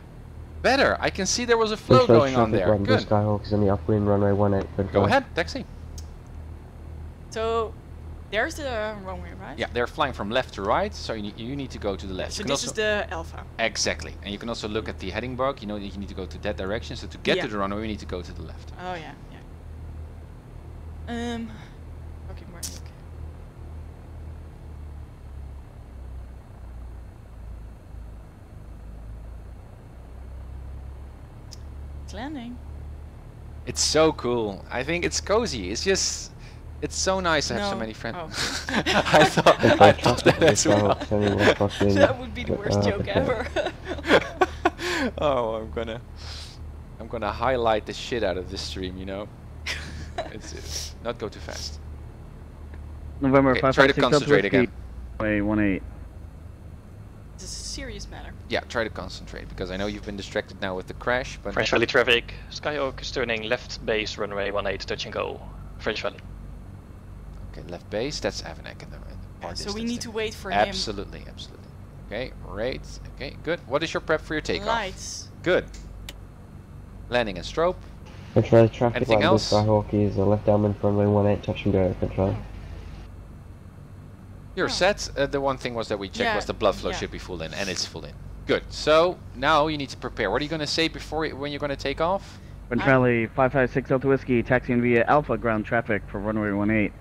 Speaker 11: Better. I can see there was a flow going on there. Good.
Speaker 6: Skyhawk is in the upwind, runway 18.
Speaker 11: Go ahead, taxi.
Speaker 12: So, there's the runway, right?
Speaker 11: Yeah, they're flying from left to right, so you need to go to the left.
Speaker 12: So this is the Alpha.
Speaker 11: Exactly. And you can also look at the heading bug. You know that you need to go to that direction. So to get to the runway, you need to go to the left.
Speaker 12: Oh yeah, okay, more okay. It's landing.
Speaker 11: It's so cool. I think it's cozy. It's just, it's so nice to have so many friends.
Speaker 12: Oh.
Speaker 11: I thought that as well.
Speaker 12: That would be the worst joke ever.
Speaker 11: Oh, I'm gonna highlight the shit out of this stream, you know. It's not go too fast.
Speaker 2: November 556
Speaker 11: try to concentrate again.
Speaker 2: Wait, 18.
Speaker 12: This is a serious matter.
Speaker 11: Yeah, try to concentrate because I know you've been distracted now with the crash. But
Speaker 10: French Valley traffic, Skyhawk is turning left base, runway 18, touch and go, French Valley.
Speaker 11: Okay, left base. That's Avanek in the part.
Speaker 12: So we need to wait for him.
Speaker 11: Absolutely. Okay, right. Okay, good. What is your prep for your takeoff?
Speaker 12: Lights.
Speaker 11: Good. Landing and strobe.
Speaker 6: French Valley traffic.
Speaker 11: Anything else?
Speaker 6: Skyhawk is left downwind, runway 18, touch and go, French Valley.
Speaker 11: You're set. The one thing was that we checked was the blood flow should be full in, and it's full in. Good. So now you need to prepare. What are you going to say before when you're going to take off?
Speaker 2: French Valley 556 Delta Whiskey, taxiing via Alpha ground traffic for runway 18.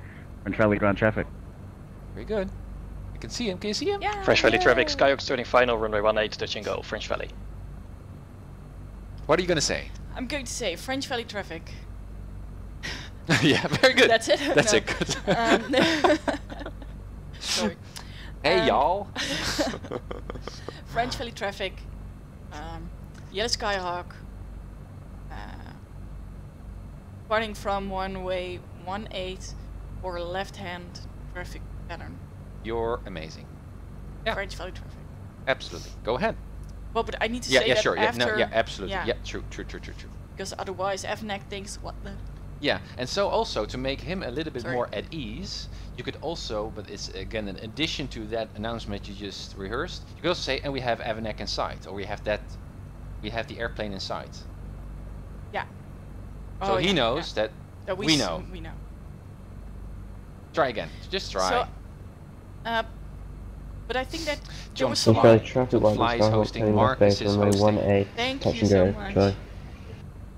Speaker 2: French Valley ground traffic.
Speaker 11: Very good. I can see him. Can you see him?
Speaker 12: Yeah.
Speaker 10: French Valley traffic, Skyhawk turning final, runway 18, touch and go, French Valley.
Speaker 11: What are you gonna say?
Speaker 12: I'm going to say French Valley traffic.
Speaker 11: Yeah, very good.
Speaker 12: That's it.
Speaker 11: That's
Speaker 12: No.
Speaker 11: it. Good.
Speaker 12: Sorry.
Speaker 11: Hey y'all.
Speaker 12: French Valley traffic. Yellow Skyhawk. Running from runway 18 for left-hand traffic pattern.
Speaker 11: You're amazing. Yeah.
Speaker 12: French Valley traffic.
Speaker 11: Absolutely. Go ahead.
Speaker 12: Well, but I need to
Speaker 11: Yeah,
Speaker 12: say
Speaker 11: yeah,
Speaker 12: that
Speaker 11: sure. Yeah,
Speaker 12: after.
Speaker 11: no, yeah, absolutely.
Speaker 12: Yeah.
Speaker 11: Yeah, true.
Speaker 12: Because otherwise, FNAC thinks what the.
Speaker 11: Yeah, and so also to make him a little bit
Speaker 12: Sorry.
Speaker 11: more at ease, you could also, but it's again in addition to that announcement you just rehearsed, you could also say, and we have Avanek in sight, or we have the airplane in sight.
Speaker 12: Yeah.
Speaker 11: So
Speaker 12: Oh,
Speaker 11: he
Speaker 12: yeah,
Speaker 11: knows
Speaker 12: yeah.
Speaker 11: that
Speaker 12: We
Speaker 11: we
Speaker 12: s-
Speaker 11: know.
Speaker 12: We know.
Speaker 11: Try again. Just try.
Speaker 12: So, but I think that there
Speaker 11: John
Speaker 12: was
Speaker 11: Fly.
Speaker 12: some.
Speaker 6: Fly traffic
Speaker 11: John
Speaker 6: 1
Speaker 11: Fly is
Speaker 6: Skyhawk
Speaker 11: hosting,
Speaker 6: turning left
Speaker 11: Marcus
Speaker 6: base
Speaker 11: is
Speaker 6: runway
Speaker 11: hosting.
Speaker 6: 18,
Speaker 12: Thank
Speaker 6: touch
Speaker 12: you
Speaker 6: and
Speaker 12: so
Speaker 6: go,
Speaker 12: much.
Speaker 6: Charlie.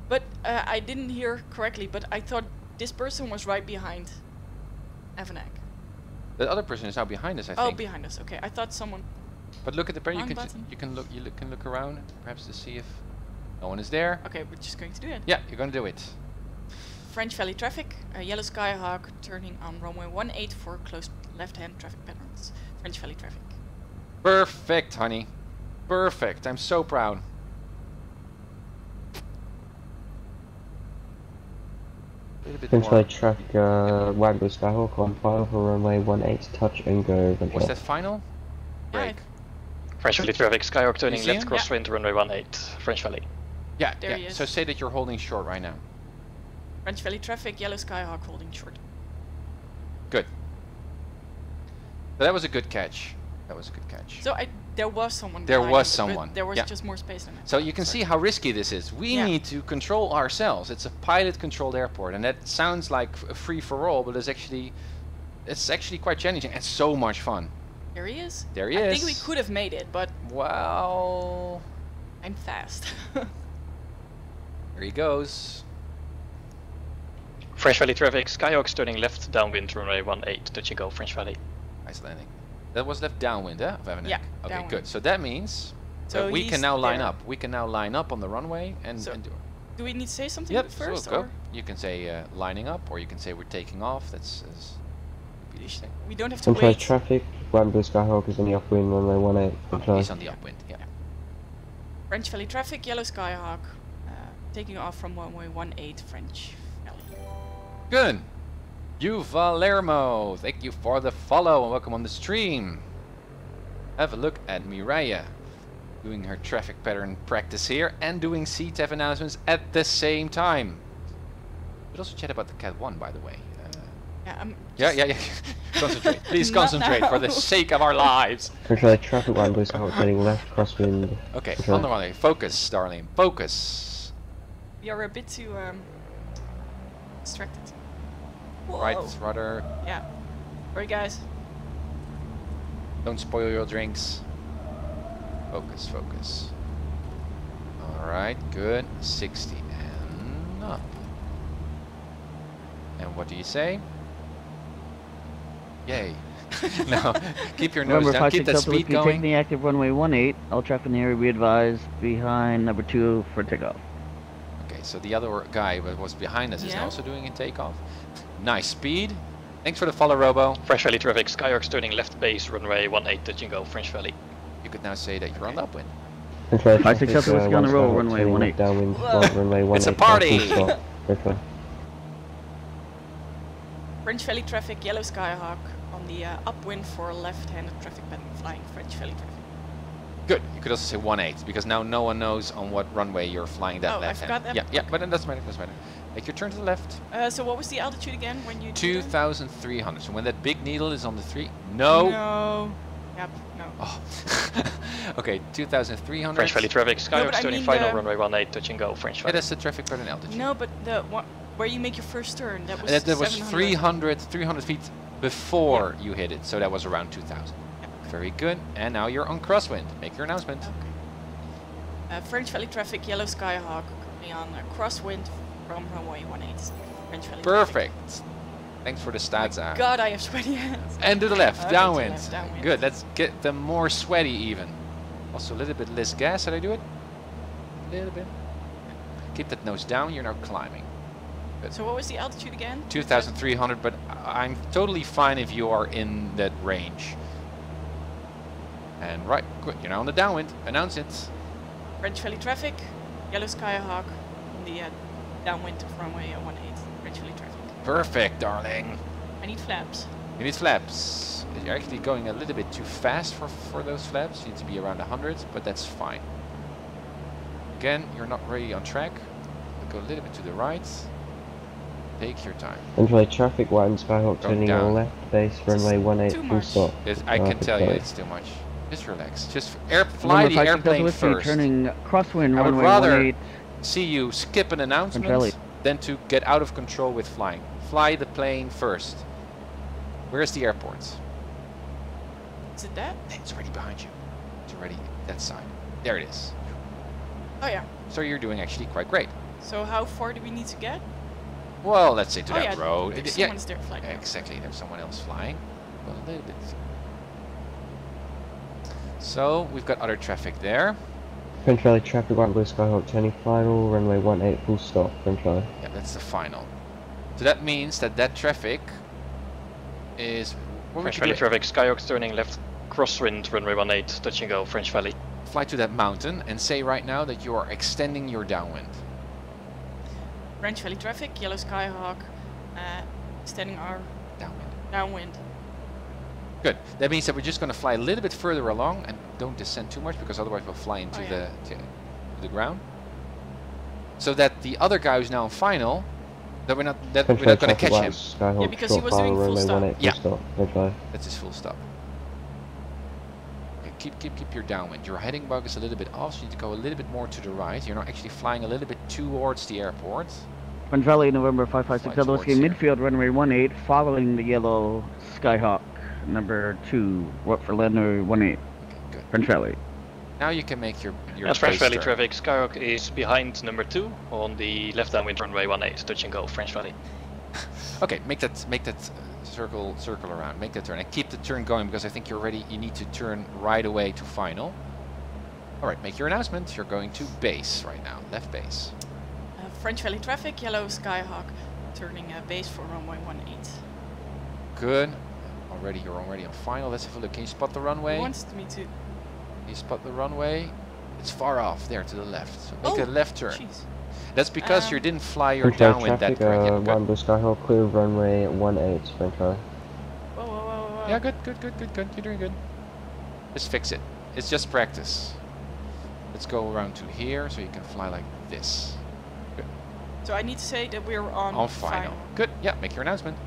Speaker 12: But I didn't hear correctly. But I thought this person was right behind FNAC.
Speaker 11: The other person is now behind us, I
Speaker 12: Oh,
Speaker 11: think.
Speaker 12: behind us. Okay, I thought someone.
Speaker 11: But look at the you
Speaker 12: Wrong
Speaker 11: can
Speaker 12: button.
Speaker 11: you can look around perhaps to see if no one is there.
Speaker 12: Okay, we're just going to do it.
Speaker 11: Yeah, you're gonna do it.
Speaker 12: French Valley traffic. Yellow Skyhawk turning on runway 18 for close left-hand traffic patterns. French Valley traffic.
Speaker 11: Perfect, honey. Perfect. I'm so proud. A little bit
Speaker 6: French
Speaker 11: more.
Speaker 6: Valley traffic, Wagler Skyhawk on final for runway 18, touch and go.
Speaker 11: Was that final?
Speaker 12: Yeah,
Speaker 11: Break.
Speaker 10: French Valley traffic, Skyhawk turning
Speaker 11: see
Speaker 10: left,
Speaker 11: him?
Speaker 10: crosswind, runway 18, French Valley.
Speaker 11: Yeah,
Speaker 12: There he
Speaker 11: yeah.
Speaker 12: is.
Speaker 11: So say that you're holding short right now.
Speaker 12: French Valley traffic. Yellow Skyhawk holding short.
Speaker 11: Good. So that was a good catch. That was a good catch.
Speaker 12: So there was someone.
Speaker 11: There
Speaker 12: behind
Speaker 11: was
Speaker 12: it, but
Speaker 11: someone,
Speaker 12: There was
Speaker 11: yeah.
Speaker 12: just more space than that.
Speaker 11: So you can see how risky this is. We
Speaker 12: Yeah.
Speaker 11: need to control ourselves. It's a pilot-controlled airport, and that sounds like a free-for-all, but it's actually quite challenging and so much fun.
Speaker 12: There he is.
Speaker 11: There he
Speaker 12: I
Speaker 11: is.
Speaker 12: think we could have made it, but
Speaker 11: Well,
Speaker 12: I'm fast.
Speaker 11: there he goes.
Speaker 10: French Valley traffic, Skyhawk turning left, downwind, runway 18, touch and go, French Valley.
Speaker 11: Nice landing. That was left downwind, of Avanek?
Speaker 12: Yeah,
Speaker 11: Okay,
Speaker 12: downwind.
Speaker 11: good. So that means
Speaker 12: So
Speaker 11: that we
Speaker 12: he's
Speaker 11: can now line
Speaker 12: there.
Speaker 11: up. We can now line up on the runway and,
Speaker 12: So-
Speaker 11: and do it.
Speaker 12: Do we need to say something
Speaker 11: Yep,
Speaker 12: first,
Speaker 11: so go.
Speaker 12: or
Speaker 11: You can say lining up, or you can say we're taking off. That's
Speaker 12: we don't have to
Speaker 6: French Valley
Speaker 12: wait?
Speaker 6: traffic, Wagler Skyhawk is on the upwind runway 18.
Speaker 11: He's on the upwind, yeah.
Speaker 12: French Valley traffic. Yellow Skyhawk taking off from runway 18 French Valley.
Speaker 11: Good. You Valermo, thank you for the follow and welcome on the stream. Have a look at Mireia doing her traffic pattern practice here and doing CTEF announcements at the same time. We'll also chat about the Cat 1, by the way. Yeah. Concentrate. Please
Speaker 12: Not
Speaker 11: concentrate for the
Speaker 12: now.
Speaker 11: sake of our lives.
Speaker 6: French Valley traffic, Wagler Skyhawk turning left, crosswind.
Speaker 11: Okay,
Speaker 6: Okay.
Speaker 11: on the runway. Focus, darling. Focus.
Speaker 12: We are a bit too distracted.
Speaker 11: Right,
Speaker 12: Whoa.
Speaker 11: rudder.
Speaker 12: Yeah. Sorry, guys.
Speaker 11: Don't spoil your drinks. Focus, focus. Alright, good. 60 and up. And what do you say? Yay. No, keep your nose
Speaker 2: Number
Speaker 11: down. Keep
Speaker 2: 56
Speaker 11: that
Speaker 2: up,
Speaker 11: speed
Speaker 2: if you take
Speaker 11: going.
Speaker 2: the active runway 18, all traffic in the area be advised behind number 2 for takeoff.
Speaker 11: Okay, so the other guy that was behind us is
Speaker 12: Yeah.
Speaker 11: also doing a takeoff. Nice speed. Thanks for the follow, Robo.
Speaker 10: French Valley traffic, Skyhawk turning left base, runway 18, touch and go, French Valley.
Speaker 11: You could now say that you're on the upwind.
Speaker 6: French Valley
Speaker 2: 56
Speaker 6: traffic,
Speaker 2: up, whiskey on the roll,
Speaker 6: Skyhawk
Speaker 2: runway
Speaker 6: turning
Speaker 2: 18.
Speaker 6: left downwind,
Speaker 12: Whoa.
Speaker 6: runway 18.
Speaker 11: It's a party.
Speaker 6: French Valley.
Speaker 12: French Valley traffic. Yellow Skyhawk on the upwind for left-handed traffic pattern flying French Valley traffic.
Speaker 11: Good. You could also say 18 because now no one knows on what runway you're flying that
Speaker 12: Oh, I
Speaker 11: left
Speaker 12: forgot
Speaker 11: hand.
Speaker 12: that.
Speaker 11: Yeah, but it doesn't matter. Doesn't matter. Make your turn to the left.
Speaker 12: So what was the altitude again when you? did it?
Speaker 11: 2,300. So when that big needle is on the 3, no.
Speaker 12: No. Yep. No.
Speaker 11: Oh. Okay, 2,300.
Speaker 10: French Valley traffic,
Speaker 12: but
Speaker 10: Skyhawk
Speaker 12: I
Speaker 10: turning
Speaker 12: mean
Speaker 10: final,
Speaker 12: the-
Speaker 10: runway 18, touch and go, French
Speaker 11: Yeah,
Speaker 10: Valley.
Speaker 11: that's the traffic pattern altitude.
Speaker 12: No, but the one where you make your first turn, that was.
Speaker 11: That was
Speaker 12: 700.
Speaker 11: 300 feet before you hit it, so that was around 2,000. Very good. And now you're on crosswind. Make your announcement.
Speaker 12: Okay. French Valley traffic. Yellow Skyhawk currently on crosswind from runway 18. French Valley. Traffic.
Speaker 11: Perfect. Thanks for the stats, Anne.
Speaker 12: God, I have sweaty hands.
Speaker 11: And to the left,
Speaker 12: Okay,
Speaker 11: downwind.
Speaker 12: to the left, downwind.
Speaker 11: Good, let's get them more sweaty even. Also a little bit less gas, did I do it? A little bit. Keep that nose down, you're now climbing. Good.
Speaker 12: So what was the altitude again?
Speaker 11: 2,300, but I'm totally fine if you are in that range. And right, good, you're now on the downwind, announce it.
Speaker 12: French Valley traffic, yellow Skyhawk, on the downwind of runway 18, French Valley traffic.
Speaker 11: Perfect, darling.
Speaker 12: I need flaps.
Speaker 11: You need flaps. You're actually going a little bit too fast for those flaps. You need to be around 100, but that's fine. Again, you're not really on track. Go a little bit to the right. Take your time.
Speaker 6: Control traffic, white and Skyhawk
Speaker 11: Go
Speaker 6: turning
Speaker 11: down.
Speaker 6: left, base, runway 18, full stop.
Speaker 11: I can tell you it's too much. Just relax. Just fly the airplane first.
Speaker 2: Turning crosswind,
Speaker 11: I would
Speaker 2: runway
Speaker 11: rather
Speaker 2: 18.
Speaker 11: see you skip an announcement
Speaker 2: Control.
Speaker 11: than to get out of control with flying. Fly the plane first. Where's the airport?
Speaker 12: Is it that?
Speaker 11: It's already behind you. It's already that side. There it is.
Speaker 12: Oh yeah.
Speaker 11: So you're doing actually quite great.
Speaker 12: So how far do we need to get?
Speaker 11: Well, let's say to that
Speaker 12: yeah,
Speaker 11: road.
Speaker 12: someone's there flying.
Speaker 11: Exactly, there's someone else flying. Well, a little bit. So we've got other traffic there.
Speaker 6: French Valley traffic, white and blue Skyhawk turning final, runway 18, full stop, French Valley.
Speaker 11: Yeah, that's the final. So that means that traffic is...
Speaker 10: French Valley traffic, Skyhawk turning left, crosswind, runway 18, touch and go, French Valley.
Speaker 11: Fly to that mountain and say right now that you are extending your downwind.
Speaker 12: French Valley traffic, yellow Skyhawk, extending our downwind.
Speaker 11: Good. That means that we're just going to fly a little bit further along and don't descend too much, because otherwise we'll fly into the ground. So that the other guy who's now in final, that we're not going to catch him.
Speaker 6: Skyhawk,
Speaker 12: yeah, because he was doing full stop.
Speaker 6: 18,
Speaker 11: Yeah.
Speaker 6: full stop,
Speaker 11: That's his full stop. Okay, keep your downwind. Your heading bug is a little bit off, so you need to go a little bit more to the right. You're not actually flying a little bit towards the airport.
Speaker 2: French Valley, November 556 Delta Whiskey, midfield runway 18, following the yellow Skyhawk, number 2, what for runway 18.
Speaker 11: Okay, good.
Speaker 2: French Valley.
Speaker 11: Now you can make your
Speaker 10: As French
Speaker 11: base
Speaker 10: Valley
Speaker 11: turn.
Speaker 10: traffic, Skyhawk is behind number 2 on the left downwind runway 18, touch and go, French Valley.
Speaker 11: Okay, make that circle around, make that turn, and keep the turn going, because I think you need to turn right away to final. All right, make your announcement. You're going to base right now, left base.
Speaker 12: French Valley traffic, yellow Skyhawk, turning base for runway 18.
Speaker 11: Good. You're already on final. Let's have a look. Can you spot the runway?
Speaker 12: He wants me to.
Speaker 11: Can you spot the runway? It's far off there to the left. So make a left turn.
Speaker 12: Geez.
Speaker 11: That's because you didn't fly your
Speaker 6: French Valley
Speaker 11: downwind that
Speaker 6: traffic,
Speaker 11: correct. Yeah,
Speaker 6: white
Speaker 11: good.
Speaker 6: and blue Skyhawk, clear of runway 18, French Valley.
Speaker 12: Whoa.
Speaker 11: Yeah, good. You're doing good. Just fix it. It's just practice. Let's go around to here so you can fly like this. Good.
Speaker 12: So I need to say that we're on
Speaker 11: final. Good. Yeah, make your announcement.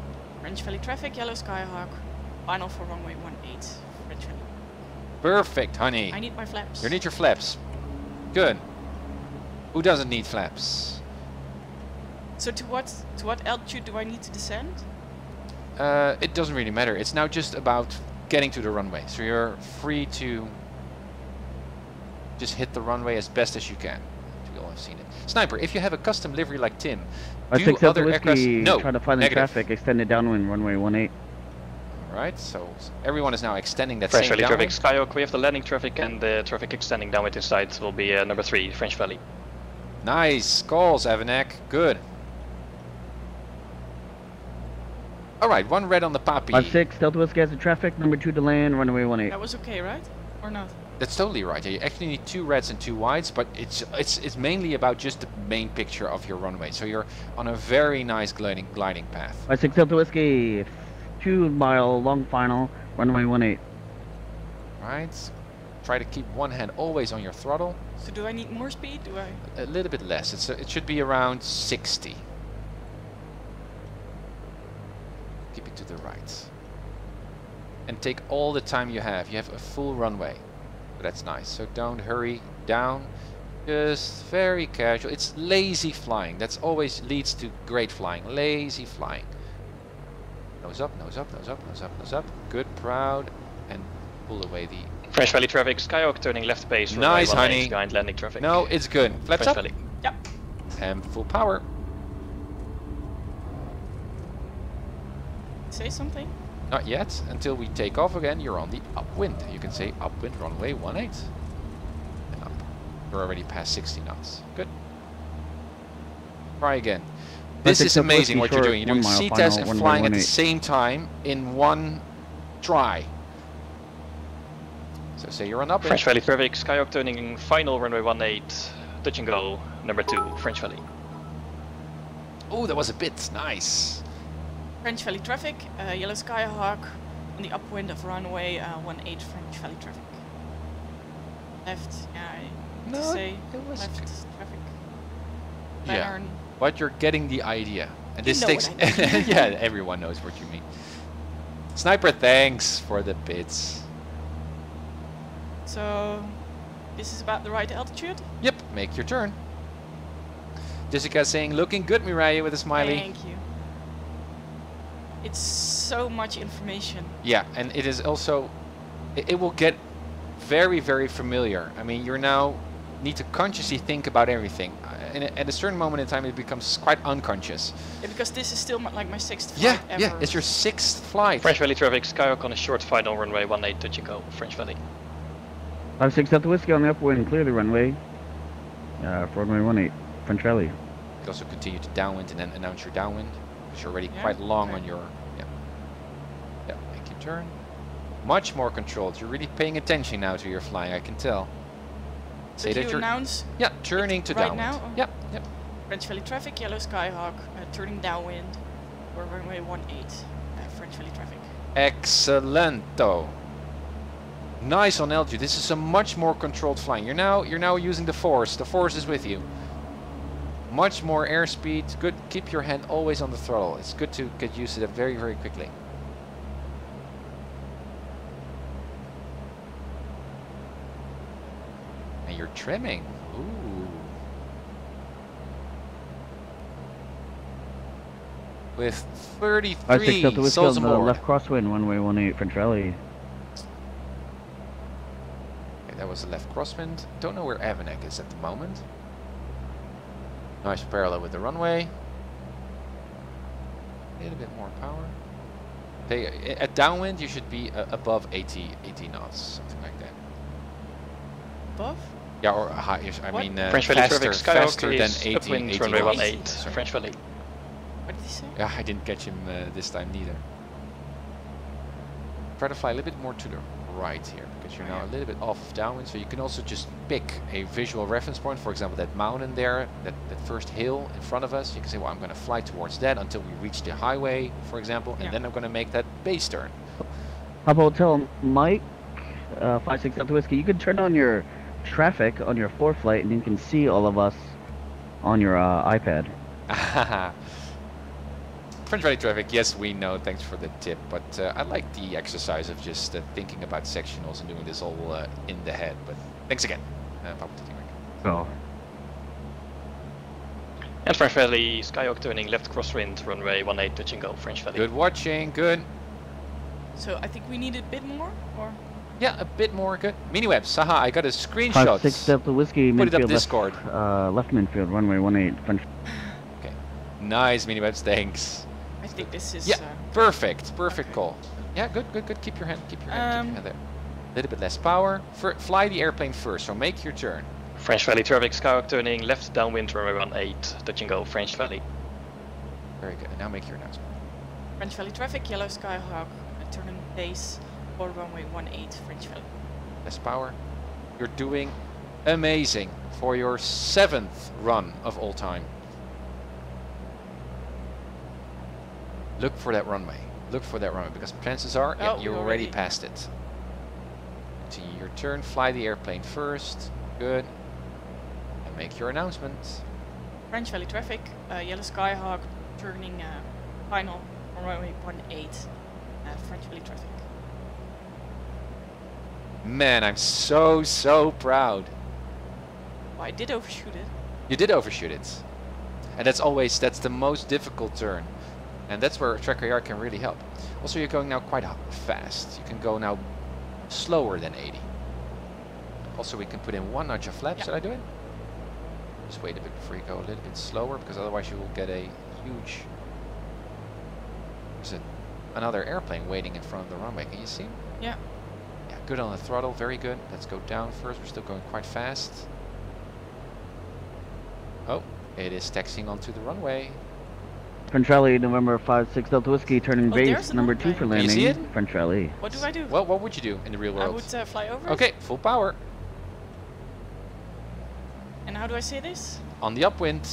Speaker 12: French Valley traffic, yellow Skyhawk, final for runway 18, French Valley.
Speaker 11: Perfect, honey.
Speaker 12: I need my flaps.
Speaker 11: You need your flaps. Good. Who doesn't need flaps?
Speaker 12: So to what altitude do I need to descend?
Speaker 11: It doesn't really matter. It's now just about getting to the runway. So you're free to just hit the runway as best as you can. We all have seen it. Sniper, if you have a custom livery like Tim, do other aircraft... No,
Speaker 2: try to find the traffic, extended downwind, runway 18.
Speaker 11: Alright, so everyone is now extending that
Speaker 10: French
Speaker 11: same
Speaker 10: Valley traffic,
Speaker 11: downwind.
Speaker 10: Skyhawk, we have the landing traffic, and the traffic extending downwind inside will be number 3, French Valley.
Speaker 11: Nice calls, Avanek. Good. Alright, one red on the Papi.
Speaker 2: 56 Delta Whiskey has the traffic, number 2 to land, runway 18.
Speaker 12: That was okay, right? Or not?
Speaker 11: That's totally right. Yeah, you actually need 2 reds and 2 whites, but it's mainly about just the main picture of your runway. So you're on a very nice gliding path.
Speaker 2: 56 Delta Whiskey, 2-mile long final, runway 18.
Speaker 11: Right. Try to keep one hand always on your throttle.
Speaker 12: So do I need more speed? Do I?
Speaker 11: A little bit less. It should be around 60. Keep it to the right. And take all the time you have. You have a full runway. But that's nice. So don't hurry down. Just very casual. It's lazy flying. That's always leads to great flying. Lazy flying. Nose up, nose up, nose up, nose up, nose up. Good, proud. And pull away the...
Speaker 10: French Valley traffic, Skyhawk turning left base.
Speaker 11: Nice, honey.
Speaker 10: Behind landing traffic.
Speaker 11: No, it's good. Flaps
Speaker 10: French
Speaker 11: up.
Speaker 10: Valley.
Speaker 12: Yep.
Speaker 11: And full power.
Speaker 12: say something?
Speaker 11: Not yet. Until we take off again, you're on the upwind. You can say upwind runway 18. And up. We're already past 60 knots. Good. Try again. This is amazing what you're doing. You're doing C-test and flying at the same time in one try. So say you're on upwind.
Speaker 10: French Valley traffic, Skyhawk turning final runway 18, touch and go, number 2, French Valley.
Speaker 11: Oh, that was a bit nice.
Speaker 12: French Valley traffic, yellow Skyhawk on the upwind of runway 18 French Valley traffic. Left, yeah, to say left traffic. Pattern.
Speaker 11: Yeah, but you're getting the idea. And
Speaker 12: You
Speaker 11: this
Speaker 12: know
Speaker 11: takes,
Speaker 12: what I mean.
Speaker 11: yeah, everyone knows what you mean. Sniper, thanks for the bits.
Speaker 12: So, this is about the right altitude?
Speaker 11: Yep, make your turn. Jessica saying, looking good, Mireille, with a smiley.
Speaker 12: Thank you. It's so much information.
Speaker 11: Yeah, and it is also, it will get very, very familiar. I mean, you're now need to consciously think about everything. And at a certain moment in time, it becomes quite unconscious.
Speaker 12: Yeah, because this is still like my 6th flight ever.
Speaker 11: Yeah, it's your 6th flight.
Speaker 10: French Valley traffic, Skyhawk on a short final runway 18, touch and go, French Valley.
Speaker 2: 56 Delta Whiskey on the upwind, clear the runway. For runway 18, French Valley.
Speaker 11: You can also continue to downwind and then announce your downwind. Because you're already quite long on your... Yeah, make your turn. Much more controlled. You're really paying attention now to your flying, I can tell.
Speaker 12: Say that you announce?
Speaker 11: Yeah, turning to
Speaker 12: right
Speaker 11: downwind.
Speaker 12: Now?
Speaker 11: Yep.
Speaker 12: French Valley traffic, yellow Skyhawk, turning downwind for runway 18, French Valley traffic.
Speaker 11: Excellento. Nice on altitude. This is a much more controlled flying. You're now using the force. The force is with you. Much more airspeed. Good. Keep your hand always on the throttle. It's good to get used to that very, very quickly. And you're trimming. Ooh. With 33 souls
Speaker 2: on the
Speaker 11: aboard.
Speaker 2: left crosswind, runway 18, French Valley.
Speaker 11: Okay, that was the left crosswind. Don't know where Avenek is at the moment. Nice parallel with the runway. A little bit more power. Okay, at downwind you should be above 80 knots, something like that.
Speaker 12: Above?
Speaker 11: Yeah, or high. I mean,
Speaker 10: French Valley
Speaker 11: faster,
Speaker 10: traffic, Skyhawk
Speaker 11: faster than
Speaker 10: is
Speaker 11: 80
Speaker 10: upwind,
Speaker 11: 80
Speaker 10: runway
Speaker 11: knots.
Speaker 10: 18,
Speaker 11: Sorry.
Speaker 10: French Valley.
Speaker 12: What did he say?
Speaker 11: Yeah, I didn't catch him this time neither. Try to fly a little bit more to the right here, because you're now a little bit off of downwind, so you can also just pick a visual reference point. For example, that mountain there, that first hill in front of us. You can say, well, I'm going to fly towards that until we reach the highway, for example, and then I'm going to make that base turn.
Speaker 2: How about tell Mike, 56 Delta Whiskey, you can turn on your traffic on your ForeFlight and you can see all of us on your iPad.
Speaker 11: French Valley traffic, yes, we know, thanks for the tip, but I like the exercise of just thinking about sectionals and doing this all in the head, but thanks again.
Speaker 2: Oh.
Speaker 10: And French Valley, Skyhawk turning left crosswind, runway 18, touch and go, French Valley.
Speaker 11: Good watching, good.
Speaker 12: So I think we need a bit more, or?
Speaker 11: Yeah, a bit more, good. Miniwebs, haha, I got a screenshot.
Speaker 2: 56 Delta Whiskey,
Speaker 11: put it up
Speaker 2: midfield
Speaker 11: Discord.
Speaker 2: Left midfield, runway 18, French.
Speaker 11: Okay, nice Miniwebs, thanks.
Speaker 12: I think this is...
Speaker 11: perfect call. Yeah, good. Keep your hand there. A little bit less power. Fly the airplane first, so make your turn.
Speaker 10: French Valley traffic, Skyhawk turning left downwind, runway 18, touch and go, French Valley.
Speaker 11: Very good, and now make your announcement.
Speaker 12: French Valley traffic, yellow Skyhawk, turning base for runway 18, French Valley.
Speaker 11: Less power. You're doing amazing for your 7th run of all time. Look for that runway. Look for that runway, because chances are you're already past it. Continue your turn. Fly the airplane first. Good. And make your announcement.
Speaker 12: French Valley traffic, yellow Skyhawk, turning final on runway 18, French Valley traffic.
Speaker 11: Man, I'm so proud.
Speaker 12: Well, I did overshoot it.
Speaker 11: You did overshoot it. And that's the most difficult turn. And that's where TrackIR can really help. Also, you're going now quite fast. You can go now slower than 80. Also, we can put in 1 notch of flaps. Should I do it? Just wait a bit before you go a little bit slower, because otherwise you will get a huge... another airplane waiting in front of the runway. Can you see?
Speaker 12: Yeah.
Speaker 11: Yeah, good on the throttle, very good. Let's go down first. We're still going quite fast. Oh, it is taxiing onto the runway.
Speaker 2: French Rally, November 5-6 Delta Whiskey, turning base number 2 for landing.
Speaker 11: Can you see it?
Speaker 2: French Rally.
Speaker 12: What do I do?
Speaker 11: Well, what would you do in the real world?
Speaker 12: I would fly over.
Speaker 11: Okay, full power.
Speaker 12: And how do I say this?
Speaker 11: On the upwind,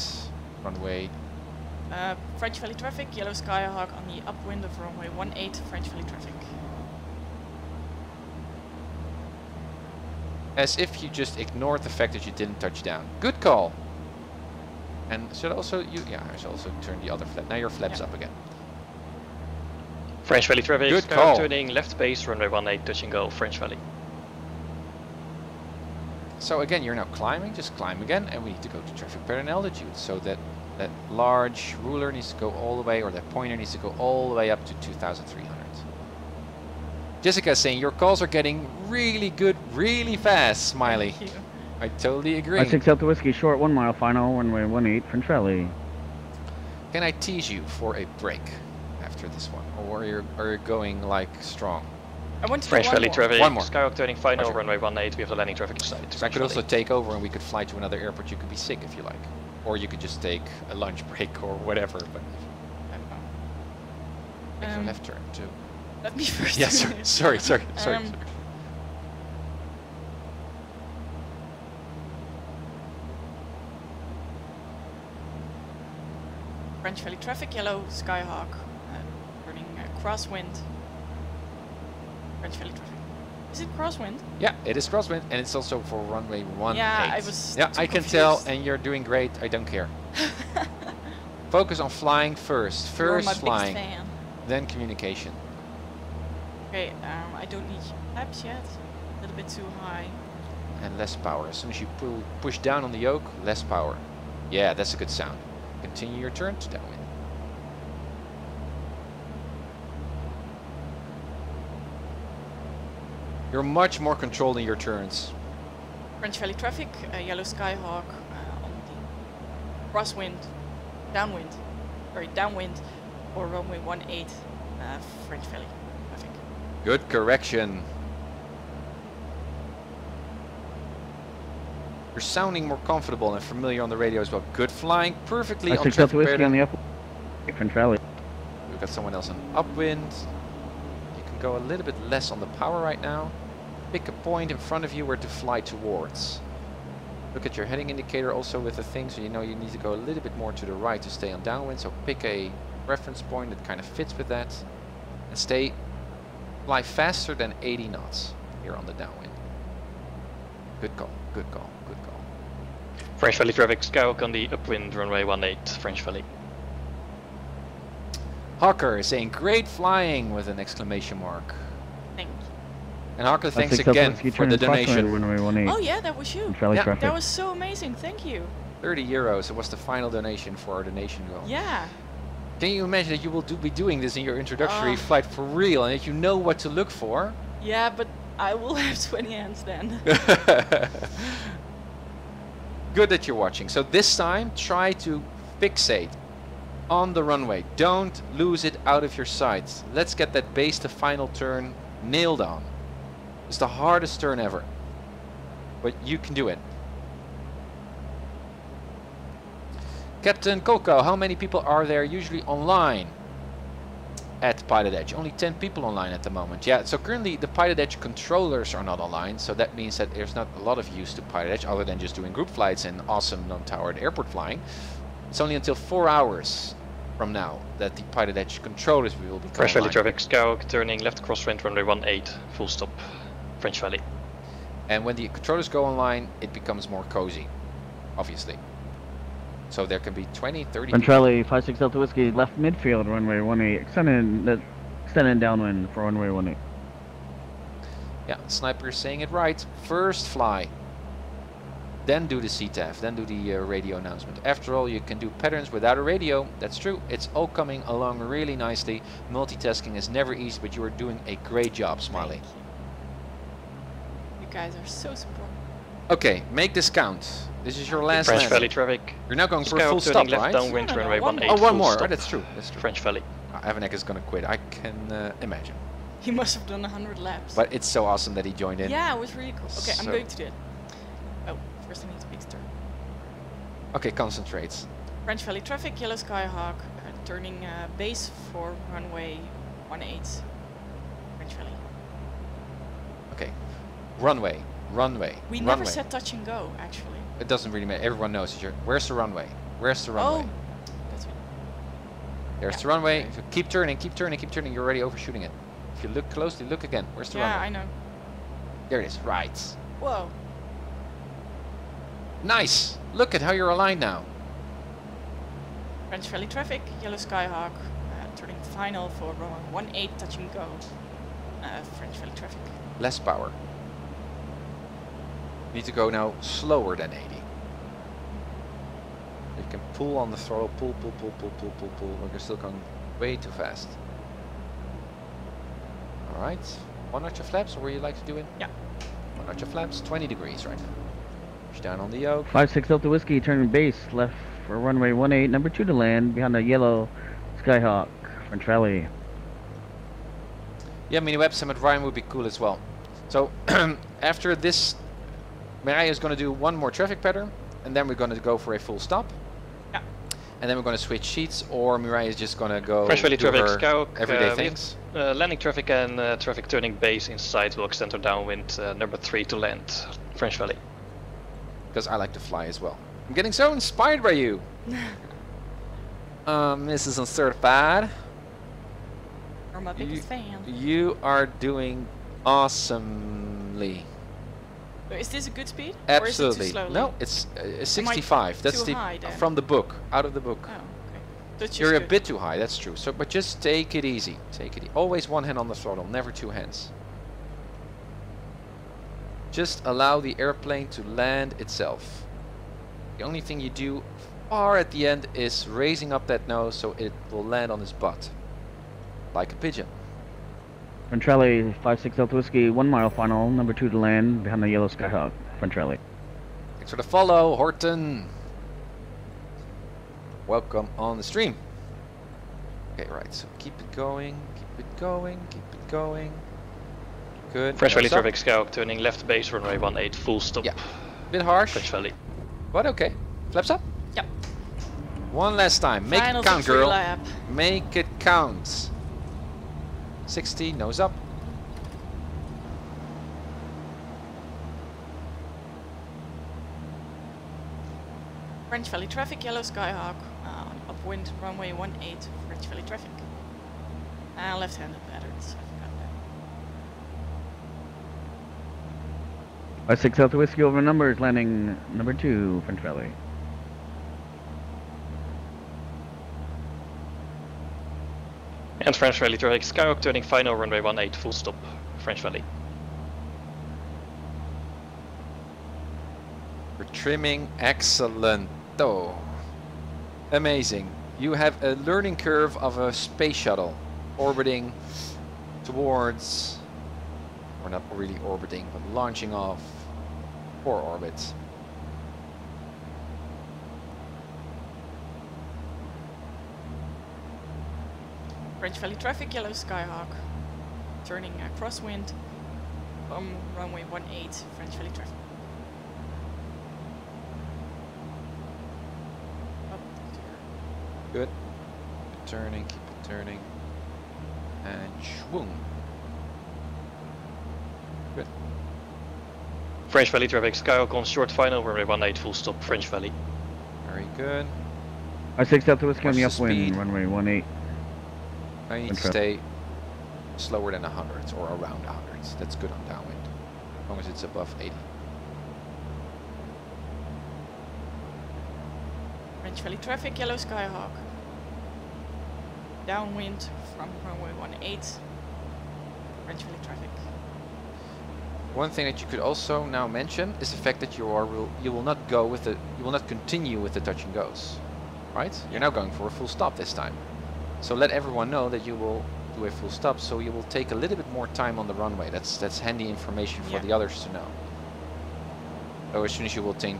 Speaker 11: runway.
Speaker 12: French Valley traffic, yellow Skyhawk on the upwind of runway 18, French Valley traffic.
Speaker 11: As if you just ignored the fact that you didn't touch down. Good call. And should also I should also turn the other flap. Now your flap's up again.
Speaker 10: French Valley traffic.
Speaker 11: Good call.
Speaker 10: Turning left base, runway 18, touch and go, French Valley.
Speaker 11: So again, you're now climbing. Just climb again, and we need to go to traffic pattern altitude. So that large ruler needs to go all the way, or that pointer needs to go all the way up to 2,300. Jessica's saying your calls are getting really good, really fast. Smiley.
Speaker 12: Thank you.
Speaker 11: I totally agree.
Speaker 2: 5-6 Delta Whiskey, short 1 mile final, runway 18, French Rally.
Speaker 11: Can I tease you for a break after this one, or are you going like strong?
Speaker 12: I want to
Speaker 10: French
Speaker 12: do one
Speaker 10: Valley
Speaker 12: more.
Speaker 10: traffic.
Speaker 11: One more.
Speaker 10: Skyhawk turning final,
Speaker 11: Roger.
Speaker 10: runway 18. We have the landing traffic inside.
Speaker 11: So I could also take over and we could fly to another airport. You could be sick if you like. Or you could just take a lunch break or whatever. But make your left turn too.
Speaker 12: Let me first.
Speaker 11: Yes,
Speaker 12: do this.
Speaker 11: sorry.
Speaker 12: French Valley traffic, yellow Skyhawk, turning crosswind. French Valley traffic. Is it crosswind?
Speaker 11: Yeah, it is crosswind, and it's also for runway 18.
Speaker 12: Yeah, I was.
Speaker 11: Yeah,
Speaker 12: too
Speaker 11: I can
Speaker 12: confused.
Speaker 11: tell, and you're doing great. I don't care. Focus on flying first.
Speaker 12: You're my
Speaker 11: First flying,
Speaker 12: biggest fan.
Speaker 11: then communication.
Speaker 12: Okay, I don't need flaps yet. A little bit too high.
Speaker 11: And less power. As soon as you push down on the yoke, less power. Yeah, that's a good sound. Continue your turn to downwind. You're much more controlled in your turns.
Speaker 12: French Valley traffic, yellow Skyhawk on the crosswind, downwind, or runway 18, French Valley traffic.
Speaker 11: Good correction. You're sounding more comfortable and familiar on the radio as well. Good flying, perfectly on
Speaker 2: 5-6 Delta
Speaker 11: traffic
Speaker 2: Whiskey
Speaker 11: pattern.
Speaker 2: on the up, French Rally.
Speaker 11: We've got someone else on upwind. You can go a little bit less on the power right now. Pick a point in front of you where to fly towards. Look at your heading indicator also with the thing, so you know you need to go a little bit more to the right to stay on downwind. So pick a reference point that kind of fits with that. And fly faster than 80 knots here on the downwind. Good call, good call, good call.
Speaker 10: French Valley traffic, Skyhawk on the upwind, runway 18, French Valley.
Speaker 11: Hawker is saying great flying with an exclamation mark.
Speaker 12: Thank you.
Speaker 11: And Hawker, thanks
Speaker 2: 5-6 Delta
Speaker 11: again
Speaker 2: Whiskey,
Speaker 11: for the
Speaker 2: turning crosswind,
Speaker 11: donation.
Speaker 2: runway 18.
Speaker 12: Oh yeah, that was you.
Speaker 2: French Rally
Speaker 11: Yeah,
Speaker 2: traffic.
Speaker 12: That was so amazing. Thank you.
Speaker 11: 30 euros. It was the final donation for our donation goal.
Speaker 12: Yeah.
Speaker 11: Can you imagine that you will be doing this in your introductory
Speaker 12: Oh.
Speaker 11: flight for real, and that you know what to look for?
Speaker 12: Yeah, but I will have 20 hands then.
Speaker 11: Good that you're watching. So this time, try to fixate on the runway. Don't lose it out of your sight. Let's get that base to final turn nailed on. It's the hardest turn ever, but you can do it. Captain Coco, how many people are there usually online at PilotEdge? Only 10 people online at the moment. Yeah, so currently the PilotEdge controllers are not online, so that means that there's not a lot of use to PilotEdge other than just doing group flights and awesome non-towered airport flying. It's only until 4 hours from now that the PilotEdge controllers will be
Speaker 10: French Valley
Speaker 11: online.
Speaker 10: traffic, Skyhawk turning left crosswind, runway 18, full stop, French Valley.
Speaker 11: And when the controllers go online, it becomes more cozy, obviously. So there can be 20, 30
Speaker 2: French
Speaker 11: people.
Speaker 2: Rally, 5-6 Delta Whiskey, left midfield, runway 18, extending downwind for runway 18.
Speaker 11: Yeah, Sniper is saying it right. First fly, then do the CTAF, then do the radio announcement. After all, you can do patterns without a radio. That's true. It's all coming along really nicely. Multitasking is never easy, but you are doing a great job, Smiley.
Speaker 12: You guys are so supportive.
Speaker 11: Okay, make this count. This is your last
Speaker 10: French
Speaker 11: landing.
Speaker 10: Valley traffic.
Speaker 11: You're now going for a
Speaker 10: Skyhawk
Speaker 11: full
Speaker 10: turning
Speaker 11: stop,
Speaker 10: left
Speaker 11: right?
Speaker 10: downwind,
Speaker 12: No, no, no,
Speaker 10: runway
Speaker 12: one
Speaker 10: 18,
Speaker 11: Oh, one
Speaker 10: full
Speaker 11: more.
Speaker 10: stop,
Speaker 11: Oh, that's true. That's true.
Speaker 10: French Valley.
Speaker 11: Avanek is gonna quit. I can imagine.
Speaker 12: He must have done 100 laps.
Speaker 11: But it's so awesome that he joined in.
Speaker 12: Yeah, it was really cool. Okay,
Speaker 11: So-
Speaker 12: I'm going to do it. Oh, first I need to make a turn.
Speaker 11: Okay, concentrates.
Speaker 12: French Valley traffic, yellow Skyhawk, turning base for runway 18. French Valley.
Speaker 11: Okay, runway.
Speaker 12: We
Speaker 11: runway.
Speaker 12: never said touch and go, actually.
Speaker 11: It doesn't really matter. Everyone knows. Where's the runway? Where's the runway?
Speaker 12: Oh, that's it.
Speaker 11: There's the runway. If you keep turning, keep turning, keep turning. You're already overshooting it. If you look closely, look again. Where's the runway?
Speaker 12: Yeah, I know.
Speaker 11: There it is. Right.
Speaker 12: Whoa.
Speaker 11: Nice. Look at how you're aligned now.
Speaker 12: French Valley traffic, yellow Skyhawk, turning final for runway 18, touch and go. French Valley traffic.
Speaker 11: Less power. Need to go now slower than 80. You can pull on the throttle, pull. We're still going way too fast. Alright. 1 notch of flaps, or where you like to do it?
Speaker 12: Yeah.
Speaker 11: 1 notch of flaps, 20 degrees right now. Push down on the yoke.
Speaker 2: 5-6 Delta Whiskey, turning base left for runway 18, number 2 to land behind the yellow Skyhawk, French Valley.
Speaker 11: Yeah, mini web sim at Ryan would be cool as well. So after this, Mirai is going to do one more traffic pattern, and then we're going to go for a full stop.
Speaker 12: Yeah.
Speaker 11: And then we're going to switch seats, or Mirai is just going to go
Speaker 10: French Valley
Speaker 11: do
Speaker 10: traffic,
Speaker 11: her
Speaker 10: Skyhawk,
Speaker 11: everyday things.
Speaker 10: Landing traffic and traffic turning base inside will extend or downwind, number 3 to land, French Valley.
Speaker 11: Because I like to fly as well. I'm getting so inspired by you. Mrs. Uncertified.
Speaker 12: You're my biggest fan.
Speaker 11: You are doing awesomely.
Speaker 12: Is this a good speed?
Speaker 11: Absolutely.
Speaker 12: Or is it too slowly?
Speaker 11: No, it's 65. That's
Speaker 12: too
Speaker 11: the
Speaker 12: high, then?
Speaker 11: from the book, out of the book.
Speaker 12: Oh, okay. That's just
Speaker 11: You're a
Speaker 12: good.
Speaker 11: bit too high, that's true. So, but just take it easy. Take it. Always one hand on the throttle, never two hands. Just allow the airplane to land itself. The only thing you do far at the end is raising up that nose so it will land on its butt, like a pigeon.
Speaker 2: French Valley 5-6 Delta Whiskey, 1 mile final, number 2 to land behind the yellow Skyhawk, French Valley.
Speaker 11: Thanks for the follow, Horton. Welcome on the stream. Okay, right, so keep it going, keep it going, keep it going. Good.
Speaker 10: French Valley
Speaker 11: Nose up.
Speaker 10: traffic, Skyhawk turning left base, runway 18, full stop.
Speaker 11: Yeah, bit harsh,
Speaker 10: French Valley.
Speaker 11: but okay. Flaps up.
Speaker 12: Yep.
Speaker 11: One last time. Make
Speaker 12: Final
Speaker 11: it count,
Speaker 12: victory
Speaker 11: girl.
Speaker 12: lap.
Speaker 11: Make it count. 60, nose up.
Speaker 12: French Valley traffic, yellow Skyhawk, upwind runway 18, French Valley traffic. Left-handed patterns, I forgot that.
Speaker 2: 5-6 Delta Whiskey over numbers, landing number 2, French Valley.
Speaker 10: And French Valley traffic, Skyhawk turning final, runway 18, full stop, French Valley.
Speaker 11: For trimming, excellent. Oh, amazing. You have a learning curve of a space shuttle orbiting towards, or not really orbiting, but launching off for orbit.
Speaker 12: French Valley traffic, yellow Skyhawk, turning crosswind, runway 18, French Valley traffic. Up to
Speaker 11: Good. Keep it turning, keep it turning. And schwung. Good.
Speaker 10: French Valley traffic, Skyhawk on short final, runway 18, full stop, French Valley.
Speaker 11: Very good.
Speaker 2: 5-6 Delta Whiskey on the
Speaker 11: Watch the
Speaker 2: upwind,
Speaker 11: speed.
Speaker 2: runway 18.
Speaker 11: I need to stay slower than 100 or around 100. That's good on downwind, as long as it's above 80.
Speaker 12: French Valley traffic, yellow Skyhawk. Downwind from runway 18, French Valley traffic.
Speaker 11: One thing that you could also now mention is the fact that you will not go with the you will not continue with the touch and goes, right? You're now going for a full stop this time. So let everyone know that you will do a full stop. So you will take a little bit more time on the runway. That's handy information for the others to know. So as soon as you will turn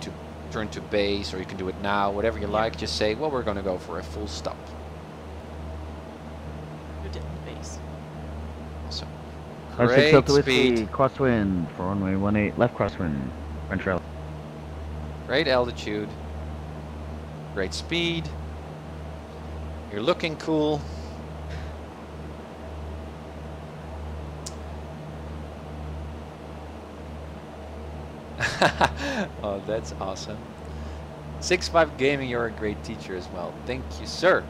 Speaker 11: to base, or you can do it now, whatever you like, just say, well, we're going to go for a full stop.
Speaker 12: nice.
Speaker 11: Awesome.
Speaker 2: 56
Speaker 11: Great
Speaker 2: Delta Whiskey,
Speaker 11: speed.
Speaker 2: crosswind for runway 18, left crosswind, French rally.
Speaker 11: Great altitude. Great speed. You're looking cool. Oh, that's awesome. 6.5 Gaming, you're a great teacher as well. Thank you, sir.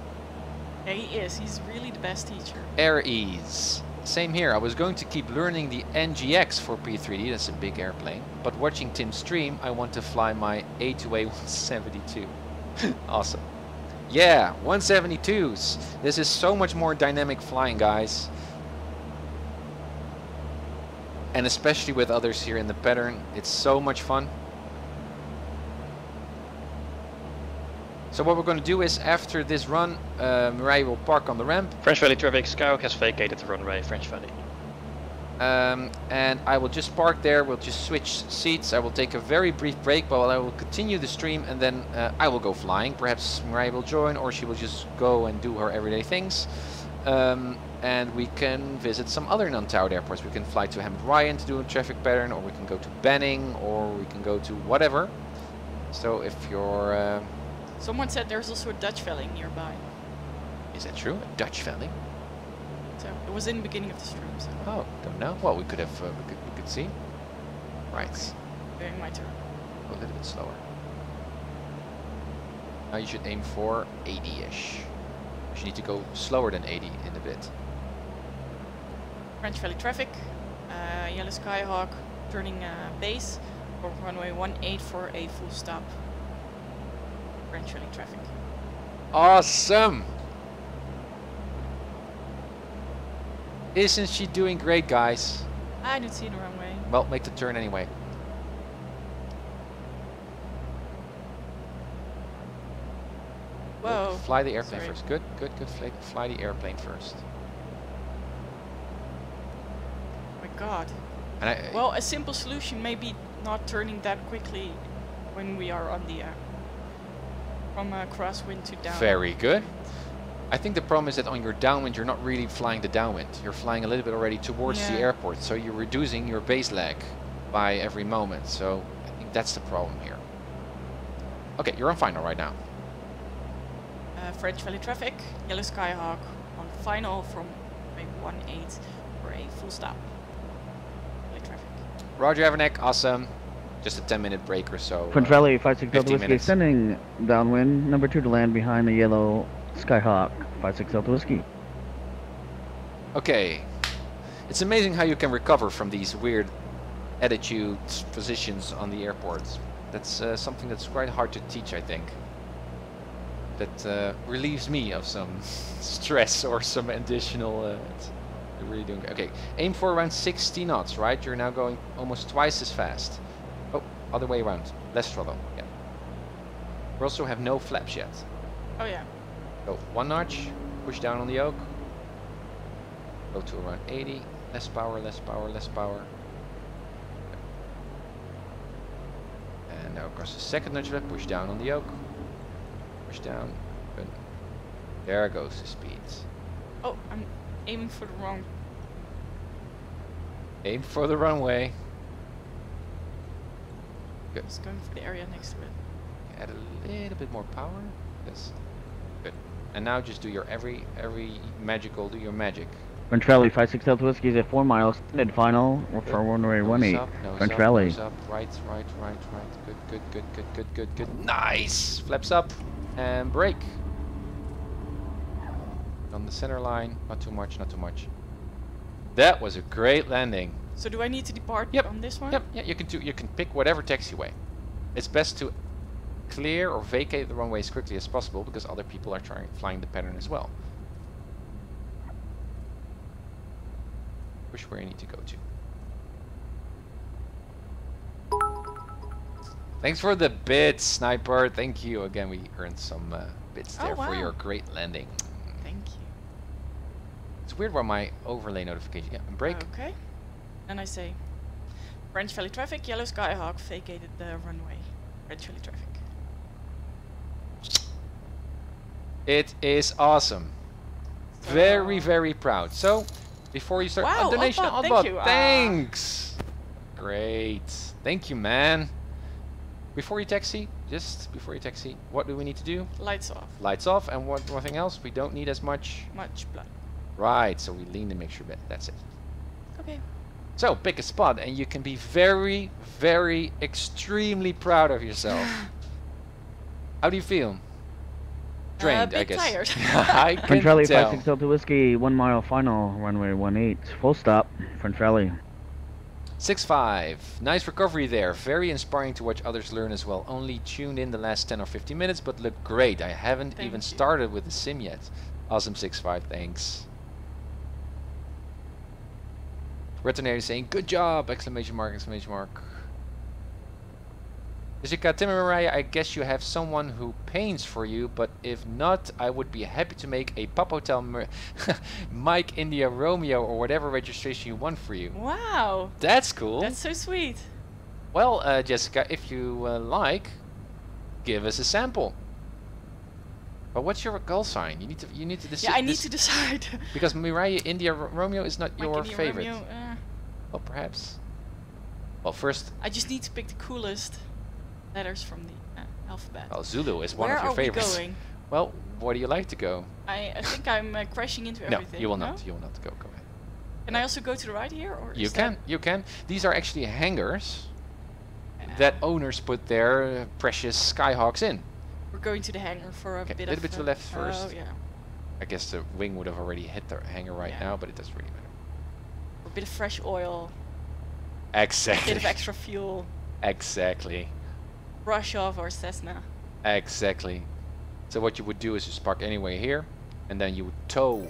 Speaker 12: Yeah, he is. He's really the best teacher.
Speaker 11: Air ease. Same here. I was going to keep learning the NGX for P3D. That's a big airplane. But watching Tim stream, I want to fly my A2A172. Awesome. Yeah, 172s. This is so much more dynamic flying, guys. And especially with others here in the pattern, it's so much fun. So what we're going to do is, after this run, Mirai will park on the ramp.
Speaker 10: French Valley traffic, Skyhawk has vacated the runway, French Valley.
Speaker 11: And I will just park there, we'll just switch seats. I will take a very brief break, but I will continue the stream, and then I will go flying. Perhaps Mirai will join, or she will just go and do her everyday things. And we can visit some other non-towered airports. We can fly to Hamid Ryan to do a traffic pattern, or we can go to Banning, or we can go to whatever. So if you're...
Speaker 12: Someone said there's also a Dutch Valley nearby.
Speaker 11: Is that true? A Dutch Valley?
Speaker 12: So it was in the beginning of the stream. So.
Speaker 11: Oh, don't know. Well, we could have, we could see. Right.
Speaker 12: Doing my turn.
Speaker 11: Go a little bit slower. Now you should aim for 80-ish. You need to go slower than 80 in a bit.
Speaker 12: French Valley traffic. Yellow Skyhawk turning base for runway 18 for a full stop. French Valley traffic.
Speaker 11: Awesome! Isn't she doing great, guys?
Speaker 12: I don't see the runway.
Speaker 11: Well, make the turn anyway.
Speaker 12: Whoa.
Speaker 11: Good. Fly the airplane first. Good, good, good. Fly the airplane first.
Speaker 12: Oh my god.
Speaker 11: And
Speaker 12: well, a simple solution may be not turning that quickly when we are on the from crosswind to downwind.
Speaker 11: Very good. I think the problem is that on your downwind, you're not really flying the downwind. You're flying a little bit already towards the airport, so you're reducing your base lag by every moment. So I think that's the problem here. Okay, you're on final right now.
Speaker 12: French Valley traffic, Yellow Skyhawk on final from 18 for a full stop. Valley traffic.
Speaker 11: Roger, Everneck, awesome. Just a 10-minute break or so.
Speaker 2: French Valley 56 Delta Whiskey
Speaker 11: minutes.
Speaker 2: sending downwind, number 2 to land behind the yellow Skyhawk, 56 Delta Whiskey.
Speaker 11: Okay. It's amazing how you can recover from these weird attitude positions on the airports. That's something that's quite hard to teach, I think. That relieves me of some stress or some additional... you're really doing... Okay, aim for around 60 knots, right? You're now going almost twice as fast. Oh, other way around. Less throttle, yeah. We also have no flaps yet.
Speaker 12: Oh yeah.
Speaker 11: Go 1 notch, push down on the yoke. Go to around 80. Less power, less power, less power. And now across the 2nd notch, push down on the yoke. Push down. Good. There goes the speeds.
Speaker 12: Oh, I'm aiming for the wrong.
Speaker 11: Aim for the runway. Good.
Speaker 12: Just going for the area next to it.
Speaker 11: Add a little bit more power. Yes. Good. And now just do your every magical, do your magic.
Speaker 2: French Valley 56 Delta Whiskey is at 4 miles, mid final for runway 18. French Valley.
Speaker 11: Nose up, right. Good. Nice! Flaps up and brake. On the center line, not too much. That was a great landing.
Speaker 12: So do I need to depart on this one?
Speaker 11: Yep. Yeah, you can pick whatever taxiway. It's best to clear or vacate the runway as quickly as possible because other people are flying the pattern as well. Push where you need to go to. Thanks for the bits, Sniper. Thank you. Again, we earned some bits there for your great landing.
Speaker 12: Thank you.
Speaker 11: It's weird why my overlay notification... Yeah, brake.
Speaker 12: Okay. And I say, French Valley traffic, Yellow Skyhawk vacated the runway. French Valley traffic.
Speaker 11: It is awesome. Very, very proud. So, before you start,
Speaker 12: wow,
Speaker 11: donation,
Speaker 12: Oddbot,
Speaker 11: Oddbot,
Speaker 12: thank you.
Speaker 11: thanks. Great, thank you, man. Before you taxi, what do we need to do?
Speaker 12: Lights off.
Speaker 11: Lights off, and one thing else, we don't need as much
Speaker 12: blood.
Speaker 11: Right, so we lean the mixture bit. That's it.
Speaker 12: Okay.
Speaker 11: So pick a spot, and you can be very, very, extremely proud of yourself. How do you feel? Drained, I guess.
Speaker 12: Tired.
Speaker 11: I can
Speaker 2: French
Speaker 11: tell.
Speaker 2: 56 Delta Whiskey, 1 mile final, runway 18, full stop, French Rally.
Speaker 11: 6-5. Nice recovery there. Very inspiring to watch others learn as well. Only tuned in the last 10 or 15 minutes, but look great. I haven't even started with the sim yet. Awesome 6-5, thanks. Veterinary saying, good job! Exclamation mark, exclamation mark. Jessica, Tim and Mariah, I guess you have someone who paints for you, but if not, I would be happy to make a Pop Hotel Mike India Romeo or whatever registration you want for you.
Speaker 12: Wow!
Speaker 11: That's cool.
Speaker 12: That's so sweet.
Speaker 11: Well, Jessica, if you like, give us a sample. But what's your goal sign? You need to decide.
Speaker 12: Yeah, I need to decide.
Speaker 11: Because Mariah India Romeo is not your
Speaker 12: India
Speaker 11: favorite.
Speaker 12: Romeo,
Speaker 11: well, perhaps. Well, first.
Speaker 12: I just need to pick the coolest letters from the alphabet.
Speaker 11: Well, Zulu is one
Speaker 12: Where
Speaker 11: of your
Speaker 12: are we
Speaker 11: favorites.
Speaker 12: going?
Speaker 11: Well, where do you like to go?
Speaker 12: I think I'm crashing into everything.
Speaker 11: No, you will not. You will not. Go ahead.
Speaker 12: Can I also go to the right here, or
Speaker 11: you can? You can. These are actually hangars that owners put their precious Skyhawks in.
Speaker 12: We're going to the hangar for a bit of...
Speaker 11: A little bit to the left first.
Speaker 12: Oh, yeah.
Speaker 11: I guess the wing would have already hit the hangar right now, but it doesn't really matter.
Speaker 12: A bit of fresh oil.
Speaker 11: Exactly.
Speaker 12: A bit of extra fuel.
Speaker 11: Exactly.
Speaker 12: Brush off our Cessna.
Speaker 11: Exactly. So what you would do is just park anyway here, and then you would tow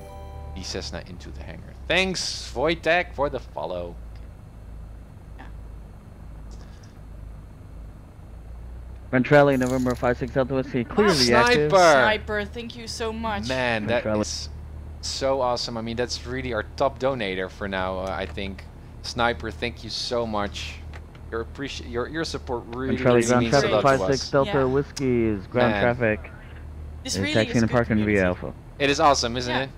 Speaker 11: the Cessna into the hangar. Thanks, Wojtek, for the follow.
Speaker 2: Ventrelli, November 56 Delta Whiskey, clearly active.
Speaker 12: Sniper, thank you so much.
Speaker 11: Man, that is so awesome. I mean, that's really our top donator for now, I think. Sniper, thank you so much. Your support really means a lot to us.
Speaker 2: Delta Whiskey is ground traffic.
Speaker 12: This really
Speaker 2: taxiing and parking via Alpha.
Speaker 11: It is awesome, isn't it?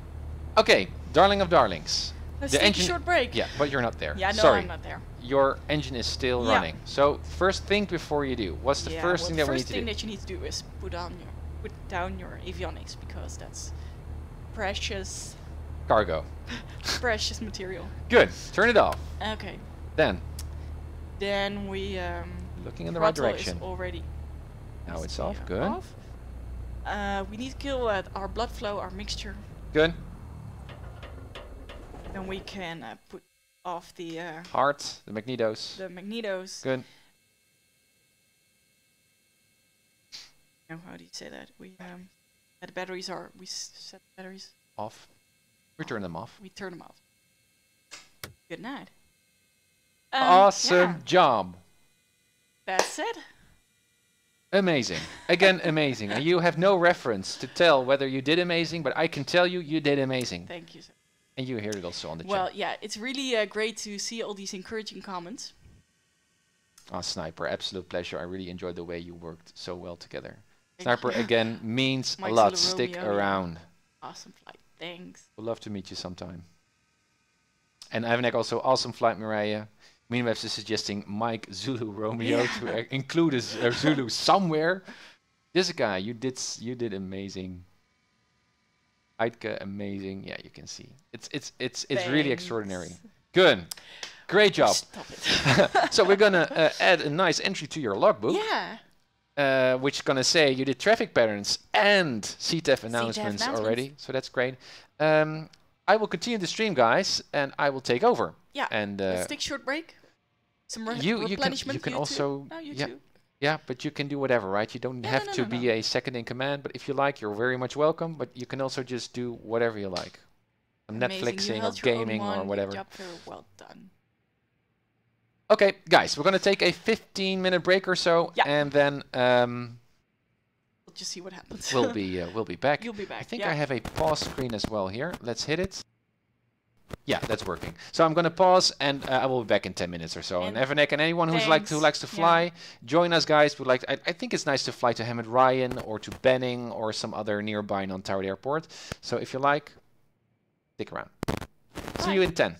Speaker 11: Okay, darling of darlings.
Speaker 12: Let's take a short break.
Speaker 11: Yeah, but you're not there.
Speaker 12: Yeah, no,
Speaker 11: sorry.
Speaker 12: I'm not there.
Speaker 11: Your engine is still running. So first think before you do. What's the first thing that we need to do?
Speaker 12: The first thing that you need to do is put down your avionics, because that's precious
Speaker 11: cargo.
Speaker 12: Precious material.
Speaker 11: Good. Turn it off.
Speaker 12: Okay.
Speaker 11: Then
Speaker 12: we
Speaker 11: looking in the right direction.
Speaker 12: Is already.
Speaker 11: Now it's off. Good.
Speaker 12: Off. We need to kill our blood flow, our mixture.
Speaker 11: Good.
Speaker 12: Then we can put off the
Speaker 11: heart, the magnetos.
Speaker 12: The magnetos.
Speaker 11: Good.
Speaker 12: Now, how do you say that? We the batteries are set the batteries
Speaker 11: off. We turn them off.
Speaker 12: We turn them off. Good night.
Speaker 11: Awesome job.
Speaker 12: That's it.
Speaker 11: Amazing. Again, amazing. And you have no reference to tell whether you did amazing, but I can tell you, you did amazing.
Speaker 12: Thank you, sir.
Speaker 11: And you hear it also on the chat.
Speaker 12: Well, yeah, it's really great to see all these encouraging comments.
Speaker 11: Sniper, absolute pleasure. I really enjoyed the way you worked so well together. Sniper, again, means a lot. Stick around.
Speaker 12: Awesome flight. Thanks.
Speaker 11: We'd love to meet you sometime. And Ivanek also, awesome flight, Mariah. Meanwhile, suggesting Mike Zulu Romeo to include a Zulu somewhere. Jessica, you did amazing. Aitke, amazing. Yeah, you can see. It's really extraordinary. Good. Great job.
Speaker 12: Stop it.
Speaker 11: So we're gonna add a nice entry to your logbook.
Speaker 12: Yeah.
Speaker 11: Which is gonna say you did traffic patterns and CTEF announcements already. So that's great. I will continue the stream, guys, and I will take over.
Speaker 12: Yeah.
Speaker 11: And
Speaker 12: let's take a short break. Some replenishment.
Speaker 11: You can also. Yeah, but you can do whatever, right? You don't have to be a second in command, but if you like, you're very much welcome. But you can also just do whatever you like. Netflixing or gaming or whatever.
Speaker 12: Job very well done.
Speaker 11: Okay, guys, we're gonna take a 15-minute break or so, and then
Speaker 12: we'll just see what happens.
Speaker 11: we'll be back.
Speaker 12: You'll be back.
Speaker 11: I think I have a pause screen as well here. Let's hit it. Yeah, that's working. So I'm going to pause, and I will be back in 10 minutes or so. And Evanek and anyone who likes to fly, join us, guys. Would like. I think it's nice to fly to Hamid Ryan or to Benning or some other nearby non-towered airport. So if you like, stick around. See you in 10.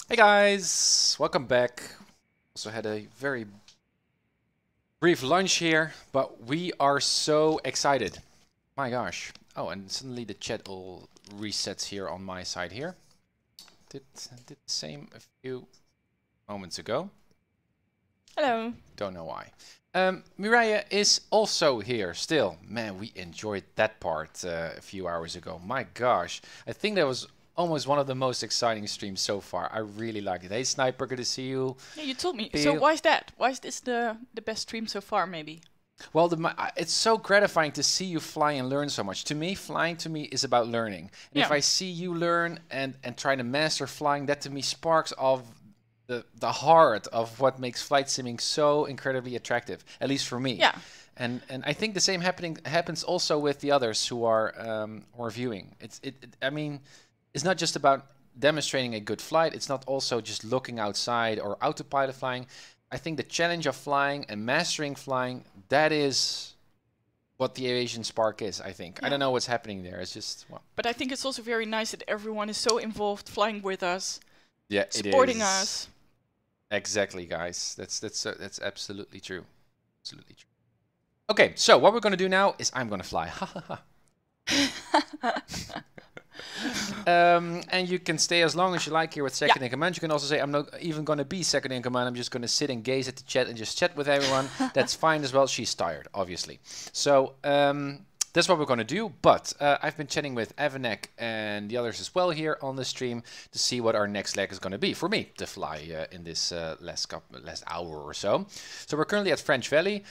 Speaker 11: Hey guys, welcome back. Also had a very brief lunch here, but we are so excited. My gosh. Oh, and suddenly the chat all resets here on my side here. Did the same a few moments ago.
Speaker 12: Hello.
Speaker 11: Don't know why. Mireia is also here still. Man, we enjoyed that part a few hours ago. My gosh. I think that was almost one of the most exciting streams so far. I really liked it. Hey Sniper, good to see you.
Speaker 12: Yeah, you told me.
Speaker 11: Bill.
Speaker 12: So why is that? Why is this the best stream so far, maybe?
Speaker 11: Well, it's so gratifying to see you fly and learn so much. To me, flying to me is about learning. And
Speaker 12: Yeah.
Speaker 11: if I see you learn and try to master flying, that to me sparks of the heart of what makes flight simming so incredibly attractive, at least for me.
Speaker 12: Yeah.
Speaker 11: And I think the same happens also with the others who are viewing. I mean, it's not just about demonstrating a good flight. It's not also just looking outside or autopilot flying. I think the challenge of flying and mastering flying, that is what the aviation spark is, I think.
Speaker 12: Yeah.
Speaker 11: I don't know what's happening there. It's just, well.
Speaker 12: But I think it's also very nice that everyone is so involved, flying with us,
Speaker 11: Yeah,
Speaker 12: supporting
Speaker 11: it is.
Speaker 12: us.
Speaker 11: Exactly, guys. That's absolutely true. Absolutely true. Okay, so what we're going to do now is I'm going to fly. And you can stay as long as you like here with second in command. You can also say, I'm not even going to be second in command. I'm just going to sit and gaze at the chat and just chat with everyone. That's fine as well. She's tired, obviously. So that's what we're going to do. But I've been chatting with Avanek and the others as well here on the stream to see what our next leg is going to be for me to fly in this last hour or so. So we're currently at French Valley.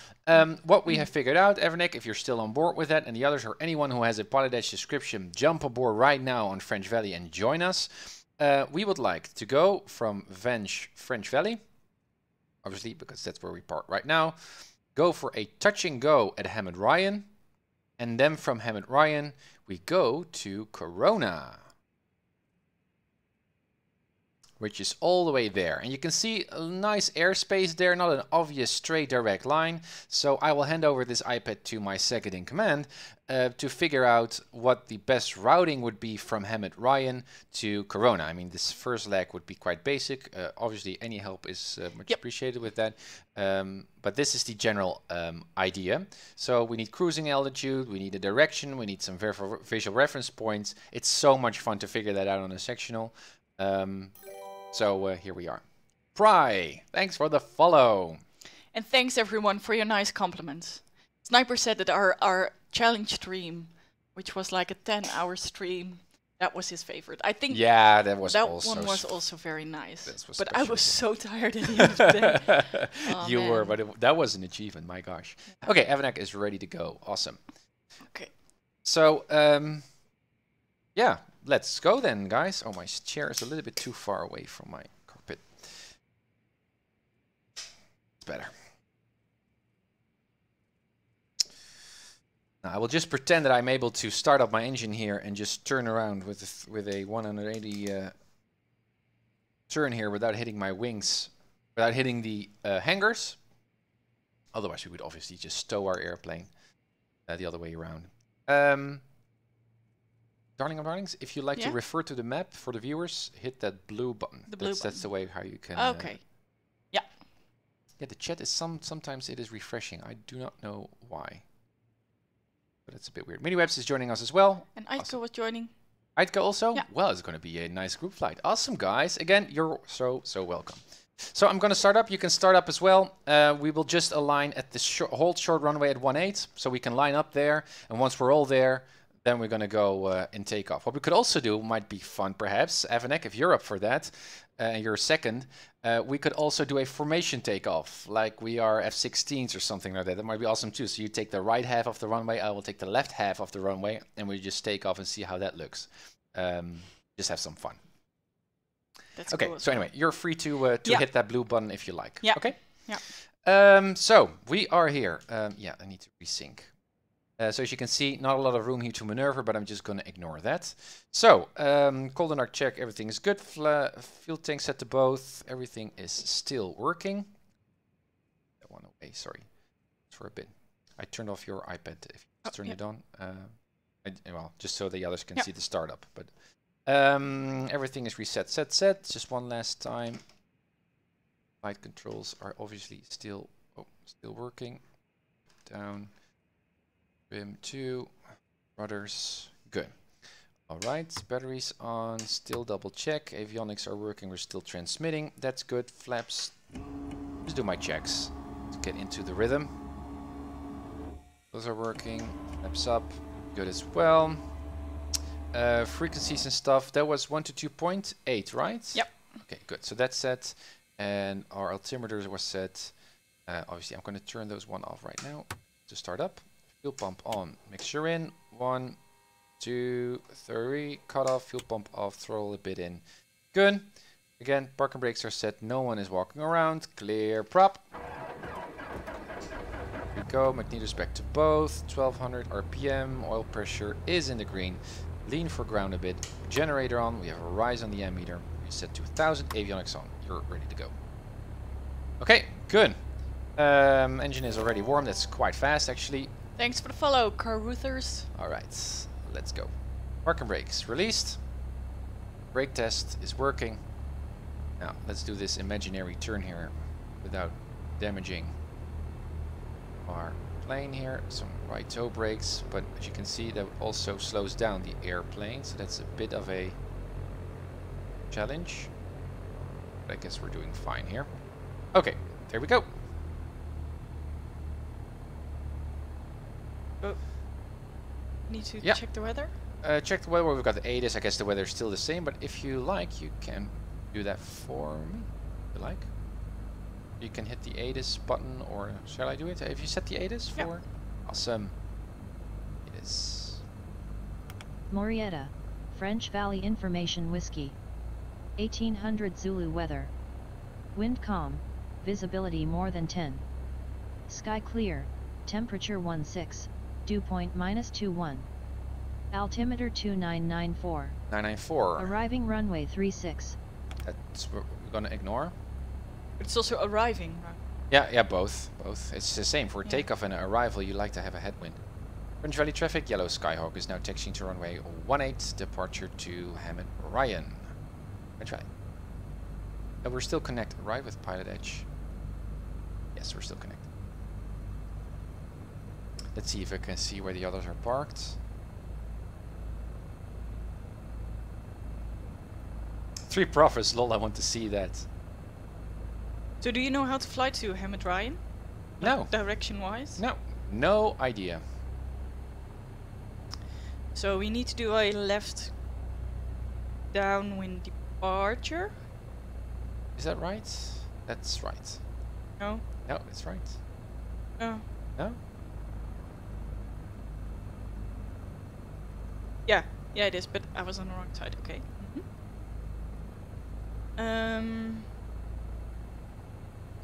Speaker 11: What we have figured out, Avanek, if you're still on board with that, and the others, or anyone who has a PilotEdge subscription, jump aboard right now on French Valley and join us. We would like to go from French Valley, obviously, because that's where we part right now. Go for a touch and go at Hamid Ryan. And then from Hamid Ryan, we go to Corona, which is all the way there. And you can see a nice airspace there, not an obvious straight direct line. So I will hand over this iPad to my second in command to figure out what the best routing would be from Hamid Ryan to Corona. I mean, this first leg would be quite basic. Obviously, any help is much appreciated with that. But this is the general idea. So we need cruising altitude, we need a direction, we need some visual reference points. It's so much fun to figure that out on a sectional. So here we are. Pry, thanks for the follow.
Speaker 12: And thanks everyone for your nice compliments. Sniper said that our challenge stream, which was like a 10-hour stream, that was his favorite. I think
Speaker 11: that one was
Speaker 12: also very nice.
Speaker 11: But
Speaker 12: I was so tired at the end of the day. Oh,
Speaker 11: you
Speaker 12: man.
Speaker 11: were, but that was an achievement, my gosh. Okay, Avanek is ready to go. Awesome.
Speaker 12: Okay.
Speaker 11: So, yeah, let's go then, guys. Oh, my chair is a little bit too far away from my cockpit. It's better. Now, I will just pretend that I'm able to start up my engine here and just turn around with a 180 turn here without hitting my wings, without hitting the hangars. Otherwise, we would obviously just stow our airplane the other way around. Darling of darlings, if you like to refer to the map for the viewers, hit that blue button. That's the way how you can.
Speaker 12: Okay. Yeah.
Speaker 11: Yeah, the chat is sometimes it is refreshing. I do not know why. But it's a bit weird. MiniWebs is joining us as well.
Speaker 12: And Aitke was joining.
Speaker 11: Aitke also?
Speaker 12: Yeah.
Speaker 11: Well, it's going to be a nice group flight. Awesome, guys. Again, you're so welcome. So I'm going to start up. You can start up as well. We will just align at the hold short runway at 18, so we can line up there. And once we're all there, then we're going to go in takeoff. What we could also do might be fun, perhaps. Avanek, if you're up for that, you're second. We could also do a formation takeoff, like we are F-16s or something like that. That might be awesome too. So you take the right half of the runway, I will take the left half of the runway, and we just take off and see how that looks. Just have some fun.
Speaker 12: That's
Speaker 11: okay,
Speaker 12: cool
Speaker 11: so anyway, you're free to hit that blue button if you like.
Speaker 12: Yeah.
Speaker 11: Okay?
Speaker 12: Yeah.
Speaker 11: So we are here. Yeah, I need to resync. So as you can see, not a lot of room here to maneuver, but I'm just going to ignore that. So, cold and dark check, everything is good. Fuel tank set to both. Everything is still working. That one away, sorry. For a bit. I turned off your iPad if you turn it on. Well, just so the others can see the startup. But Everything is reset, set. Just one last time. Flight controls are obviously still working. Down. Rim 2. Rudders. Good. Alright, batteries on. Still double check. Avionics are working. We're still transmitting. That's good. Flaps. Just do my checks to get into the rhythm. Those are working. Flaps up. Good as well. Frequencies and stuff. That was 1 to 2.8, right?
Speaker 12: Yep.
Speaker 11: Okay, good. So that's set. And our altimeter was set. Obviously, I'm going to turn those one off right now to start up. Fuel pump on. Mixture in. 1, 2, 3. Cut off. Fuel pump off. Throttle a bit in. Good. Again, parking brakes are set. No one is walking around. Clear prop. Here we go. Magnetos back to both. 1200 RPM. Oil pressure is in the green. Lean for ground a bit. Generator on. We have a rise on the ammeter. Set to 1000. Avionics on. You're ready to go. Okay, good. Engine is already warm. That's quite fast, actually.
Speaker 12: Thanks for the follow, car Ruthers.
Speaker 11: Alright, let's go. Parking brakes released. Brake test is working. Now, let's do this imaginary turn here without damaging our plane here. Some right toe brakes, but as you can see, that also slows down the airplane, so that's a bit of a challenge. But I guess we're doing fine here. Okay, there we go.
Speaker 12: Oh. Need to check the weather?
Speaker 11: Check the weather. We've got the ATIS. I guess the weather is still the same, but if you like, you can do that for me. If you like. You can hit the ATIS button, or shall I do it? Have you set the ATIS for?
Speaker 12: Yeah.
Speaker 11: Awesome. ATIS.
Speaker 13: Morietta, French Valley Information Whiskey. 1800 Zulu weather. Wind calm, visibility more than 10. Sky clear, temperature 16, dew point -21. Altimeter 2994.
Speaker 11: 994.
Speaker 13: Arriving runway 36.
Speaker 11: That's what we're gonna ignore.
Speaker 12: But it's also arriving, right?
Speaker 11: Yeah, both. It's the same for takeoff and arrival. You like to have a headwind. French Valley traffic. Yellow Skyhawk is now taxiing to runway 18. Departure to Hammond Ryan. French Valley. And we're still connected, right, with PilotEdge? Yes, we're still connected. Let's see if I can see where the others are parked. 3 Prophets, lol, I want to see that.
Speaker 12: So do you know how to fly to Hammond Ryan?
Speaker 11: No.
Speaker 12: Direction-wise?
Speaker 11: No idea.
Speaker 12: So we need to do a left downwind departure.
Speaker 11: Is that right? That's right.
Speaker 12: No.
Speaker 11: No, it's right.
Speaker 12: No.
Speaker 11: No?
Speaker 12: Yeah, it is, but I was on the wrong side. Okay.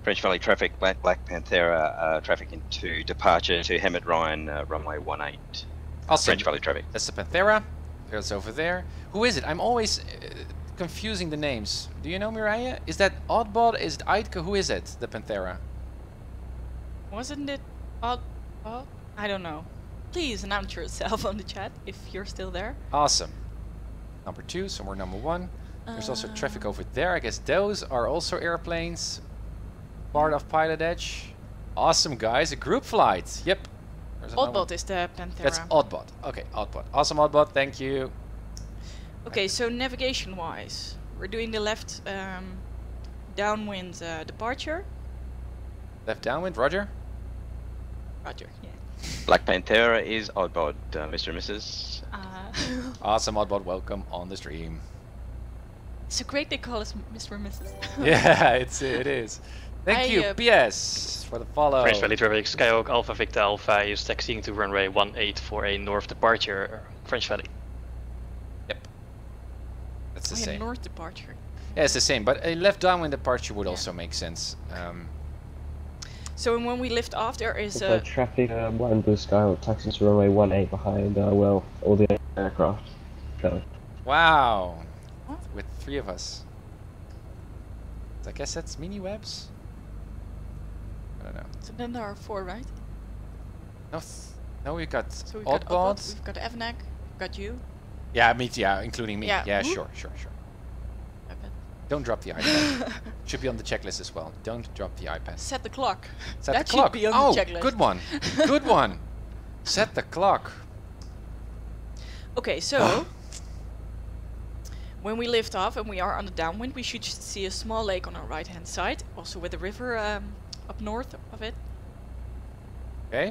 Speaker 14: French Valley traffic, Black Panthera traffic into departure to Hammond Ryan, runway 18.
Speaker 11: Awesome.
Speaker 14: French Valley traffic.
Speaker 11: That's the Panthera. There's over there. Who is it? I'm always confusing the names. Do you know, Mireille? Is that Oddbot? Is it Eidke? Who is it? The Panthera.
Speaker 12: Wasn't it Oddbot? I don't know. Please announce yourself on the chat if you're still there.
Speaker 11: Awesome. Number 2, so we're number 1. There's also traffic over there. I guess those are also airplanes. Part of PilotEdge. Awesome, guys. A group flight. Yep.
Speaker 12: Oddbot is the Panthera.
Speaker 11: That's Oddbot. Okay, Oddbot. Awesome, Oddbot. Thank you.
Speaker 12: Okay, so navigation-wise, we're doing the left downwind departure.
Speaker 11: Left downwind, Roger.
Speaker 12: Roger, yeah.
Speaker 14: Black Panthera is Oddbot, Mr. and Mrs.
Speaker 11: Awesome, Oddbot. Welcome on the stream.
Speaker 12: It's so great they call us Mr. and Mrs.
Speaker 11: Yeah, it is. Thank you, PS, for the follow.
Speaker 10: French Valley traffic, Skyhawk Alpha Victor Alpha is taxiing to runway 18 for a north departure, French Valley.
Speaker 11: Yep. That's the
Speaker 12: A
Speaker 11: same.
Speaker 12: north departure.
Speaker 11: Yeah, it's the same, but a left downwind departure would also make sense.
Speaker 12: So when we lift off, there is
Speaker 6: a traffic white and blue Skyhawk taxiing to runway 18 behind well all the aircraft. So.
Speaker 11: Wow. What? With 3 of us. I guess that's mini webs. I don't know.
Speaker 12: So then there are 4, right?
Speaker 11: No, no, we've got
Speaker 12: so
Speaker 11: Oddbot.
Speaker 12: We've got Evnak. We've got you.
Speaker 11: Yeah, me too. Yeah, including me.
Speaker 12: Yeah.
Speaker 11: Yeah, sure. Don't drop the iPad. Should be on the checklist as well. Don't drop the iPad.
Speaker 12: Set the clock.
Speaker 11: Set
Speaker 12: that
Speaker 11: the clock.
Speaker 12: Should be on the checklist.
Speaker 11: Good one. Good one. Set the clock.
Speaker 12: Okay, so when we lift off and we are on the downwind, we should see a small lake on our right-hand side, also with the river up north of it.
Speaker 11: Okay.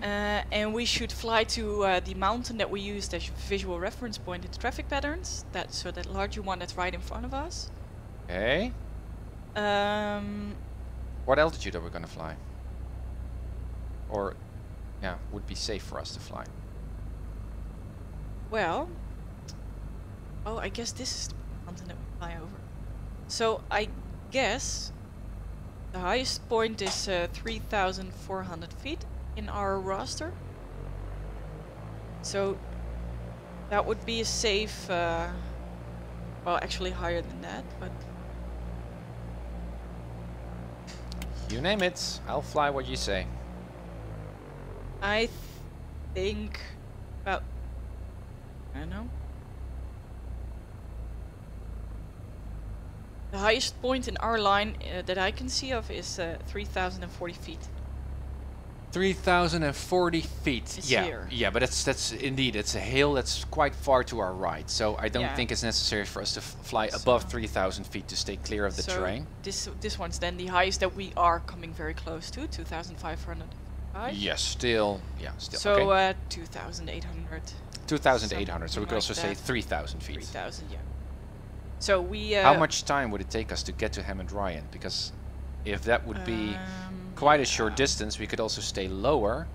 Speaker 12: And we should fly to the mountain that we used as visual reference point in the traffic patterns. So that larger one that's right in front of us.
Speaker 11: Okay. What altitude are we gonna fly? Or, yeah, would be safe for us to fly?
Speaker 12: Well, oh, I guess this is the mountain that we fly over. So I guess the highest point is 3,400 feet in our roster. So that would be a safe, well, actually higher than that, but
Speaker 11: you name it. I'll fly what you say.
Speaker 12: I think about, I don't know. The highest point in our line that I can see of is 3,040 feet.
Speaker 11: 3,040 feet.
Speaker 12: It's
Speaker 11: Yeah,
Speaker 12: here.
Speaker 11: yeah, but that's indeed, it's a hill that's quite far to our right. So I don't think it's necessary for us to fly above 3,000 feet to stay clear of the terrain.
Speaker 12: This one's then the highest that we are coming very close to, 2,500.
Speaker 11: Yes, still, yeah, still.
Speaker 12: So
Speaker 11: okay.
Speaker 12: 2,800.
Speaker 11: 2,800. So we could
Speaker 12: like
Speaker 11: also say
Speaker 12: that.
Speaker 11: 3,000 feet.
Speaker 12: 3,000, yeah. So we.
Speaker 11: How much time would it take us to get to Hammond Ryan? Because if that would be quite a short distance, we could also stay lower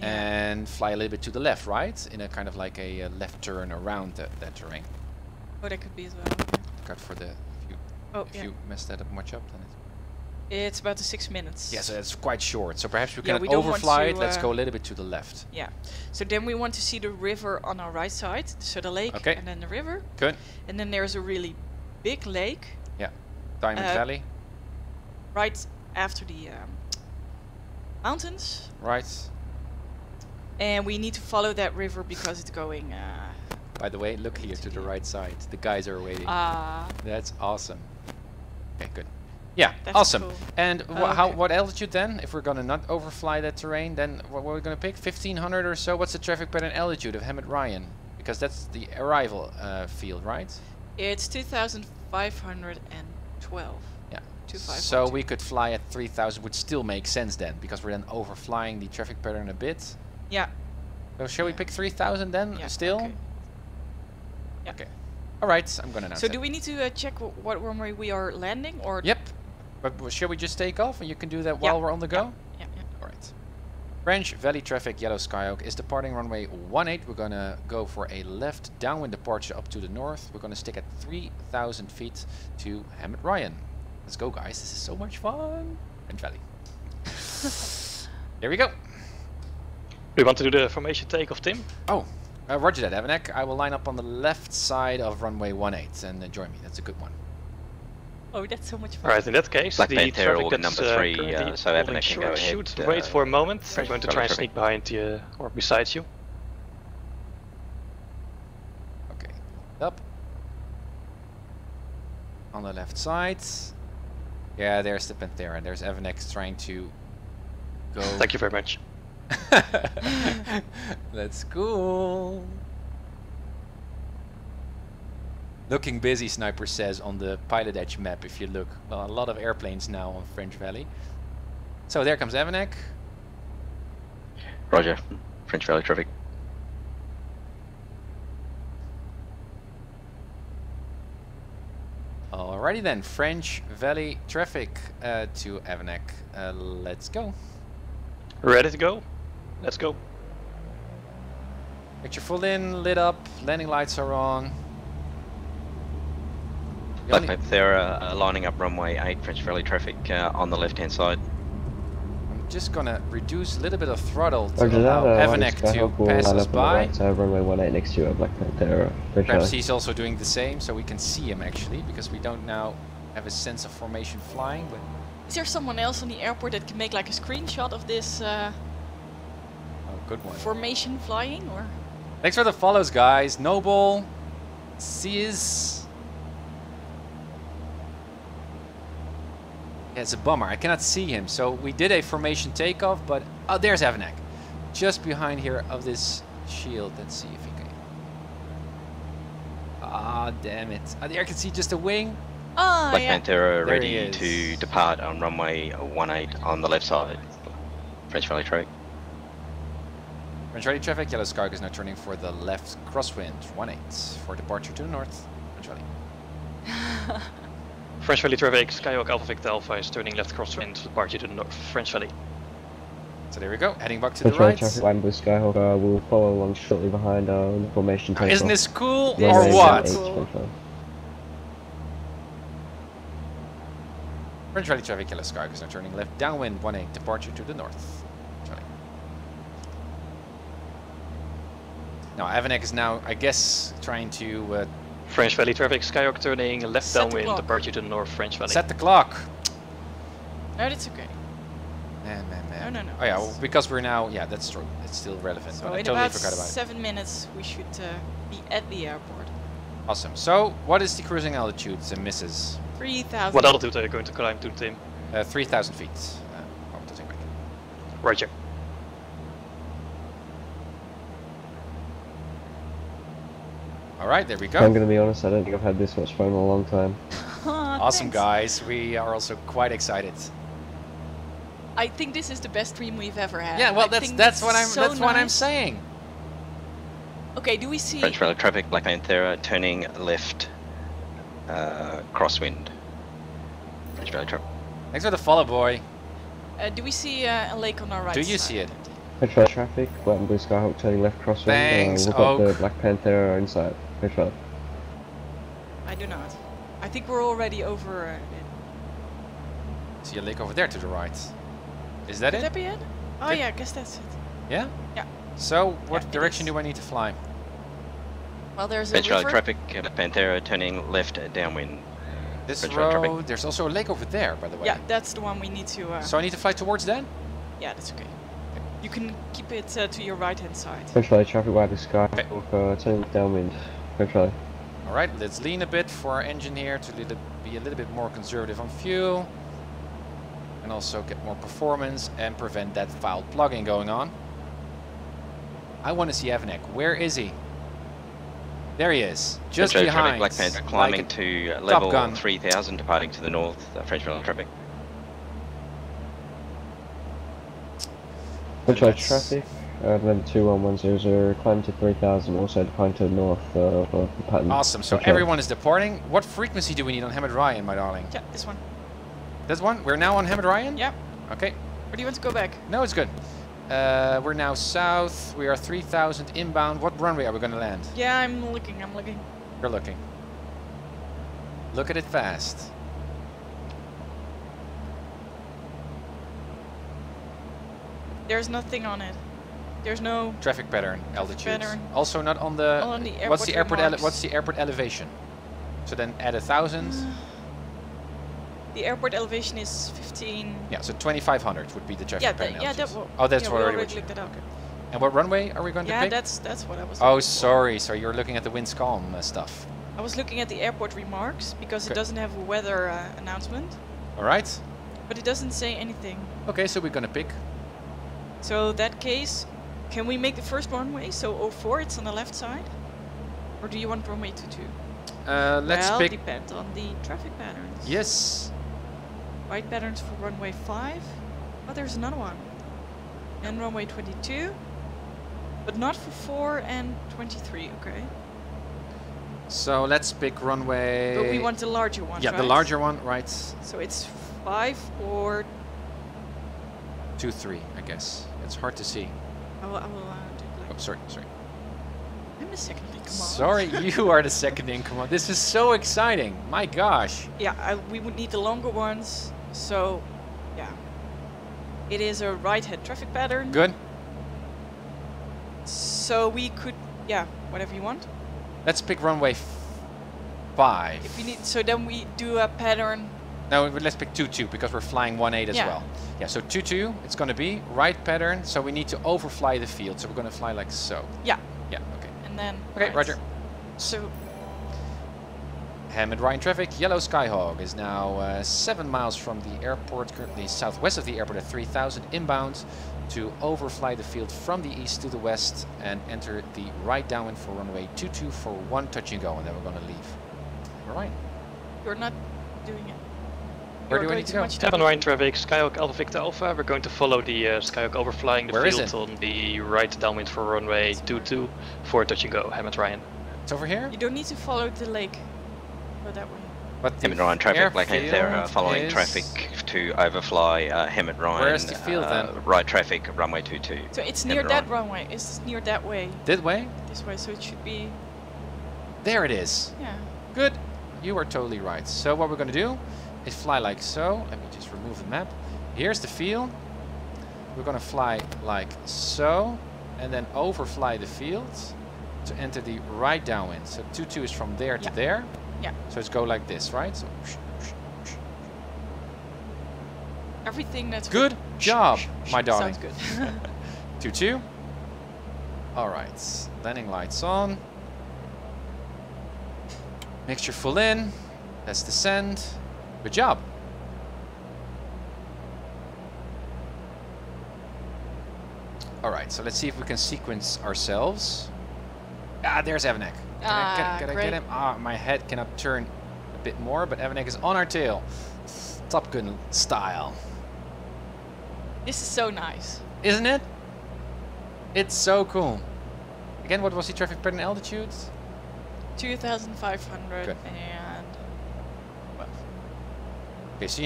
Speaker 11: and fly a little bit to the left, right? In a kind of like a left turn around that terrain.
Speaker 12: Oh, that could be as well.
Speaker 11: Cut for the. If you mess that up much up, then
Speaker 12: it's about 6 minutes.
Speaker 11: Yeah, so it's quite short. So perhaps we
Speaker 12: Yeah,
Speaker 11: can
Speaker 12: we don't
Speaker 11: overfly
Speaker 12: want
Speaker 11: it.
Speaker 12: to,
Speaker 11: Let's go a little bit to the left.
Speaker 12: Yeah. So then we want to see the river on our right side. So the lake and then the river.
Speaker 11: Good.
Speaker 12: And then there's a really big lake.
Speaker 11: Yeah. Diamond Valley.
Speaker 12: Right after the mountains.
Speaker 11: Right.
Speaker 12: And we need to follow that river because it's going.
Speaker 11: By the way, look here to the right side. The guys are waiting. That's awesome. Okay, good. Yeah,
Speaker 12: That's
Speaker 11: awesome.
Speaker 12: cool.
Speaker 11: And what altitude then? If we're gonna not overfly that terrain, then what are we gonna pick? 1,500 or so? What's the traffic pattern altitude of Hammond Ryan? Because that's the arrival field, right?
Speaker 12: It's 2,512.
Speaker 11: Yeah.
Speaker 12: 2,512.
Speaker 11: So we could fly at 3,000, would still make sense then, because we're then overflying the traffic pattern a bit.
Speaker 12: Yeah.
Speaker 11: So shall we pick 3,000 then?
Speaker 12: Yeah,
Speaker 11: Still?
Speaker 12: okay. Yeah.
Speaker 11: Okay. All right, I'm gonna announce
Speaker 12: So
Speaker 11: it.
Speaker 12: do we need to check what runway we are landing, or?
Speaker 11: Yep. But shall we just take off and you can do that while we're on the go?
Speaker 12: Yeah.
Speaker 11: All right. French Valley traffic, yellow Skyhawk is departing runway 18. We're gonna go for a left downwind departure up to the north. We're gonna stick at 3,000 feet to Hammond Ryan. Let's go, guys. This is so much fun. French Valley. Here we go.
Speaker 10: Do you want to do the formation takeoff, Tim?
Speaker 11: Oh, roger that, Evanek. I will line up on the left side of runway 18 and join me. That's a good one.
Speaker 12: Oh, that's so much fun.
Speaker 10: Alright, in that case,
Speaker 14: Black
Speaker 10: the
Speaker 14: Panther
Speaker 10: traffic
Speaker 14: or
Speaker 10: that's
Speaker 14: number 3,
Speaker 10: currently
Speaker 14: so
Speaker 10: holding
Speaker 14: Evanek can go
Speaker 10: short
Speaker 14: ahead.
Speaker 10: should wait for a moment. I'm going to try and
Speaker 14: traffic.
Speaker 10: sneak behind you or beside you.
Speaker 11: Okay, up. On the left side. Yeah, there's the Panthera. There's Evanek trying to go.
Speaker 10: Thank you very much.
Speaker 11: That's cool. Looking busy, Sniper says on the PilotEdge map. If you look, well, a lot of airplanes now on French Valley. So there comes Evanek.
Speaker 14: Roger. French Valley traffic.
Speaker 11: Alrighty then, French Valley traffic to Evanek. Let's go.
Speaker 10: Ready to go? Let's go.
Speaker 11: Picture full in, lit up, landing lights are on.
Speaker 14: Black Panther lining up runway 8, French Valley traffic on the left hand side.
Speaker 11: I'm just gonna reduce a little bit of throttle to
Speaker 6: Roger
Speaker 11: allow
Speaker 6: that,
Speaker 11: Evanek to pass us by.
Speaker 6: Right side, runway 18 next to you at Black Panther.
Speaker 11: Perhaps he's also doing the same, so we can see him actually, because we don't now have a sense of formation flying. But
Speaker 12: Is there someone else on the airport that can make like a screenshot of this
Speaker 11: good one.
Speaker 12: formation flying, or?
Speaker 11: Thanks for the follows, guys. Noble, sees. Yeah, it's a bummer. I cannot see him. So we did a formation takeoff, but oh, there's Avanek, just behind here of this shield. Let's see if he can. Ah, damn it! Oh, there I can see just a wing.
Speaker 12: Oh,
Speaker 14: Black
Speaker 12: yeah.
Speaker 14: Panthera ready to depart on runway 18 on the left side. French Valley traffic.
Speaker 11: French Valley traffic. Yellow Skyhawk is now turning for the left crosswind 18 for departure to the north. French Valley.
Speaker 10: French Valley traffic, Skyhawk Alpha Victor Alpha is turning left crosswind, departure to the north, French Valley.
Speaker 11: So there we go, heading back to
Speaker 6: French
Speaker 11: the right.
Speaker 6: traffic, line with Skyhawk will follow along shortly behind our formation takeoff.
Speaker 11: Isn't this cool
Speaker 6: Runway
Speaker 11: or what?
Speaker 6: 18, French Valley.
Speaker 11: French Valley traffic, Yellow Skyhawk is now turning left downwind 18, departure to the north. French Valley. Now Avanek is now, I guess, trying to
Speaker 10: French Valley traffic, Skyhawk turning left
Speaker 12: Set the
Speaker 10: downwind,
Speaker 12: clock.
Speaker 10: departure to the north, French Valley.
Speaker 11: set the clock.
Speaker 12: No, that's okay.
Speaker 11: Man.
Speaker 12: No.
Speaker 11: Oh yeah, well, because we're now, yeah, that's true. It's still relevant.
Speaker 12: So
Speaker 11: But I
Speaker 12: in
Speaker 11: totally
Speaker 12: about
Speaker 11: forgot about it.
Speaker 12: 7 minutes, we should be at the airport.
Speaker 11: Awesome. So, what is the cruising altitude, Mrs.?
Speaker 12: 3,000.
Speaker 10: What altitude are you going to climb to, Tim?
Speaker 11: 3,000 feet.
Speaker 10: Roger.
Speaker 11: Alright, there we go.
Speaker 6: I'm going to be honest, I don't think I've had this much fun in a long time.
Speaker 11: Awesome, guys. We are also quite excited.
Speaker 12: I think this is the best stream we've ever had.
Speaker 11: Yeah, well,
Speaker 12: I
Speaker 11: that's
Speaker 12: think
Speaker 11: what I'm
Speaker 12: so
Speaker 11: that's what I'm
Speaker 12: nice.
Speaker 11: saying.
Speaker 12: Okay, do we see?
Speaker 14: French Valley traffic, Black Panthera turning left crosswind. French Valley traffic.
Speaker 11: Thanks for the follow, boy.
Speaker 12: Do we see a lake on our right?
Speaker 11: Do you
Speaker 12: side?
Speaker 11: see it?
Speaker 6: French Valley traffic, white and blue Skyhawk turning left crosswind.
Speaker 11: Thanks,
Speaker 6: we've got the
Speaker 11: Oak.
Speaker 6: Black Panthera inside. French Valley.
Speaker 12: I do not. I think we're already over.
Speaker 11: See a lake over there to the right. Is that
Speaker 12: Could
Speaker 11: it?
Speaker 12: that be it? Oh
Speaker 11: Could-
Speaker 12: yeah, I guess that's it.
Speaker 11: Yeah?
Speaker 12: Yeah.
Speaker 11: So, what
Speaker 12: Yeah, it
Speaker 11: direction
Speaker 12: is.
Speaker 11: do I need to fly?
Speaker 12: Well, there's a
Speaker 14: French Valley
Speaker 12: river.
Speaker 14: traffic, Black Panthera turning left downwind.
Speaker 11: This
Speaker 14: French Valley traffic.
Speaker 11: road, there's also a lake over there, by the way.
Speaker 12: Yeah, that's the one we need to.
Speaker 11: So I need to fly towards that?
Speaker 12: Yeah, that's okay. You can keep it to your right hand side.
Speaker 6: French Valley traffic, white and blue Skyhawk turning left downwind. French Valley.
Speaker 11: Alright, let's lean a bit for our engine here to be a little bit more conservative on fuel. And also get more performance and prevent that foul plugging going on. I want to see Avanek. Where is he? There he is. Just
Speaker 14: French Valley
Speaker 11: behind.
Speaker 14: traffic, Black Panther
Speaker 11: like
Speaker 14: climbing
Speaker 11: a
Speaker 14: to
Speaker 11: Top
Speaker 14: level
Speaker 11: Gun.
Speaker 14: 3000, departing to the north, French Valley traffic.
Speaker 6: French Valley traffic, November 21100, climb to 3000, also departing to the north for the pattern.
Speaker 11: Awesome. So
Speaker 6: French Valley.
Speaker 11: everyone is departing. What frequency do we need on Hamid Ryan, my darling?
Speaker 12: Yeah, this one.
Speaker 11: This one? We're now on Hamid Ryan?
Speaker 12: Yeah.
Speaker 11: Okay.
Speaker 12: Or do you want to go back?
Speaker 11: No, it's good. We're now south. We are 3000 inbound. What runway are we going to land?
Speaker 12: Yeah, I'm looking.
Speaker 11: You're looking. Look at it fast.
Speaker 12: There's nothing on it. There's no
Speaker 11: Traffic pattern, altitude.
Speaker 12: pattern.
Speaker 11: Also not on the.
Speaker 12: All on the
Speaker 11: what's the
Speaker 12: airport remarks.
Speaker 11: What's the airport elevation? So then add 1,000.
Speaker 12: The airport elevation is 15.
Speaker 11: Yeah, so 2,500 would be the traffic
Speaker 12: Yeah,
Speaker 11: pattern
Speaker 12: yeah, that
Speaker 11: altitude.
Speaker 12: will.
Speaker 11: Oh, that's
Speaker 12: yeah,
Speaker 11: what
Speaker 12: we
Speaker 11: already.
Speaker 12: already looked it up.
Speaker 11: And what runway are we going to
Speaker 12: Yeah,
Speaker 11: pick?
Speaker 12: that's what I was.
Speaker 11: Oh,
Speaker 12: looking for.
Speaker 11: sorry. So you're looking at the winds calm stuff.
Speaker 12: I was looking at the airport remarks because it
Speaker 11: Okay.
Speaker 12: doesn't have a weather announcement,
Speaker 11: All right.
Speaker 12: but it doesn't say anything.
Speaker 11: Okay, so we're gonna pick.
Speaker 12: So that case, can we make the first runway? So 04, it's on the left side, or do you want runway 22?
Speaker 11: Let's
Speaker 12: well,
Speaker 11: pick.
Speaker 12: depends on the traffic patterns.
Speaker 11: Yes.
Speaker 12: White patterns for runway 5. Oh, there's another one. And runway 22, but not for 4 and 23. Okay.
Speaker 11: So let's pick runway.
Speaker 12: But we want the larger one.
Speaker 11: Yeah,
Speaker 12: right?
Speaker 11: the larger one, right?
Speaker 12: So it's 5 or
Speaker 11: 2-3, I guess. It's hard to see.
Speaker 12: I will do it like.
Speaker 11: Oh, sorry.
Speaker 12: I'm the second in command.
Speaker 11: Sorry, you are the second in command. This is so exciting. My gosh.
Speaker 12: Yeah, we would need the longer ones. So, yeah. It is a right head traffic pattern.
Speaker 11: Good.
Speaker 12: So we could, yeah, whatever you want.
Speaker 11: Let's pick runway 5.
Speaker 12: If we need, so then we do a pattern.
Speaker 11: No, let's pick 2-2 because we're flying 1-8 as
Speaker 12: Yeah.
Speaker 11: well. Yeah, so 2-2, it's going to be right pattern. So we need to overfly the field. So we're going to fly like so.
Speaker 12: Yeah.
Speaker 11: Yeah, okay.
Speaker 12: And then.
Speaker 11: Okay,
Speaker 12: right.
Speaker 11: roger.
Speaker 12: So
Speaker 11: Hamid Ryan traffic, yellow Skyhawk is now 7 miles from the airport, currently southwest of the airport at 3000 inbound, to overfly the field from the east to the west and enter the right downwind for runway 22 for 1 touch and go, and then we're going to leave. Alright.
Speaker 12: You're not doing it.
Speaker 11: Where do we need to go?
Speaker 10: 7 Ryan traffic, Skyhawk Alpha Victor Alpha. We're going to follow the Skyhawk overflying the field on the right downwind for runway 22 for touch and go. Hamid Ryan.
Speaker 11: It's over here?
Speaker 12: You don't need to follow the lake. Go that way.
Speaker 11: But
Speaker 14: Hamid Ryan traffic, Black Panther following traffic to overfly Hamid Ryan.
Speaker 11: Where's the field then?
Speaker 14: Right traffic, runway 22.
Speaker 12: So it's near that runway. It's near that way.
Speaker 11: That way?
Speaker 12: This way, so it should be...
Speaker 11: There it is.
Speaker 12: Yeah.
Speaker 11: Good. You are totally right. So what we're going to do is fly like so. Let me just remove the map. Here's the field. We're going to fly like so, and then overfly the field to enter the right downwind. So 22 is from there to there.
Speaker 12: Yeah.
Speaker 11: So it's go like this, right? So
Speaker 12: everything that's
Speaker 11: good job, my darling.
Speaker 12: Sounds good.
Speaker 11: 22. All right. Landing lights on. Mixture full in. Let's descend. Good job. All right. So let's see if we can sequence ourselves. Ah, there's Evanek. Can I get him? Ah, my head cannot turn a bit more, but Evanek is on our tail. Top Gun style.
Speaker 12: This is so nice.
Speaker 11: Isn't it? It's so cool. Again, what was the traffic pattern altitude?
Speaker 12: 2,500
Speaker 11: Good.
Speaker 12: and... Well.
Speaker 11: Okay, so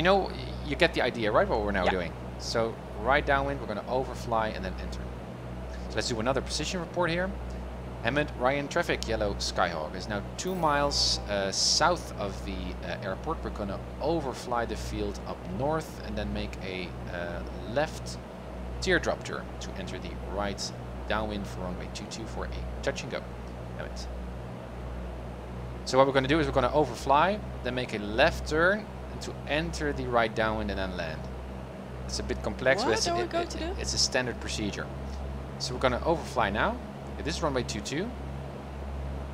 Speaker 11: you get the idea, right, what we're now doing. So right downwind, we're going to overfly and then enter. So let's do another position report here. Hamid Ryan traffic, yellow Skyhawk is now 2 miles south of the airport. We're going to overfly the field up north and then make a left teardrop turn to enter the right downwind for runway 22 for a touch and go. Hamid. So what we're going to do is we're going to overfly, then make a left turn to enter the right downwind and then land. It's a bit complex, but it's a standard procedure. So we're going to overfly now. Okay, this is runway 22.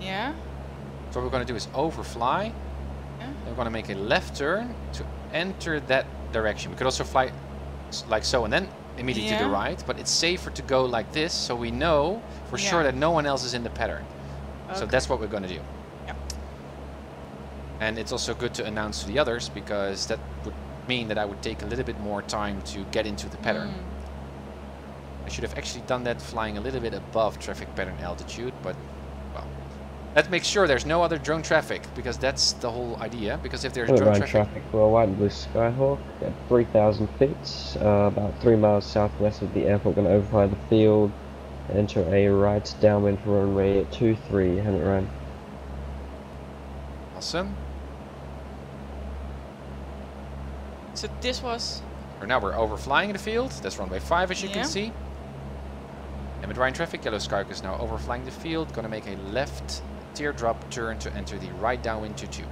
Speaker 12: Yeah.
Speaker 11: So what we're going to do is overfly. Yeah. Then we're going to make a left turn to enter that direction. We could also fly like so and then immediately to the right, but it's safer to go like this so we know for sure that no one else is in the pattern. Okay. So that's what we're going to do. And it's also good to announce to the others because that would mean that I would take a little bit more time to get into the pattern. I should have actually done that flying a little bit above traffic pattern altitude, but well, let's make sure there's no other drone traffic because that's the whole idea. Because if there's drone traffic
Speaker 6: for white and blue Skyhawk at 3,000 feet, about 3 miles southwest of the airport, going to overfly the field, enter a right downwind for runway 23, Hamid Ryan.
Speaker 11: Awesome.
Speaker 12: So this was...
Speaker 11: Now we're overflying the field. That's runway 5 as you can see. Hamid Ryan traffic, yellow Skyhawk is now overflying the field. Going to make a left teardrop turn to enter the right downwind 22.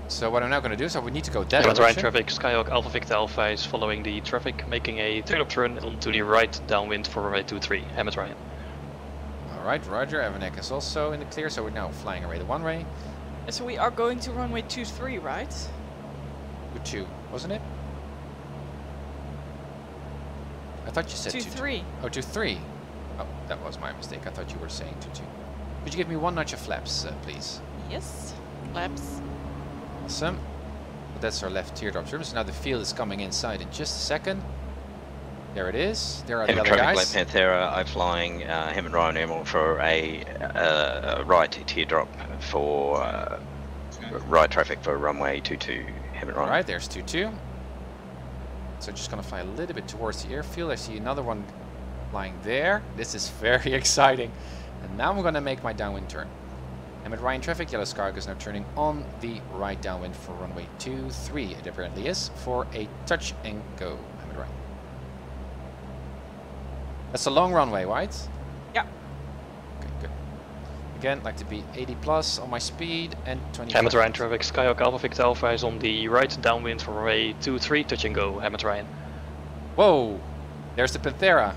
Speaker 11: So what I'm now going to do is we need to go that
Speaker 10: direction. Ryan traffic, Skyhawk Alpha Victor Alpha is following the traffic, making a teardrop turn onto the right downwind for runway 23. Hamid Ryan.
Speaker 11: Alright, Roger. Evanek is also in the clear, so we're now flying away the one way.
Speaker 12: So we are going to runway 23, right?
Speaker 11: 22, wasn't it? I thought you said
Speaker 12: 23.
Speaker 11: Oh, 23. Oh, that was my mistake. I thought you were saying 22. Could you give me one notch of flaps, please?
Speaker 12: Yes, flaps.
Speaker 11: Awesome. But that's our left teardrop turn. So now the field is coming inside in just a second. There it is. There are the other guys.
Speaker 14: Black Panthera, I'm flying Hamid Ryan Emerald for a right teardrop for right traffic for runway 22 Hamid Ryan.
Speaker 11: Alright, there's 22. So just gonna fly a little bit towards the airfield. I see another one flying there. This is very exciting. And now I'm gonna make my downwind turn. Hamid Ryan traffic, yellow Skyhawk is now turning on the right downwind for runway 23. It apparently is for a touch and go. Hamid Ryan. That's a long runway, right?
Speaker 12: Yeah.
Speaker 11: Okay, good. Again, like to be 80 plus on my speed and 20.
Speaker 10: Hamid Ryan traffic, Skyhawk Alpha Victor Alpha is on the right downwind for runway 23, touch and go. Hamid Ryan.
Speaker 11: Whoa! There's the Panthera.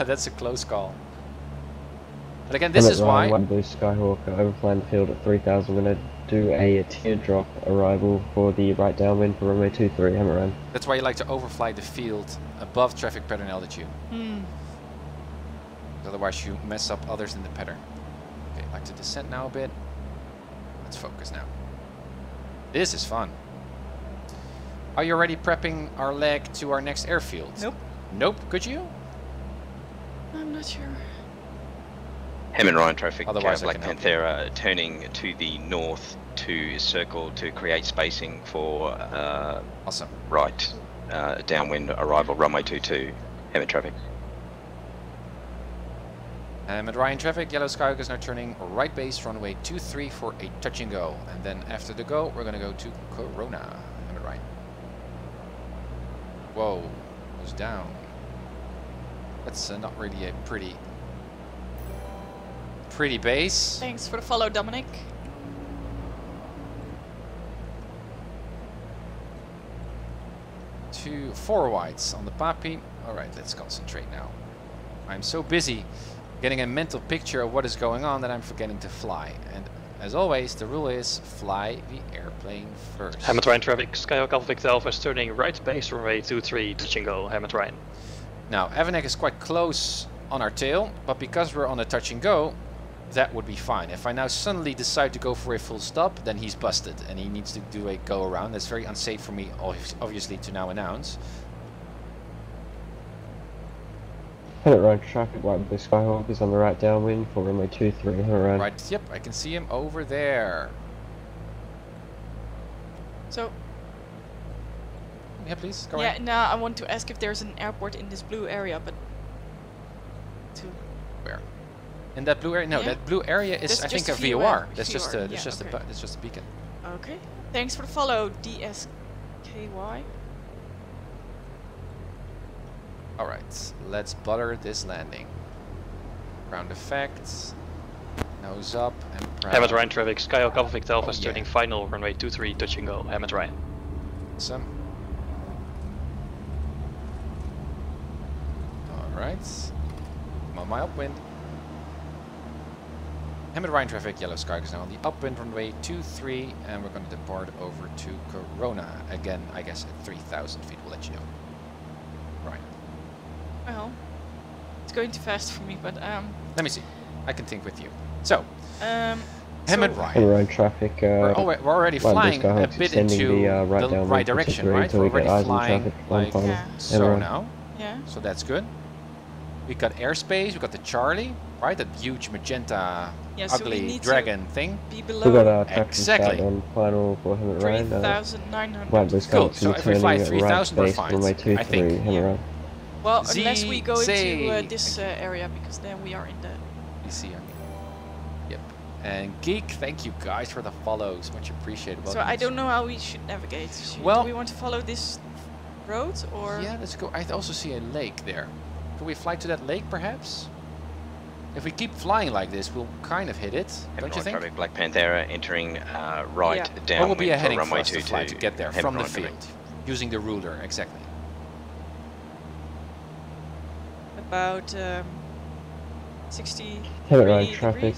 Speaker 11: That's a close call. But again, this is why...
Speaker 6: One Blue Skyhawk overflying the field at 3000. We're going to do a teardrop arrival for the right downwind for runway 23, Hammer Ryan.
Speaker 11: That's why you like to overfly the field above traffic pattern altitude. Otherwise you mess up others in the pattern. Okay, I'd like to descend now a bit. Let's focus now. This is fun. Are you already prepping our leg to our next airfield?
Speaker 12: Nope.
Speaker 11: Nope, could you?
Speaker 12: I'm not sure.
Speaker 14: Hem and Ryan traffic,
Speaker 11: Otherwise
Speaker 14: Black Panther turning to the north to circle to create spacing for
Speaker 11: awesome.
Speaker 14: Right downwind arrival runway 22, Hem and traffic.
Speaker 11: At Ryan traffic, Yellow Skyhawk is now turning right base runway 23 for a touch and go. And then after the go, we're going to go to Corona. At Ryan. Whoa, goes down. That's not really a pretty base.
Speaker 12: Thanks for the follow, Dominic.
Speaker 11: Four whites on the Papi. Alright, let's concentrate now. I'm so busy getting a mental picture of what is going on that I'm forgetting to fly. And as always, the rule is fly the airplane first.
Speaker 10: Hammond Ryan traffic, Skyhawk Alpha Victor Alpha is turning right base runway 23, touch and go, Hammond Ryan.
Speaker 11: Now, Avanek is quite close on our tail, but because we're on a touch and go, that would be fine. If I now suddenly decide to go for a full stop, then he's busted and he needs to do a go around. That's very unsafe for me, obviously, to now announce.
Speaker 6: Pilot Ryan traffic, White Blue Skyhawk is on the right downwind for runway 23, Ryan.
Speaker 11: Right, yep, I can see him over there.
Speaker 12: So...
Speaker 11: Yeah, please, go
Speaker 12: ahead. Now I want to ask if there's an airport in this blue area, but...
Speaker 11: Where? In that blue area? No,
Speaker 12: yeah.
Speaker 11: that blue area is, I think, a VOR. That's just a, that's just a beacon.
Speaker 12: Okay. Thanks for the follow, DSKY.
Speaker 11: Alright, let's butter this landing. Ground effects. Nose up and
Speaker 10: Hammond Ryan traffic, Skyhawk Alpha Victor Alpha is turning final runway 23, touch and go, Hammond Ryan.
Speaker 11: Awesome. Alright. I'm on my upwind. Hammond Ryan traffic, Yellow Sky is now on the upwind runway 23, and we're going to depart over to Corona. Again, I guess at 3,000 feet, we'll let you know. Right.
Speaker 12: Well, it's going too fast for me, but
Speaker 11: let me see. I can think with you. So, Hammond Ryan.
Speaker 6: Hammond Ryan traffic.
Speaker 11: We're already flying a bit into the right direction, right? We're already flying like so now.
Speaker 12: Yeah.
Speaker 11: So that's good. We got airspace. We got the Charlie, right? That huge magenta, ugly
Speaker 12: so
Speaker 11: dragon thing.
Speaker 12: Be below.
Speaker 6: We got
Speaker 11: exactly.
Speaker 6: On final for Hammond Ryan.
Speaker 12: 3,900.
Speaker 11: Cool. So if we fly 3,000, we're fine. I think.
Speaker 6: Yeah.
Speaker 12: Well, unless we go into this area, because then we are in the...
Speaker 11: DC. Yep. And Geek, thank you guys for the follows. Much appreciated.
Speaker 12: So I don't know how we should navigate. Do we want to follow this road, or...?
Speaker 11: Yeah, let's go. I also see a lake there. Can we fly to that lake, perhaps? If we keep flying like this, we'll kind of hit it, don't you think?
Speaker 14: Traffic, Black Panther entering right down.
Speaker 11: What will be a heading
Speaker 14: runway
Speaker 11: for us to fly to get there from the field, using the ruler, exactly.
Speaker 12: About 60
Speaker 6: traffic,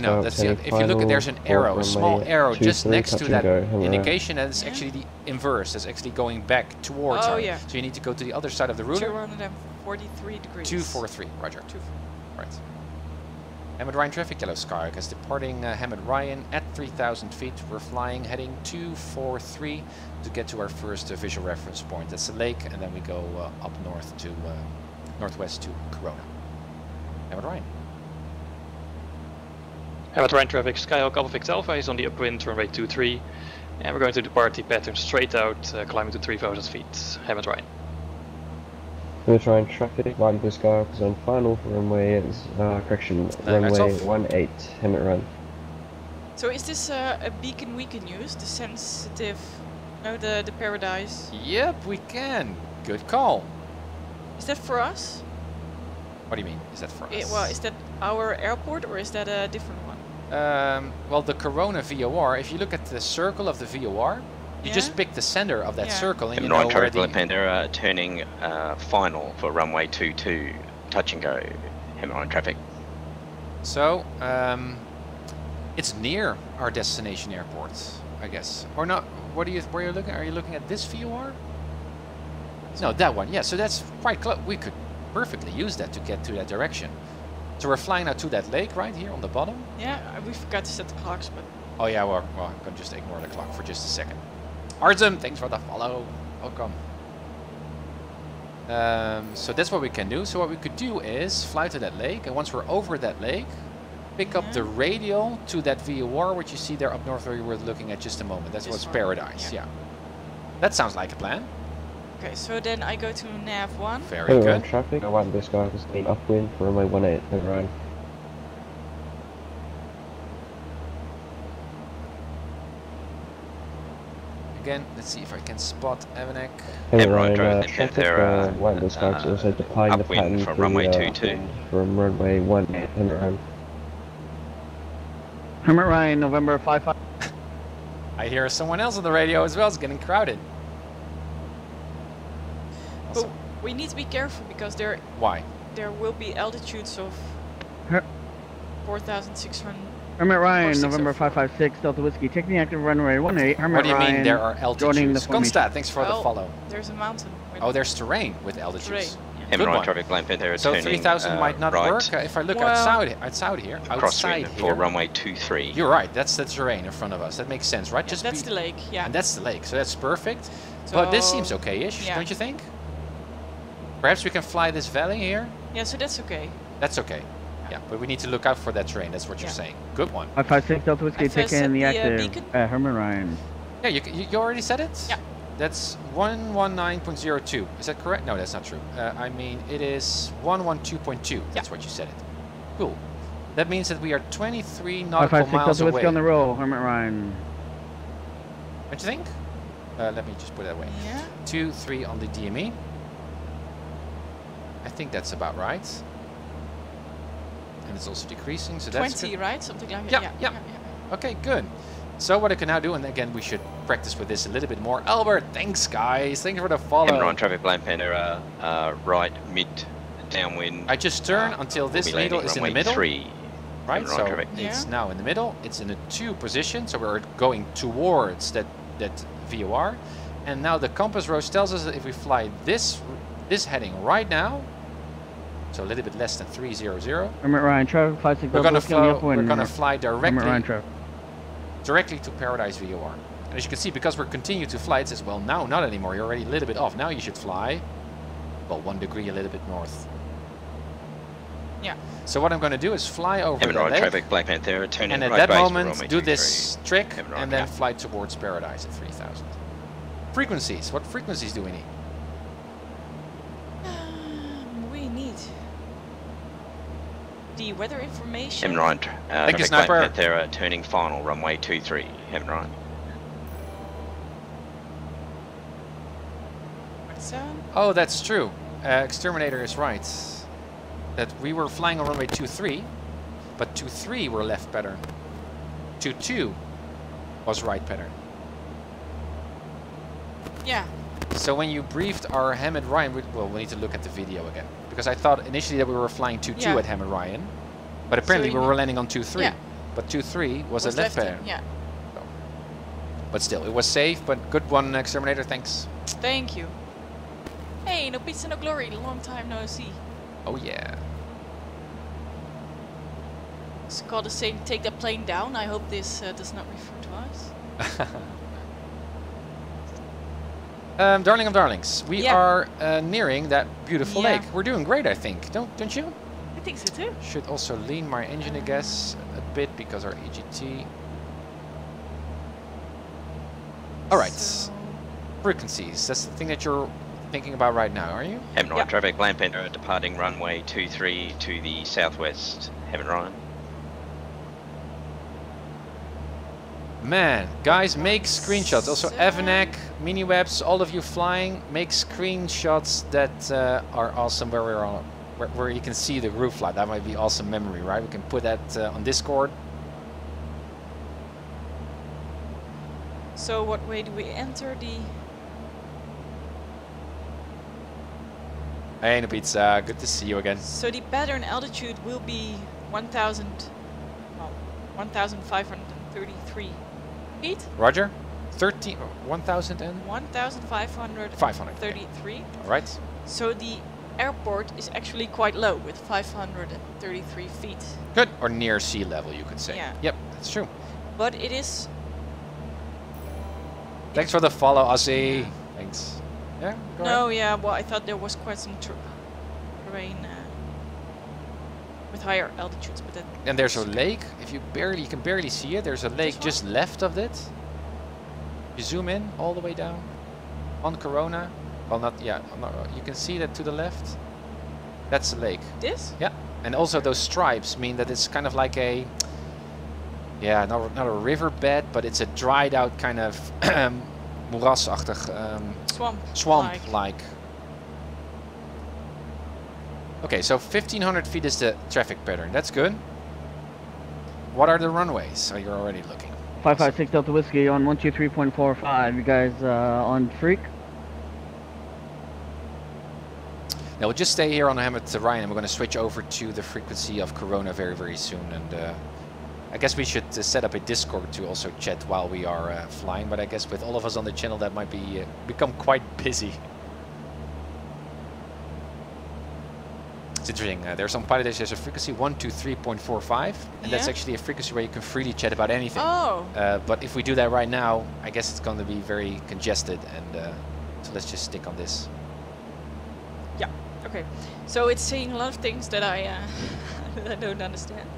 Speaker 11: no, that's it. If you look at, there's an arrow, a small arrow just next to that indication that it's actually the inverse. It's actually going back towards
Speaker 12: our.
Speaker 11: So you need to go to the other side of the ruler.
Speaker 12: 243 degrees.
Speaker 11: 243, roger. Right. Hammond Ryan traffic, Yellow Skyhawk is departing Hammond Ryan at 3,000 feet. We're flying, heading 243 to get to our first visual reference point. That's the lake, and then we go up north to northwest to Corona. Hammond Ryan.
Speaker 10: Hammond Ryan traffic, Skyhawk Alpha Victor Alpha is on the upwind, runway 23, and we're going to depart the pattern straight out, climbing to 3,000 feet. Hammond Ryan.
Speaker 6: Hammond Ryan traffic, White Blue Skyhawk is on final for runway, runway 18, Hammond Ryan.
Speaker 12: So is this a beacon we can use, the sensitive, no, the Paradise?
Speaker 11: Yep, we can. Good call.
Speaker 12: Is that for us?
Speaker 11: What do you mean? Is that for us?
Speaker 12: Well, is that our airport or is that a different one?
Speaker 11: Well, the Corona VOR, if you look at the circle of the VOR, you just pick the center of that circle and you know where the...
Speaker 14: Panther turning final for runway 22, touch and go, Hammond Ryan traffic.
Speaker 11: So, it's near our destination airport, I guess. Or not, where are you looking? Are you looking at this VOR? No, that one. Yeah, so that's quite close. We could perfectly use that to get to that direction. So we're flying now to that lake right here on the bottom.
Speaker 12: Yeah, we forgot to set the clocks, but...
Speaker 11: Oh yeah, well I'm going to just ignore the clock for just a second. Artem, thanks for the follow. Welcome. So that's what we can do. So what we could do is fly to that lake, and once we're over that lake, pick up the radial to that VOR, which you see there up north where you were looking at just a moment. That's what's Paradise, yeah. That sounds like a plan.
Speaker 12: Okay, so then I go to nav 1.
Speaker 11: Very
Speaker 6: good.
Speaker 11: good.
Speaker 6: Traffic, I want this guy to stay upwind for runway 18 and right.
Speaker 11: Again, let's see if I can spot Evanek.
Speaker 6: Hey Ryan, traffic, want this guy to also decline the pattern
Speaker 14: from runway 22.
Speaker 6: From runway 18 and right.
Speaker 2: Hermit Ryan, November 55.
Speaker 11: I hear someone else on the radio as well. It's getting crowded.
Speaker 12: But we need to be careful because there.
Speaker 11: Why?
Speaker 12: There will be altitudes of 4,600.
Speaker 2: Hermit Ryan, November 556, Delta Whiskey, taking the active runway 18. Hermit
Speaker 11: What do you
Speaker 2: Ryan,
Speaker 11: mean there are altitudes? Gunstad, thanks for the
Speaker 12: Well,
Speaker 11: follow.
Speaker 12: There's a mountain.
Speaker 11: Oh, there's terrain with altitudes.
Speaker 14: Good one. Traffic line there,
Speaker 11: so
Speaker 14: turning,
Speaker 11: 3,000 might not
Speaker 14: right.
Speaker 11: work. If I look outside here, outside
Speaker 14: for
Speaker 11: here.
Speaker 14: runway 23.
Speaker 11: You're right. That's the terrain in front of us. That makes sense, right?
Speaker 12: Yeah, that's the lake. Yeah.
Speaker 11: And that's the lake. So that's perfect.
Speaker 12: So,
Speaker 11: but this seems okay-ish,
Speaker 12: yeah.
Speaker 11: don't you think? Perhaps we can fly this valley here.
Speaker 12: Yeah. So that's okay.
Speaker 11: That's okay. Yeah, but we need to look out for that terrain. That's what you're saying. Good one.
Speaker 2: 556 Delta Whiskey, taking the active. Hermit Ryan.
Speaker 11: Yeah, you already said it?
Speaker 12: Yeah.
Speaker 11: That's 119.02. Is that correct? No, that's not true. I mean, it is 112.2. That's what you said it. Cool. That means that we are 23 nautical miles away.
Speaker 2: Whiskey on the roll, Hermit Ryan.
Speaker 11: What do you think? Let me just put it that way.
Speaker 12: Yeah.
Speaker 11: 2-3 on the DME. I think that's about right. And it's also decreasing, so that's
Speaker 12: 20,
Speaker 11: good.
Speaker 12: right? Something like that.
Speaker 11: Yeah. Okay, good. So what I can now do, and again we should practice with this a little bit more. Albert, thanks guys, thank you for the follow.
Speaker 14: On traffic line Panda, right mid downwind.
Speaker 11: I just turn until this needle is in the middle.
Speaker 14: 3.
Speaker 11: Right, so it's now in the middle. It's in a 2 position, so we're going towards that VOR. And now the compass rose tells us that if we fly this heading right now, so a little bit less than 300.
Speaker 2: Hermit Ryan, traffic 56.
Speaker 11: We're gonna fly directly to Paradise VOR. And as you can see, because we're continuing to fly, it says, well, now not anymore. You're already a little bit off. Now you should fly, well, 1 degree a little bit north.
Speaker 12: Yeah.
Speaker 11: So what I'm going to do is fly over the lake,
Speaker 14: traffic, Black Panther, turning
Speaker 11: and at
Speaker 14: right
Speaker 11: that moment do
Speaker 14: 23.
Speaker 11: this trick, and then fly towards Paradise at 3,000. Frequencies. What frequencies do we need?
Speaker 12: We need the weather information.
Speaker 14: Thank
Speaker 11: you, Sniper.
Speaker 14: Black Panther, turning final, runway 23. Heaven Ryan.
Speaker 11: Oh, that's true. Exterminator is right. That we were flying on runway 23, but 23 were left pattern. 22 was right pattern.
Speaker 12: Yeah.
Speaker 11: So when you briefed our Hamid Ryan, we need to look at the video again. Because I thought initially that we were flying 22 at Hamid Ryan, but apparently we were landing on 23.
Speaker 12: Yeah.
Speaker 11: But 23 was a left pattern.
Speaker 12: Yeah.
Speaker 11: So. But still, it was safe, but good one, Exterminator, thanks.
Speaker 12: Thank you. Hey, no pizza, no glory. Long time no see.
Speaker 11: Oh yeah.
Speaker 12: It's called the saying, take that plane down. I hope this does not refer to us.
Speaker 11: Darling of darlings, we are nearing that beautiful lake. We're doing great, I think. Don't you?
Speaker 12: I think so too.
Speaker 11: Should also lean my engine, I guess, a bit because our EGT. All right. So frequencies. That's the thing that you're thinking about right now, are you?
Speaker 14: Heaven Ryan, traffic lamp Panther, departing runway 23 to the southwest. Heaven Ryan.
Speaker 11: Man, guys, make screenshots. Also, Evanek, Miniwebs, all of you flying, make screenshots that are awesome where we're on, where you can see the roof light. That might be awesome memory, right? We can put that on Discord.
Speaker 12: So what way do we enter the...
Speaker 11: Hey, no pizza. Good to see you again.
Speaker 12: So the pattern altitude will be 1,533 feet.
Speaker 11: Roger. 1,000 and
Speaker 12: 1,533.
Speaker 11: All right.
Speaker 12: So the airport is actually quite low with 533 feet.
Speaker 11: Good. Or near sea level, you could say.
Speaker 12: Yeah.
Speaker 11: Yep, that's true.
Speaker 12: But it is.
Speaker 11: Thanks for the follow, Ozzy. Thanks. Yeah. Go
Speaker 12: No,
Speaker 11: ahead.
Speaker 12: yeah. Well, I thought there was quite some terrain with higher altitudes, but then.
Speaker 11: And there's a lake. If you can barely see it. There's a lake just left of it. You zoom in all the way down on Corona. Well, not yeah. You can see that to the left. That's the lake.
Speaker 12: This?
Speaker 11: Yeah. And also those stripes mean that it's kind of like a. Yeah, not a riverbed, but it's a dried out kind of moerasachtig swamp-like. Okay, so 1,500 feet is the traffic pattern. That's good. What are the runways? So you're already looking.
Speaker 2: 556 Delta Whiskey on 123.45. You guys on Freak?
Speaker 11: Now we'll just stay here on Hamlet Ryan, and we're going to switch over to the frequency of Corona very, very soon. And I guess we should set up a Discord to also chat while we are flying. But I guess with all of us on the channel, that might be become quite busy. It's interesting. There's on PilotEdge there's a frequency 123.45, and that's actually a frequency where you can freely chat about anything.
Speaker 12: Oh.
Speaker 11: But if we do that right now, I guess it's going to be very congested, and so let's just stick on this.
Speaker 12: Yeah. Okay. So it's saying a lot of things that I that I don't understand.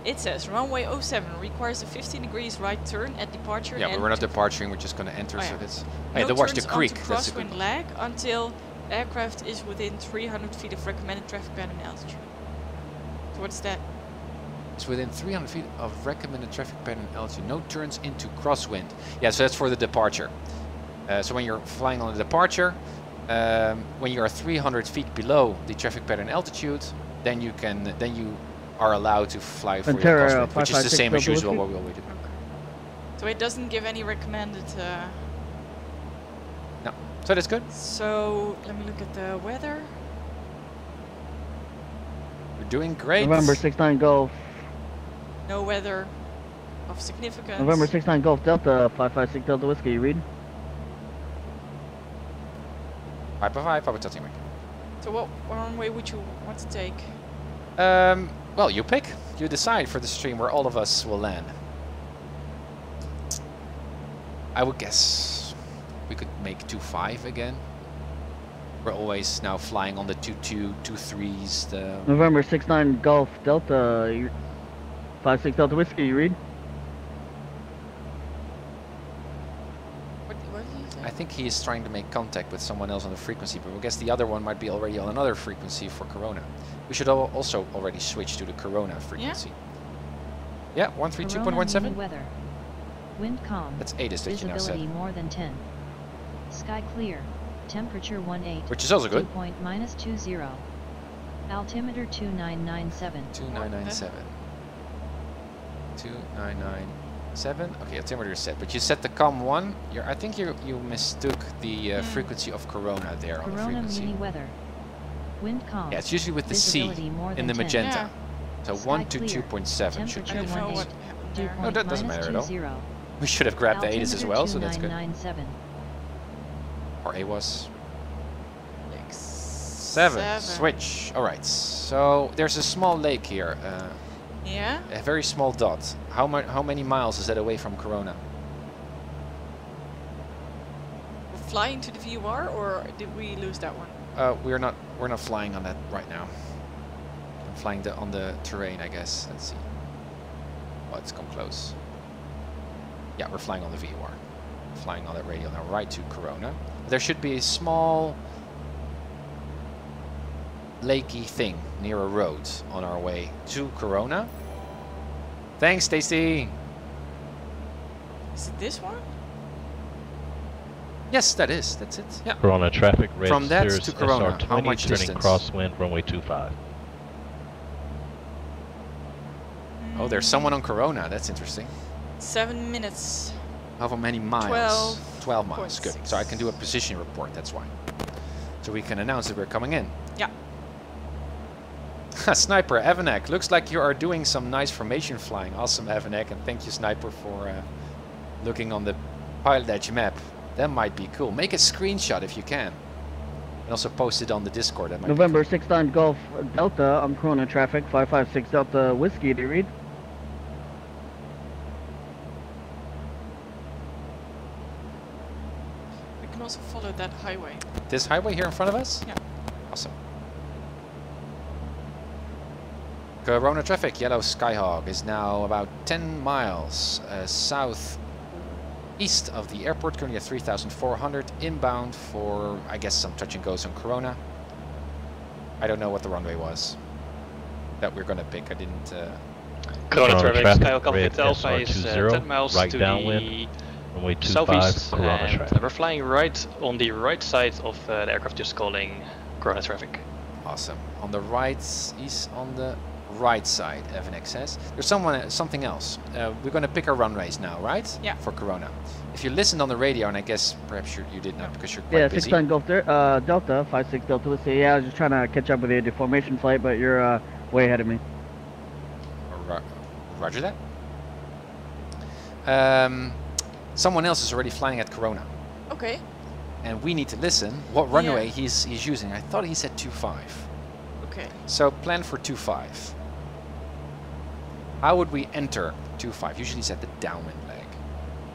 Speaker 12: It says runway 07 requires a 15 degrees right turn at departure.
Speaker 11: Yeah, but we're not departing. We're just going to enter. So that's. Hey,
Speaker 12: No
Speaker 11: watch the
Speaker 12: turns
Speaker 11: creek.
Speaker 12: onto
Speaker 11: That's a good
Speaker 12: crosswind
Speaker 11: one.
Speaker 12: lag until aircraft is within 300 feet of recommended traffic pattern altitude. So what's that?
Speaker 11: It's within 300 feet of recommended traffic pattern altitude. No turns into crosswind. Yeah, so that's for the departure. So when you're flying on the departure, when you are 300 feet below the traffic pattern altitude, then you are allowed to fly for your crosswind, which is the same as usual what we always do.
Speaker 12: So it doesn't give any recommended.
Speaker 11: No, so that's good.
Speaker 12: So let me look at the weather.
Speaker 11: We're doing great.
Speaker 2: November 69 Golf.
Speaker 12: No weather of significance.
Speaker 2: November 69 Golf Delta 556 Delta Whiskey. You read?
Speaker 11: 555. I would tell you.
Speaker 12: So what runway would you want to take?
Speaker 11: Well, you pick. You decide for the stream where all of us will land. I would guess we could make 25 again. We're always now flying on the 22, 23s.
Speaker 2: November 69 Golf Delta 56 Delta Whiskey. You read?
Speaker 12: What did you say?
Speaker 11: I think he is trying to make contact with someone else on the frequency, but I guess the other one might be already on another frequency for Corona. We should also already switch to the Corona frequency. Yeah, 132.17.
Speaker 13: Weather. Wind calm.
Speaker 11: That's 8 is that you now said.
Speaker 13: Visibility more than 10. Sky clear. Temperature 18.
Speaker 11: Which is also good.
Speaker 13: Dew point -20. Altimeter 2997.
Speaker 11: 2997. 2997. Okay, altimeter is set. But you set the COM 1. I think you mistook the frequency of Corona there on the
Speaker 13: Corona
Speaker 11: frequency.
Speaker 13: mini weather. Wind calm.
Speaker 11: Yeah, it's usually with the C in the magenta. So 122.7 should be
Speaker 12: I
Speaker 11: the
Speaker 12: don't know what
Speaker 11: frequency.
Speaker 12: happened there.
Speaker 11: No, that doesn't matter at all. We should have grabbed the ATIS as well, so that's good. Or AWAS. 7. Switch. Alright, so there's a small lake here.
Speaker 12: Yeah?
Speaker 11: A very small dot. How many miles is that away from Corona?
Speaker 12: We're flying to the VOR, or did we lose that one?
Speaker 11: We're not flying on that right now. I'm flying on the terrain, I guess. Let's see. Oh, it's come close. Yeah, we're flying on the VOR. Flying on that radial now, right to Corona. There should be a small lakey thing near a road on our way to Corona. Thanks, Stacy.
Speaker 12: Is it this one?
Speaker 11: Yes, that's it. Yeah.
Speaker 15: Corona traffic red.
Speaker 11: From that
Speaker 15: Cirrus
Speaker 11: to Corona, how
Speaker 15: SR20
Speaker 11: much
Speaker 15: turning
Speaker 11: distance?
Speaker 15: crosswind runway 25.
Speaker 11: Oh, there's someone on Corona. That's interesting.
Speaker 12: 7 minutes.
Speaker 11: How many miles? 12 miles. Good.
Speaker 12: 6.
Speaker 11: So I can do a position report. That's why. So we can announce that we're coming in.
Speaker 12: Yeah.
Speaker 1: Sniper, Evanek, looks like you are doing some nice formation flying. Awesome, Evanek, and thank you, Sniper, for looking on the PilotEdge map. That might be cool. Make a screenshot if you can. And also post it on the Discord. That might
Speaker 2: November
Speaker 1: be cool.
Speaker 2: 69 Golf Delta, I'm Corona traffic, 556 Delta Whiskey, do you read?
Speaker 12: We can also follow that highway.
Speaker 1: This highway here in front of us?
Speaker 12: Yeah.
Speaker 1: Awesome. Corona traffic, yellow Skyhawk is now about 10 miles south east of the airport, currently at 3,400, inbound for, I guess, some touch and goes on Corona. I don't know what the runway was that we're gonna pick. I didn't...
Speaker 10: Corona traffic, Skyhawk
Speaker 15: red
Speaker 10: Alpha is 10 miles
Speaker 15: right
Speaker 10: to
Speaker 15: downwind,
Speaker 10: the
Speaker 15: runway 25,
Speaker 10: southeast,
Speaker 15: Corona
Speaker 10: and
Speaker 15: traffic.
Speaker 10: we're flying right on the right side of the aircraft just calling Corona traffic.
Speaker 1: Awesome. On the right, he's on the right side, Evanek says. There's something else. We're going to pick our runways now, right?
Speaker 12: Yeah.
Speaker 1: For Corona. If you listened on the radio, and I guess perhaps you did not because you're quite
Speaker 2: Yeah,
Speaker 1: busy.
Speaker 2: 69 Golf Delta, 56 Delta Whiskey. Yeah, I was just trying to catch up with you, the formation flight, but you're way ahead of me.
Speaker 1: Roger that. Someone else is already flying at Corona.
Speaker 12: Okay.
Speaker 1: And we need to listen what runway he's using. I thought he said 25.
Speaker 12: Okay.
Speaker 1: So plan for 25. How would we enter 25? Usually it's at the downwind leg.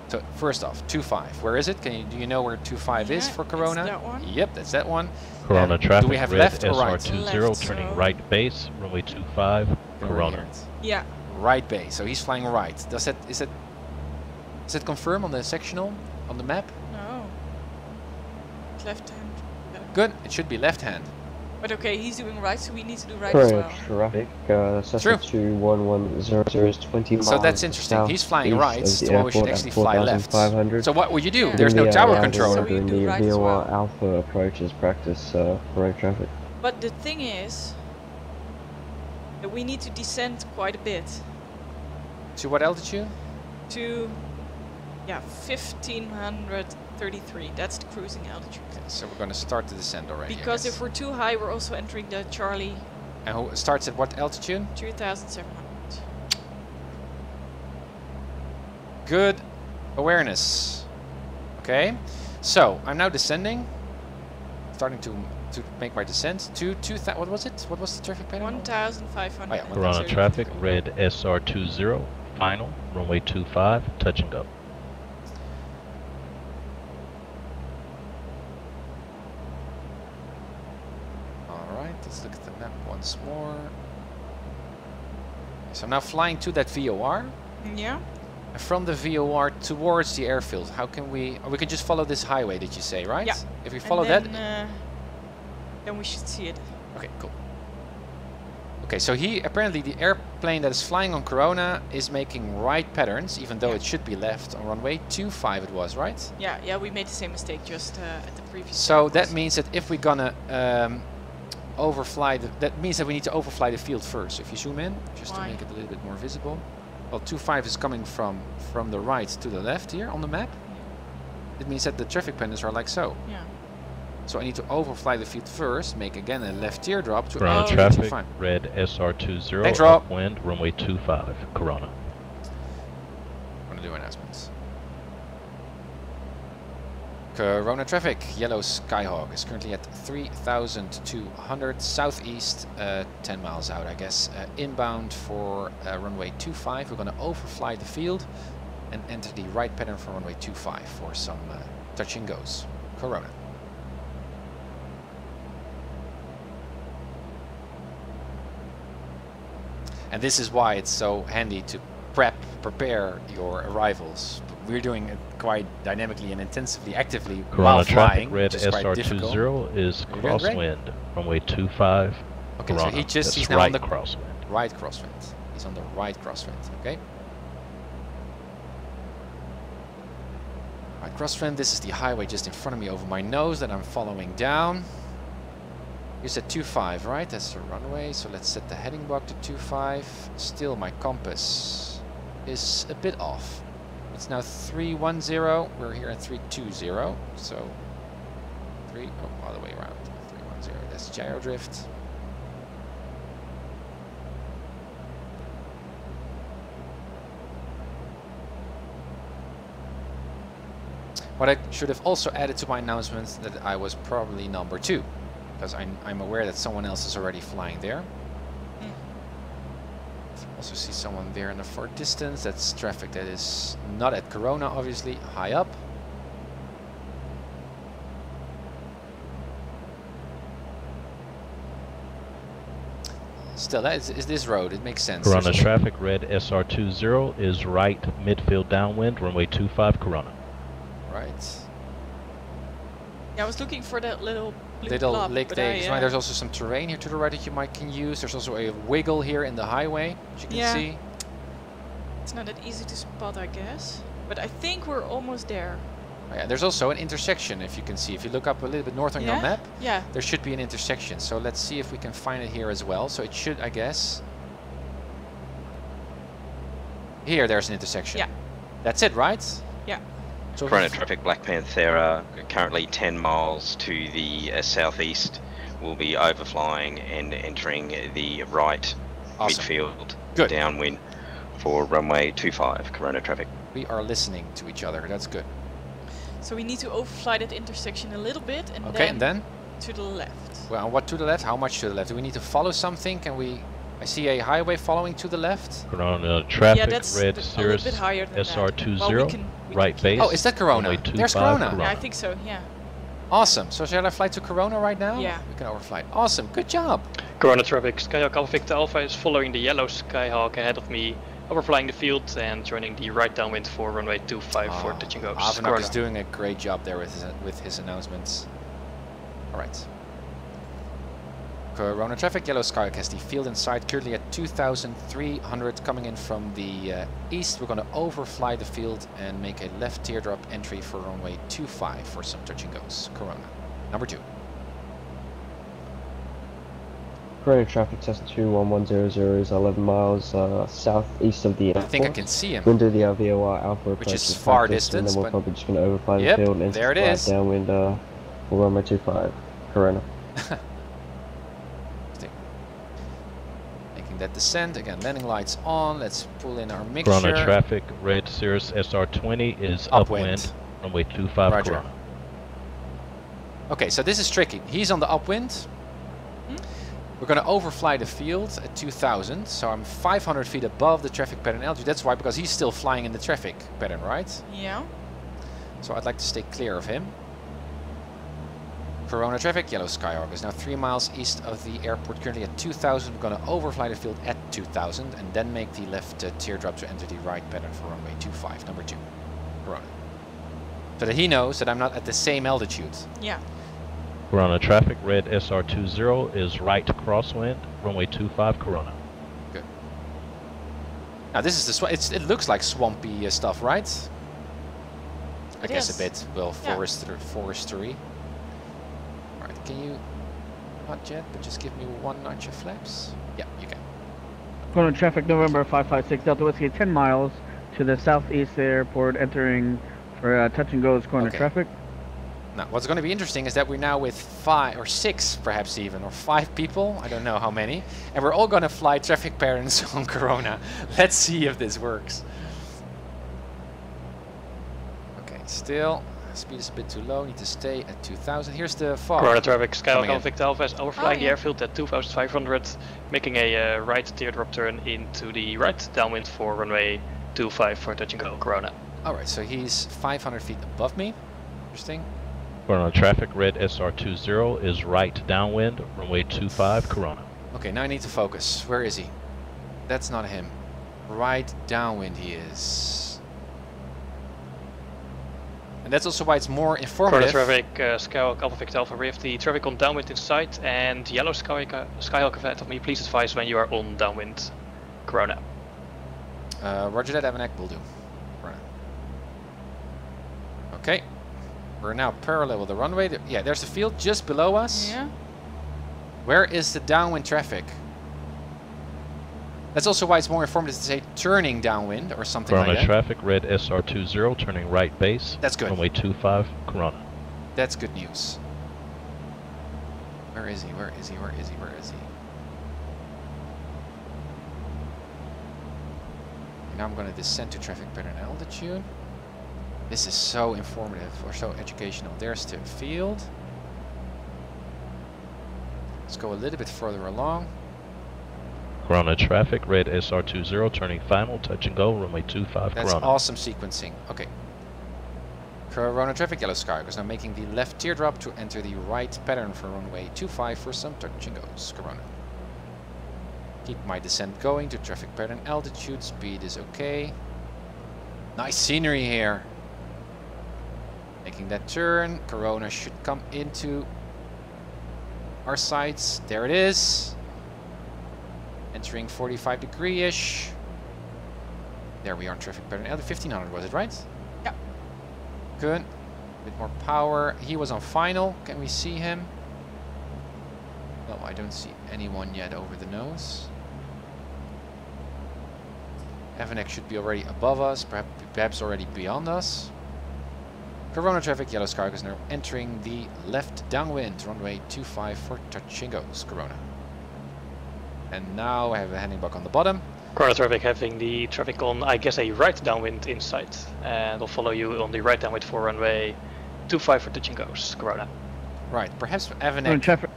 Speaker 1: So first off, 25. Where is it? Do you know where 25 is for Corona?
Speaker 12: It's that one.
Speaker 1: Yep, that's that one.
Speaker 15: Corona traffic,
Speaker 1: do we have
Speaker 15: red
Speaker 1: left or right?
Speaker 15: SR20,
Speaker 12: Left,
Speaker 15: turning
Speaker 12: so-
Speaker 15: right base, runway 25, Corona.
Speaker 12: Yeah.
Speaker 1: Right base. So he's flying right. Does it confirm on the sectional on the map?
Speaker 12: No. Left hand.
Speaker 1: Good. It should be left hand.
Speaker 12: But okay, he's doing right, so we need to do right as well.
Speaker 6: Traffic, Cessna 21100 is 20 miles.
Speaker 1: So that's interesting. He's flying right, so we should actually fly left.
Speaker 6: 4,500.
Speaker 1: So what would you do?
Speaker 12: Yeah.
Speaker 1: There's no tower control.
Speaker 12: So we
Speaker 6: Doing
Speaker 12: do
Speaker 6: the
Speaker 12: right as
Speaker 6: VOR
Speaker 12: well.
Speaker 6: Alpha approaches practice road traffic.
Speaker 12: But the thing is that we need to descend quite a bit
Speaker 1: To what altitude?
Speaker 12: to 1533. That's the cruising altitude.
Speaker 1: Okay, so we're going to start the descent already.
Speaker 12: Because if we're too high, we're also entering the Charlie
Speaker 1: And who starts at what altitude?
Speaker 12: 2700.
Speaker 1: Good awareness. Okay, so I'm now descending, starting to make my descent to 2000. What was it? What was the traffic pattern?
Speaker 12: 1500.
Speaker 1: Oh, yeah,
Speaker 15: Corona traffic, red SR20, final, runway 25, touch and go.
Speaker 1: Alright, let's look at the map once more. So I'm now flying to that VOR.
Speaker 12: Yeah.
Speaker 1: And from the VOR towards the airfield, how can we... Oh, we can just follow this highway, did you say, right?
Speaker 12: Yeah.
Speaker 1: If we follow
Speaker 12: and
Speaker 1: that...
Speaker 12: then, then we should see it.
Speaker 1: Okay, cool. Okay, so apparently the airplane that is flying on Corona is making right patterns, even though it should be left on runway 25 it was, right?
Speaker 12: Yeah, we made the same mistake just at the previous
Speaker 1: So
Speaker 12: airport.
Speaker 1: that means that if we're gonna overfly, that means that we need to overfly the field first. If you zoom in, just to make it a little bit more visible. Well, 25 is coming from the right to the left here on the map. It means that the traffic patterns are like so.
Speaker 12: Yeah.
Speaker 1: So I need to overfly the field first, make again a left teardrop to
Speaker 15: Corona
Speaker 1: altitude
Speaker 15: traffic,
Speaker 1: 25.
Speaker 15: red SR20,
Speaker 1: Thanks, Rob.
Speaker 15: upwind, runway 25, Corona.
Speaker 1: I'm gonna do announcements. Corona traffic, yellow Skyhawk is currently at 3,200 southeast, 10 miles out, I guess. Inbound for runway 25. We're gonna overfly the field and enter the right pattern for runway 25 for some touch and goes. Corona. And this is why it's so handy to prepare your arrivals. We're doing it quite dynamically and intensively, actively
Speaker 15: Corona
Speaker 1: while
Speaker 15: traffic,
Speaker 1: flying,
Speaker 15: red
Speaker 1: which is quite difficult.
Speaker 15: SR20 is
Speaker 1: You're doing great.
Speaker 15: crosswind, runway 25,
Speaker 1: Okay,
Speaker 15: Corona.
Speaker 1: so he's
Speaker 15: That's
Speaker 1: now
Speaker 15: right
Speaker 1: on the
Speaker 15: crosswind.
Speaker 1: right crosswind. He's on the right crosswind, okay? Right crosswind, this is the highway just in front of me over my nose that I'm following down. You said 25, right? That's the runway, so let's set the heading block to 25. Still, my compass is a bit off. It's now 310, we're here at 320, so all the way around, 310, that's gyro drift.
Speaker 11: What I should have also added to my announcement that I was probably number 2, because I'm aware that someone else is already flying there. Also see someone there in the far distance. That's traffic that is not at Corona, obviously, high up. Still, that is this road. It makes sense.
Speaker 15: Corona traffic, red SR20 is right midfield downwind, runway 25 Corona.
Speaker 11: Right.
Speaker 12: Yeah, I was looking for that little
Speaker 11: lick. There's also some terrain here to the right that you can use. There's also a wiggle here in the highway, as you can see.
Speaker 12: It's not that easy to spot, I guess. But I think we're almost there.
Speaker 11: Oh, yeah, there's also an intersection, if you can see. If you look up a little bit north on your map, there should be an intersection. So let's see if we can find it here as well. So it should, I guess. Here, there's an intersection.
Speaker 12: Yeah.
Speaker 11: That's it, right?
Speaker 12: Yeah.
Speaker 14: So Corona traffic, Black Panther, currently 10 miles to the southeast. Will be overflying and entering the right midfield downwind for runway 25, Corona traffic.
Speaker 11: We are listening to each other. That's good.
Speaker 12: So we need to overfly that intersection a little bit, and
Speaker 11: then
Speaker 12: to the left.
Speaker 11: Well, what to the left? How much to the left? Do we need to follow something? Can we? I see a highway following to the left.
Speaker 15: Corona traffic, red Cirrus
Speaker 12: SR20,
Speaker 15: well, right base.
Speaker 11: Oh, is that Corona? There's Corona.
Speaker 12: Yeah, I think so. Yeah.
Speaker 11: Awesome. So shall I fly to Corona right now?
Speaker 12: Yeah.
Speaker 11: We can overfly. Awesome. Good job.
Speaker 10: Corona traffic, Skyhawk Alpha Victor Alpha is following the yellow Skyhawk ahead of me, overflying the field and joining the right downwind for runway 25 for touch and goes.
Speaker 11: Avenak is doing a great job there with his announcements. All right. Corona traffic, yellow Skyhawk has the field in sight, currently at 2,300 coming in from the east. We're going to overfly the field and make a left teardrop entry for runway 25 for some touch and goes. Corona, number 2.
Speaker 6: Corona traffic, Cessna 21100 is 11 miles southeast of the airport.
Speaker 11: I think I can see him.
Speaker 6: We'll do the VOR Alpha,
Speaker 11: which is far distance,
Speaker 6: and then we're probably just going to overfly the field and
Speaker 11: there it is.
Speaker 6: Downwind for runway 25, Corona.
Speaker 11: Making that descent again. Landing lights on. Let's pull in our mixture.
Speaker 15: Corona traffic, red Cirrus SR20 is upwind, runway 25
Speaker 11: Roger.
Speaker 15: Corona.
Speaker 11: Okay, so this is tricky. He's on the upwind. We're going to overfly the field at 2,000, so I'm 500 feet above the traffic pattern altitude. That's why, because he's still flying in the traffic pattern, right?
Speaker 12: Yeah.
Speaker 11: So I'd like to stay clear of him. Corona traffic, yellow Skyhawk is now 3 miles east of the airport, currently at 2,000. We're going to overfly the field at 2,000 and then make the left teardrop to enter the right pattern for runway 25, number 2, Corona. So that he knows that I'm not at the same altitude.
Speaker 12: Yeah.
Speaker 15: Corona traffic, red SR20 is right crosswind, runway 25 Corona.
Speaker 11: Good. Now this is the it looks like swampy stuff, right? I guess a bit. Well, forestery. All right, can you not yet, but just give me one notch of flaps? Yeah, you can.
Speaker 2: Corona traffic, November 556 Delta Whiskey, 10 miles to the southeast airport, entering for touch and goes Corona traffic.
Speaker 11: Now, what's going to be interesting is that we're now with 5 or 6, perhaps even, or 5 people. I don't know how many. And we're all going to fly traffic patterns on Corona. Let's see if this works. Okay, still, speed is a bit too low. Need to stay at 2,000. Here's the fog.
Speaker 10: Corona traffic, Skyhawk Alpha Victor Alpha is overflying the airfield at 2,500, making a right teardrop turn into the right downwind for runway 25 for touch and go, Corona.
Speaker 11: Alright, so he's 500 feet above me. Interesting.
Speaker 15: Corona traffic, red SR20 is right downwind, runway 25 Corona.
Speaker 11: Okay, now I need to focus. Where is he? That's not him. Right downwind he is. And that's also why it's more informative.
Speaker 10: Corona traffic, Skyhawk Alpha Victor Alpha, we have the traffic on downwind in sight, and yellow Skyhawk ahead of me, please advise when you are on downwind, Corona.
Speaker 11: Roger that, Avenak, will do. Corona. Okay. We're now parallel with the runway. Yeah, there's the field just below us.
Speaker 12: Yeah.
Speaker 11: Where is the downwind traffic? That's also why it's more informative to say turning downwind or something like that.
Speaker 15: Corona traffic, red SR20, turning right base.
Speaker 11: That's good.
Speaker 15: Runway 25, Corona.
Speaker 11: That's good news. Where is he? Where is he? Where is he? Where is he? Now I'm going to descend to traffic pattern altitude.
Speaker 1: This is so informative or so educational. There's the field. Let's go a little bit further along.
Speaker 15: Corona traffic, red SR20 turning final, touch and go, runway 25
Speaker 1: That's
Speaker 15: Corona.
Speaker 1: awesome sequencing. Okay. Corona traffic, yellow sky is now making the left teardrop to enter the right pattern for runway 25 for some touch and goes. Corona. Keep my descent going to traffic pattern altitude, speed is okay. Nice scenery here. Making that turn, Corona should come into our sights. There it is. Entering 45 degree-ish. There we are on traffic pattern altitude. 1500 was it, right?
Speaker 12: Yeah.
Speaker 1: Good. A bit more power. He was on final. Can we see him? No, I don't see anyone yet over the nose. Evanek should be already above us, perhaps already beyond us. Corona traffic, yellow sky is now entering the left downwind, runway 25 for touch and goes, Corona. And now I have a heading back on the bottom.
Speaker 10: Corona traffic having the traffic on, I guess, a right downwind in sight. And I'll follow you on the right downwind for runway 25 for touch and goes, Corona.
Speaker 1: Right, perhaps Evanek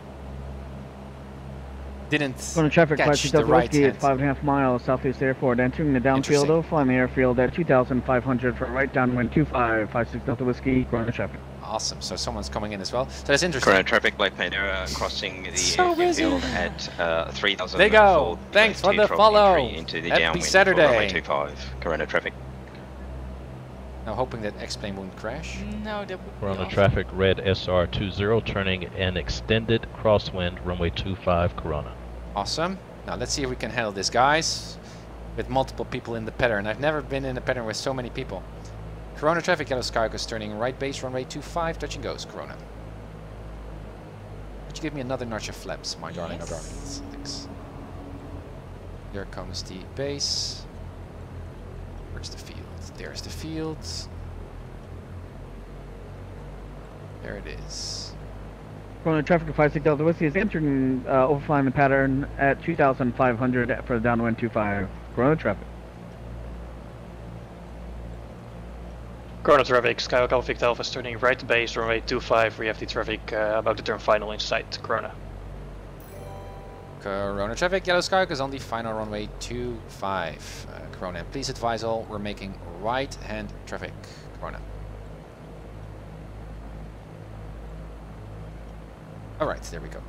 Speaker 1: didn't
Speaker 2: traffic
Speaker 1: catch the right hand.
Speaker 2: at 5.5 miles southeast airport, entering the downfield of flying the airfield at 2,500 for right downwind 25, 56 Delta Whiskey, Corona traffic.
Speaker 1: Awesome, so someone's coming in as well. So that's interesting.
Speaker 14: Corona traffic, Black Panther crossing the airfield at 3,000.
Speaker 1: There you go. Thanks for the follow.
Speaker 14: Into the
Speaker 1: Happy
Speaker 14: downwind
Speaker 1: Saturday.
Speaker 14: for runway 25. Corona traffic.
Speaker 1: Now hoping that X-plane won't crash.
Speaker 12: No, that would be
Speaker 15: Corona
Speaker 12: awesome.
Speaker 15: traffic, red SR20 turning an extended crosswind, runway 25 Corona.
Speaker 1: Awesome. Now let's see if we can handle this, guys. With multiple people in the pattern. I've never been in a pattern with so many people. Corona traffic, yellow Skyhawk is turning right base, runway 25, touch and goes, Corona. Would you give me another notch of flaps, my darling of darlings? Thanks. Here comes the base. Where's the field? There's the field. There it is.
Speaker 2: Corona traffic 56 Delta Whiskey is entering overflying the pattern at 2,500 for the downwind 25. Corona traffic.
Speaker 10: Corona traffic, Skyhawk Alpha Victor Alpha is turning right to base, runway 25. We have the traffic about to turn final in sight, Corona.
Speaker 1: Corona traffic, yellow Skyhawk is on the final runway 25. Corona, and please advise all, we're making right-hand traffic. Corona. Alright, there we go.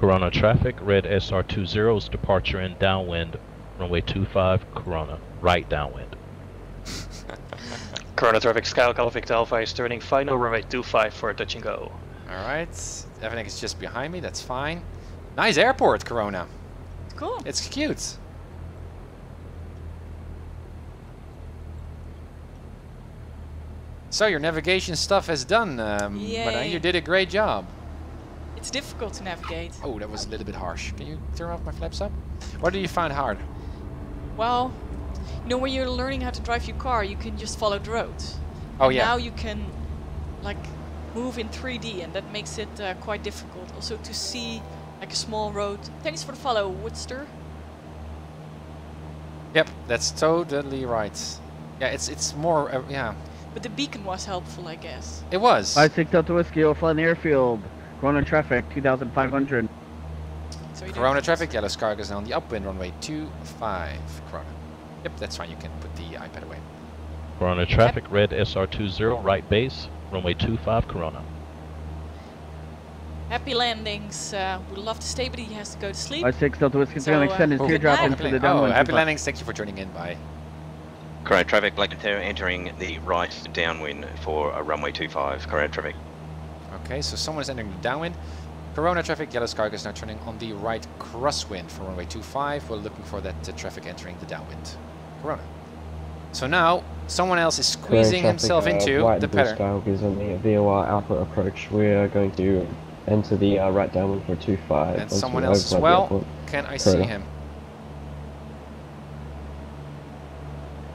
Speaker 15: Corona traffic, red SR20's departure in downwind, runway 25 Corona, right downwind.
Speaker 10: Corona traffic, Skyhawk Alpha Victor Alpha is turning final, runway 25 for a touch and go.
Speaker 1: Alright, everything is just behind me, that's fine. Nice airport, Corona.
Speaker 12: Cool.
Speaker 1: It's cute. So your navigation stuff is done, but you did a great job.
Speaker 12: It's difficult to navigate.
Speaker 1: Oh, that was a little bit harsh. Can you turn off my flaps up? What do you find hard?
Speaker 12: Well, you know, when you're learning how to drive your car, you can just follow the roads.
Speaker 1: Oh yeah.
Speaker 12: Now you can, like, move in 3D, and that makes it quite difficult. Also to see, like, a small road. Thanks for the follow, Woodster.
Speaker 1: Yep, that's totally right. Yeah, it's more, yeah.
Speaker 12: But the beacon was helpful, I guess.
Speaker 1: It was.
Speaker 2: 56 Delta Whiskey overflying the airfield. Corona traffic 2,500.
Speaker 12: So
Speaker 1: Corona traffic, yellow Skyhawk is now on the upwind, runway 25. Corona. Yep, that's fine. You can put the iPad away.
Speaker 15: Corona traffic, red SR20 right base, runway 25 Corona.
Speaker 12: Happy landings. Would love to stay, but he has to go to sleep.
Speaker 2: 56 Delta Whiskey is going to extend his teardrop into the downwind.
Speaker 1: Happy landings. Thank you for joining in. Bye.
Speaker 14: Corona traffic, Black Panther entering the right downwind for a runway 25. Corona traffic.
Speaker 1: Okay, so someone is entering the downwind. Corona traffic, yellow Skyhawk is now turning on the right crosswind for runway 25. We're looking for that traffic entering the downwind. Corona. So now someone else is squeezing himself into the pattern.
Speaker 6: Skyhawk is on the VOR Alpha approach. We are going to enter the right downwind for 25.
Speaker 1: And someone else as well. Can I see him?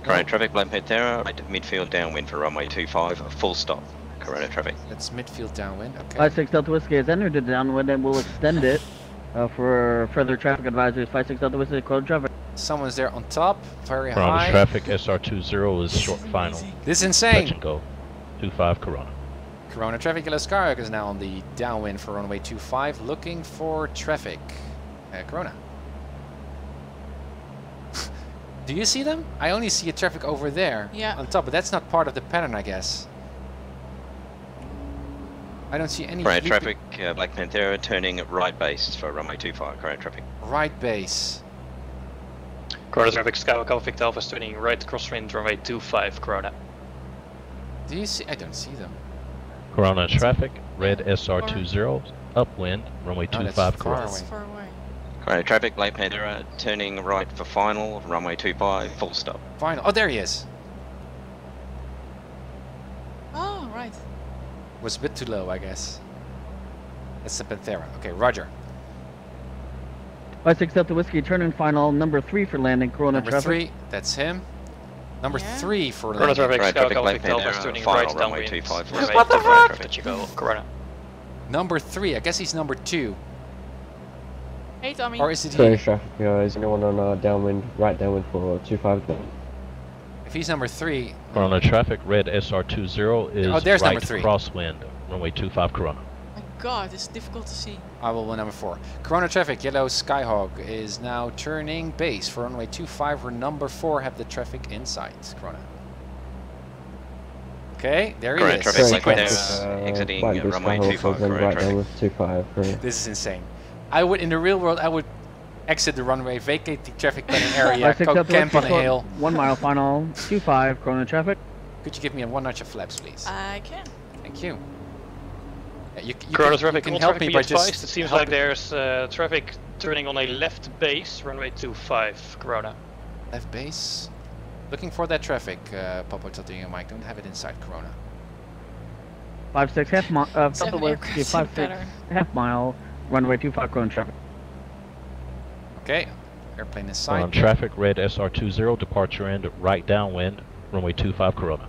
Speaker 14: Corona traffic, Black Panther, right midfield downwind for runway 25, full stop. Corona traffic.
Speaker 1: That's midfield downwind, okay.
Speaker 2: 56 Delta Whiskey has entered the downwind and will extend it For further traffic advisories, 56 Delta Whiskey, Corona traffic.
Speaker 1: Someone's there on top, very
Speaker 15: Corona
Speaker 1: high.
Speaker 15: traffic, SR20 is short final.
Speaker 1: This is insane.
Speaker 15: Touch and go. 25 Corona.
Speaker 1: Corona traffic, Yellow Skyhawk is now on the downwind for runway 25, looking for traffic. Corona. Do you see them? I only see a traffic over there on top, but that's not part of the pattern, I guess. I don't see any.
Speaker 14: Corona traffic, Black Panther turning right base for runway 25. Corona traffic.
Speaker 1: Right base.
Speaker 10: Corona traffic, Skyhawk Alpha Victor Alpha turning right crosswind runway 25. Corona.
Speaker 1: Do you see? I don't see them.
Speaker 15: Corona traffic, red SR20, upwind, runway 25 Corona.
Speaker 12: That's far away.
Speaker 14: Corona traffic, Black Panther turning right for final, runway 25, full stop.
Speaker 1: Final. Oh, there he is.
Speaker 12: Oh, right.
Speaker 1: Was a bit too low, I guess. That's the Panthera. Okay, Roger.
Speaker 2: 56 Delta Whiskey, turning final, number 3 for landing, Corona
Speaker 1: Number
Speaker 2: traffic.
Speaker 1: 3, that's him. Number 3 for
Speaker 10: Corona
Speaker 1: landing.
Speaker 10: traffic, Skyhawk Alpha Victor Alpha turning right
Speaker 14: runway
Speaker 10: downwind.
Speaker 14: 25.
Speaker 1: What the fuck?
Speaker 10: That you go, Corona.
Speaker 1: Number 3, I guess he's number 2.
Speaker 12: Hey, Tommy.
Speaker 1: Or is it
Speaker 6: Corona
Speaker 1: he?
Speaker 6: traffic, is anyone on downwind, right downwind for 25?
Speaker 1: If he's number 3.
Speaker 15: Corona traffic, red SR20 is
Speaker 1: Oh, there's
Speaker 15: right
Speaker 1: number 3.
Speaker 15: crosswind, runway 25 Corona.
Speaker 12: My God, it's difficult to see.
Speaker 1: I will win number 4. Corona traffic, Yellow Skyhawk is now turning base for runway 25, where number 4 have the traffic inside. Corona. Okay, there he
Speaker 14: Corona
Speaker 1: is.
Speaker 14: traffic,
Speaker 1: Sequence.
Speaker 14: exiting runway 25. Corona traffic.
Speaker 6: 25.
Speaker 1: This is insane. I would, in the real world, I would exit the runway, vacate the traffic pattern area, go camp on a hill.
Speaker 2: 1 mile final, 25 Corona traffic.
Speaker 1: Could you give me a 1 notch of flaps, please?
Speaker 12: I can.
Speaker 1: Thank you. You
Speaker 10: Corona traffic,
Speaker 1: can
Speaker 10: all
Speaker 1: help
Speaker 10: traffic
Speaker 1: me
Speaker 10: be
Speaker 1: by
Speaker 10: advised.
Speaker 1: just
Speaker 10: It seems
Speaker 1: help
Speaker 10: like there's traffic turning on a left base, runway 25, Corona.
Speaker 1: left base. Looking for that traffic, Papa Tilting and Mike. Don't have it inside Corona.
Speaker 2: 56 half mile, Delta Whiskey,
Speaker 12: aircraft in
Speaker 2: 56
Speaker 12: pattern.
Speaker 2: half mile, runway 25 Corona traffic.
Speaker 1: Okay, airplane is
Speaker 15: On
Speaker 1: side.
Speaker 15: traffic, red SR20, departure end, right downwind, runway 25 Corona.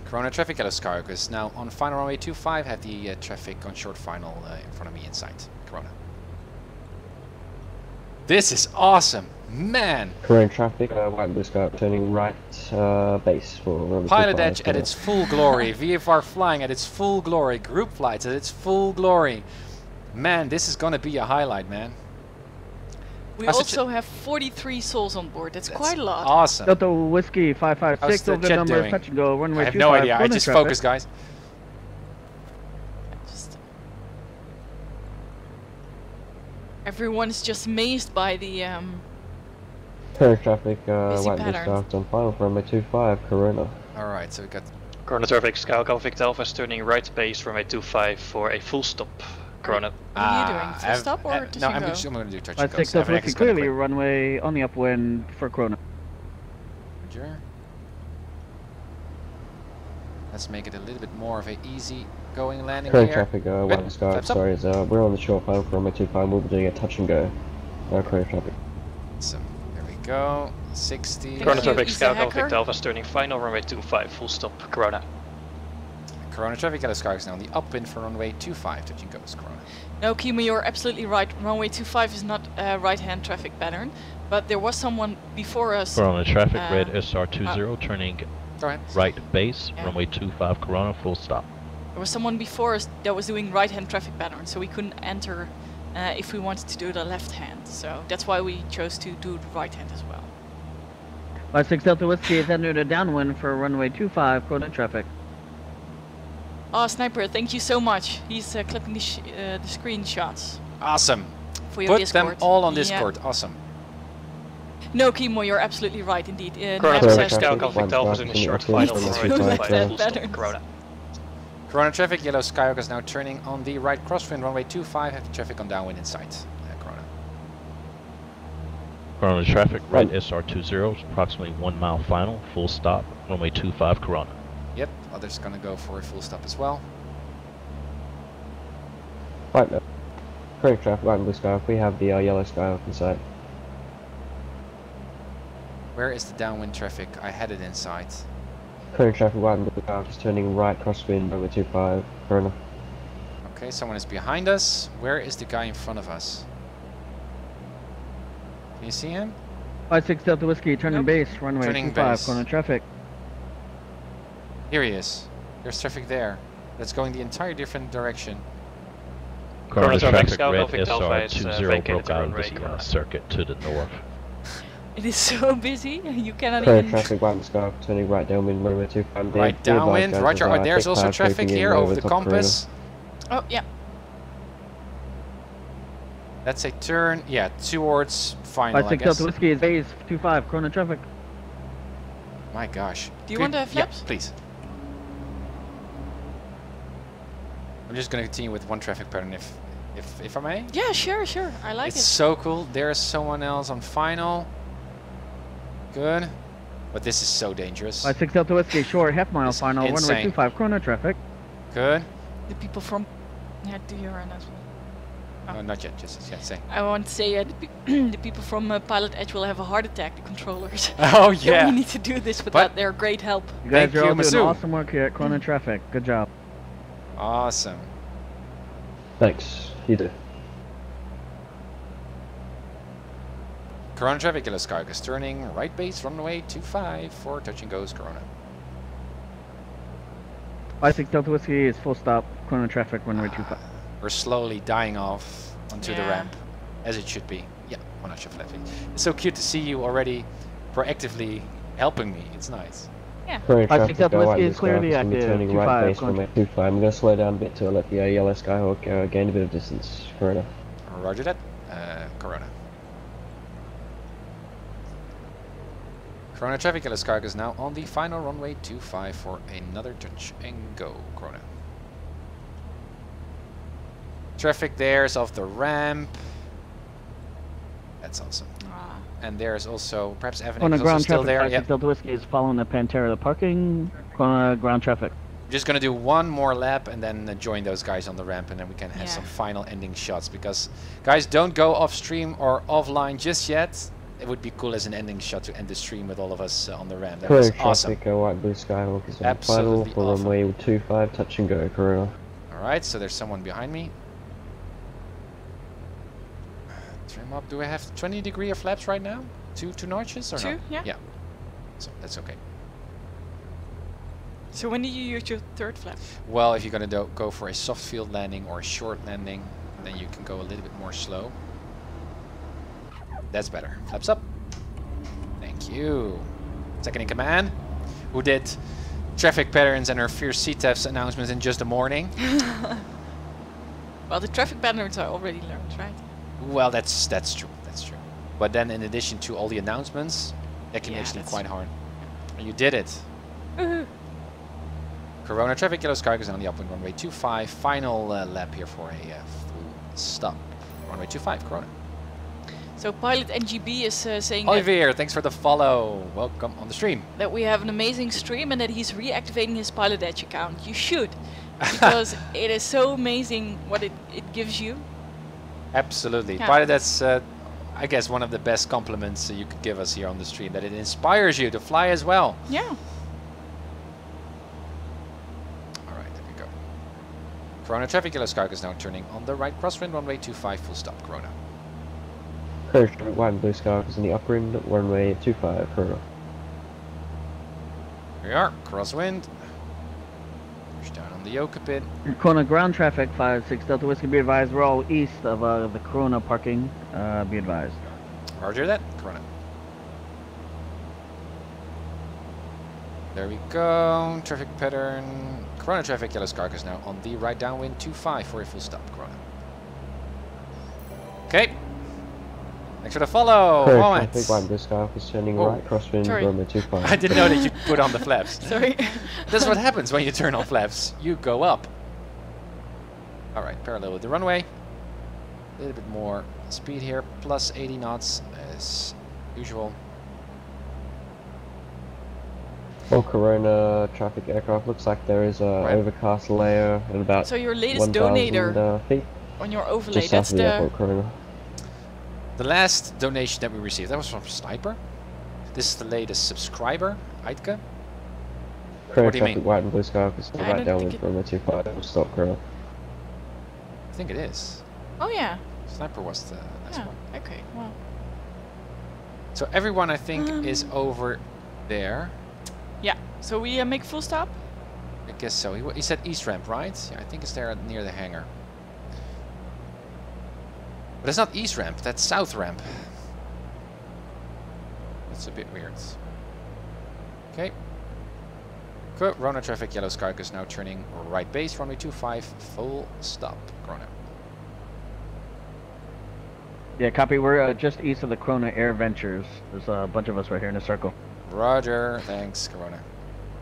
Speaker 1: Corona traffic, Yellow Skyhawk is now on final runway 25. Have the traffic on short final in front of me inside Corona. This is awesome, man.
Speaker 6: Corona traffic, white blue Skyhawk turning right base for runway 25.
Speaker 1: PilotEdge at its full glory. VFR flying at its full glory. Group flights at its full glory. Man, this is gonna be a highlight, man.
Speaker 12: We also have 43 souls on board. That's quite a lot.
Speaker 1: Awesome.
Speaker 2: Delta Whiskey, 556,
Speaker 1: How's the
Speaker 2: over
Speaker 1: jet
Speaker 2: number,
Speaker 1: doing?
Speaker 2: touch and go, runway
Speaker 1: I have
Speaker 2: 25
Speaker 1: no idea. I
Speaker 2: Corona
Speaker 1: just
Speaker 2: traffic.
Speaker 1: focus, guys.
Speaker 12: Everyone is just amazed by the
Speaker 6: Corona traffic,
Speaker 12: busy
Speaker 6: white blue
Speaker 12: pattern.
Speaker 6: Skyhawk on final for runway 25 Corona.
Speaker 1: Alright, so we got
Speaker 10: Corona traffic, Skyhawk Alpha Victor Alpha is turning right base, runway 25 for a full stop, Corona.
Speaker 12: What are you doing? Full stop or touch
Speaker 1: no,
Speaker 12: and
Speaker 1: I'm
Speaker 12: go?
Speaker 1: just going to do touch and go.
Speaker 2: 56 Delta
Speaker 1: 7X
Speaker 2: Whiskey,
Speaker 1: is gonna
Speaker 2: clearly
Speaker 1: quit.
Speaker 2: runway on the upwind for Corona.
Speaker 1: Roger. Let's make it a little bit more of a easy going landing
Speaker 6: Corona
Speaker 1: here.
Speaker 6: traffic, white blue Skyhawk,
Speaker 1: Flaps up.
Speaker 6: sorry, we're on the short final for runway 25, we'll be doing a touch and go. Corona traffic.
Speaker 1: So, there we go. 60.
Speaker 10: Corona traffic,
Speaker 12: Is the
Speaker 10: Skyhawk Alpha
Speaker 12: hacker?
Speaker 10: Victor Alpha is turning final, runway 25, full stop, Corona.
Speaker 1: Corona traffic, Yellow Skyhawk is now on the upwind for runway 25. Touch and go is Corona.
Speaker 12: No, Kimo, you're absolutely right. Runway 25 is not a right-hand traffic pattern, but there was someone before us.
Speaker 15: Corona traffic, red SR20, turning
Speaker 1: Go ahead.
Speaker 15: right base,
Speaker 12: Yeah.
Speaker 15: runway 25 Corona, full stop.
Speaker 12: There was someone before us that was doing right-hand traffic pattern, so we couldn't enter if we wanted to do the left-hand. So that's why we chose to do the right-hand as well.
Speaker 2: 56 Delta Whiskey is entered a downwind for runway 25 Corona traffic.
Speaker 12: Oh, Sniper, thank you so much. He's clipping the screenshots
Speaker 1: Awesome.
Speaker 12: for your
Speaker 1: Put
Speaker 12: Discord.
Speaker 1: them all on
Speaker 12: Yeah.
Speaker 1: Discord. Awesome.
Speaker 12: No, Kimo, you're absolutely right indeed.
Speaker 10: Corona
Speaker 12: Nab
Speaker 10: traffic,
Speaker 12: says
Speaker 10: Skyhawk Alpha Victor Alpha is in the short final,
Speaker 12: He's
Speaker 10: runway
Speaker 12: doing
Speaker 10: 25,
Speaker 12: that
Speaker 10: full stop,
Speaker 12: pattern.
Speaker 10: Corona.
Speaker 1: Corona traffic, Yellow Skyhawk is now turning on the right crosswind, runway 25. Have the traffic on downwind inside. Corona.
Speaker 15: Corona traffic, red SR20, approximately 1 mile final, full stop, runway 25 Corona.
Speaker 1: Yep, others gonna go for a full stop as well.
Speaker 6: Right, correct traffic, white blue Skyhawk, we have the yellow Skyhawk inside.
Speaker 1: Where is the downwind traffic? I had it inside.
Speaker 6: Correct traffic, white blue Skyhawk is turning right crosswind, runway 25 Corona.
Speaker 11: Okay, someone is behind us. Where is the guy in front of us? Can you see him?
Speaker 2: 56 Delta Whiskey, turning base, runway
Speaker 11: Turning
Speaker 2: 25,
Speaker 11: base.
Speaker 2: corner traffic.
Speaker 11: Here he is. There's traffic there. That's going the entire different direction.
Speaker 15: Corona traffic red
Speaker 10: Alpha Delta, it's,
Speaker 15: SR20 broke
Speaker 10: vacated
Speaker 15: out
Speaker 10: the
Speaker 15: of
Speaker 10: runway.
Speaker 15: this circuit to the north.
Speaker 12: It is so busy, you cannot
Speaker 6: Clear
Speaker 12: even...
Speaker 6: traffic, white Skyhawk, turning right downwind, runway 25.
Speaker 11: Right downwind, roger. Oh, there's also traffic here over the compass.
Speaker 12: Oh, yeah.
Speaker 11: That's a turn, yeah, towards final, I
Speaker 2: 56
Speaker 11: guess.
Speaker 2: Delta Whiskey is base, 25, corner traffic.
Speaker 11: My gosh.
Speaker 12: Do you want to have flaps?
Speaker 11: Yeah, please. I'm just going to continue with one traffic pattern if I may.
Speaker 12: Yeah, sure. I like
Speaker 11: It's
Speaker 12: it.
Speaker 11: so cool. There's someone else on final. Good. But this is so dangerous.
Speaker 2: 56 Delta Whiskey, short, half mile final, runway
Speaker 11: insane.
Speaker 2: 25, corner traffic.
Speaker 11: Good.
Speaker 12: The people from... Yeah, do your announcement.
Speaker 11: No, not yet. Just say.
Speaker 12: I want to say the people from PilotEdge will have a heart attack, the controllers.
Speaker 11: Oh, yeah.
Speaker 12: We need to do this without their great help.
Speaker 2: You guys
Speaker 11: Thank
Speaker 2: are
Speaker 11: you,
Speaker 2: all doing
Speaker 11: Masoom.
Speaker 2: awesome work here at corner traffic. Good job.
Speaker 11: Awesome.
Speaker 6: Thanks, you do.
Speaker 11: Corona traffic, Yellow Skyhawk is turning right base, runway 25 for touch and goes, Corona.
Speaker 2: 56 Delta Whiskey is full stop, corner traffic, runway 25.
Speaker 11: We're slowly dying off onto the ramp, as it should be. Yeah, one notch of left. It's so cute to see you already proactively helping me. It's nice.
Speaker 12: Yeah.
Speaker 6: Clear traffic,
Speaker 2: Delta
Speaker 6: white
Speaker 2: Whiskey is clearly
Speaker 6: Skyhawk,
Speaker 2: active,
Speaker 6: turning
Speaker 2: 25,
Speaker 6: right base,
Speaker 2: going
Speaker 6: runway 25. I'm going to slow down a bit to let the yellow Skyhawk gain a bit of distance. Corona.
Speaker 11: Roger that. Corona. Corona traffic, Yellow Skyhawk is now on the final runway 25 for another touch and go, Corona. Traffic there is off the ramp. That's awesome. And there's also, perhaps Evan
Speaker 2: Corner
Speaker 11: is also
Speaker 2: ground
Speaker 11: still
Speaker 2: traffic,
Speaker 11: there.
Speaker 2: 56
Speaker 11: Yep.
Speaker 2: Delta Whiskey is following the Pantera the parking, corner ground traffic.
Speaker 11: I'm just going to do one more lap and then join those guys on the ramp, and then we can have some final ending shots, because guys, don't go off stream or offline just yet. It would be cool as an ending shot to end the stream with all of us on the ramp. That
Speaker 6: Clear
Speaker 11: was
Speaker 6: traffic,
Speaker 11: awesome.
Speaker 6: white blue Skyhawk is on
Speaker 11: Absolutely
Speaker 6: final for
Speaker 11: awesome.
Speaker 6: runway 25, touch and go, Corona.
Speaker 11: Alright, so there's someone behind me. Trim up. Do I have 20 degree of flaps right now? Two notches or
Speaker 12: Two,
Speaker 11: no?
Speaker 12: yeah.
Speaker 11: Yeah. So that's okay.
Speaker 12: So when do you use your third flap?
Speaker 11: Well, if you're going to go for a soft field landing or a short landing, then you can go a little bit more slow. That's better. Flaps up. Thank you. Second in command, who did traffic patterns and her fierce sea thefts announcements in just the morning.
Speaker 12: Well, the traffic patterns are already learned, right?
Speaker 11: Well, that's true. That's true. But then, in addition to all the announcements, that can actually quite hard. And you did it. Corona traffic, Yellow Skyhawk is on the upwind runway 25. Final lap here for a full stop. Runway 25, Corona.
Speaker 12: So Pilot NGB is saying
Speaker 11: Olivier, thanks for the follow. Welcome on the stream.
Speaker 12: that we have an amazing stream and that he's reactivating his PilotEdge account. You should, because it is so amazing what it gives you.
Speaker 11: Absolutely.
Speaker 12: Yeah.
Speaker 11: Pilot, that's, I guess, one of the best compliments you could give us here on the stream, that it inspires you to fly as well.
Speaker 12: Yeah.
Speaker 11: Alright, there we go. Corona traffic, Yellow Skyhawk is now turning on the right crosswind, runway 25, full stop, Corona.
Speaker 6: Clear traffic, white and blue Skyhawk is in the upwind, runway 25, Corona.
Speaker 11: Here we are, crosswind. Push down on the yoke a bit.
Speaker 2: Corner ground traffic, 56 Delta Whiskey, be advised, we're all east of the Corona parking, be advised.
Speaker 11: Roger that, Corona. There we go, traffic pattern. Corona traffic, Yellow Skyhawk is now on the right downwind 25 for a full stop, Corona. Okay. Thanks for the follow,
Speaker 6: Clear
Speaker 11: Moment.
Speaker 6: traffic, white and blue Skyhawk is turning
Speaker 11: Oh,
Speaker 6: right, crosswind,
Speaker 12: sorry.
Speaker 6: runway 25.
Speaker 11: I didn't know that you put on the flaps.
Speaker 12: Sorry.
Speaker 11: That's what happens when you turn on flaps. You go up. Alright, parallel with the runway. A little bit more speed here, plus 80 knots as usual.
Speaker 6: For Corona traffic aircraft, looks like there is a overcast layer at about
Speaker 12: So your latest
Speaker 6: 1,000
Speaker 12: donator
Speaker 6: feet.
Speaker 12: on your overlay,
Speaker 6: Just
Speaker 12: that's
Speaker 6: south of the
Speaker 12: the...
Speaker 6: airport, Corona.
Speaker 11: The last donation that we received, that was from Sniper. This is the latest subscriber, Aitke.
Speaker 6: Corona
Speaker 11: What do you
Speaker 6: traffic,
Speaker 11: mean?
Speaker 6: white and blue Skyhawk is
Speaker 12: I
Speaker 6: right
Speaker 12: don't
Speaker 6: downwind
Speaker 12: think
Speaker 6: from runway 25, stop Corona.
Speaker 1: I think it is.
Speaker 12: Oh yeah.
Speaker 1: Sniper was the last one.
Speaker 12: Okay, well.
Speaker 1: So everyone, I think, is over there.
Speaker 12: Yeah, so we make full stop?
Speaker 1: I guess so. He said east ramp, right? Yeah, I think it's there near the hangar. But it's not east ramp, that's south ramp. That's a bit weird. Okay. Corona traffic, yellow Skyhawk is now turning right base, runway 25, full stop. Corona.
Speaker 2: Yeah, copy. We're just east of the Corona Air Ventures. There's a bunch of us right here in a circle.
Speaker 1: Roger, thanks, Corona.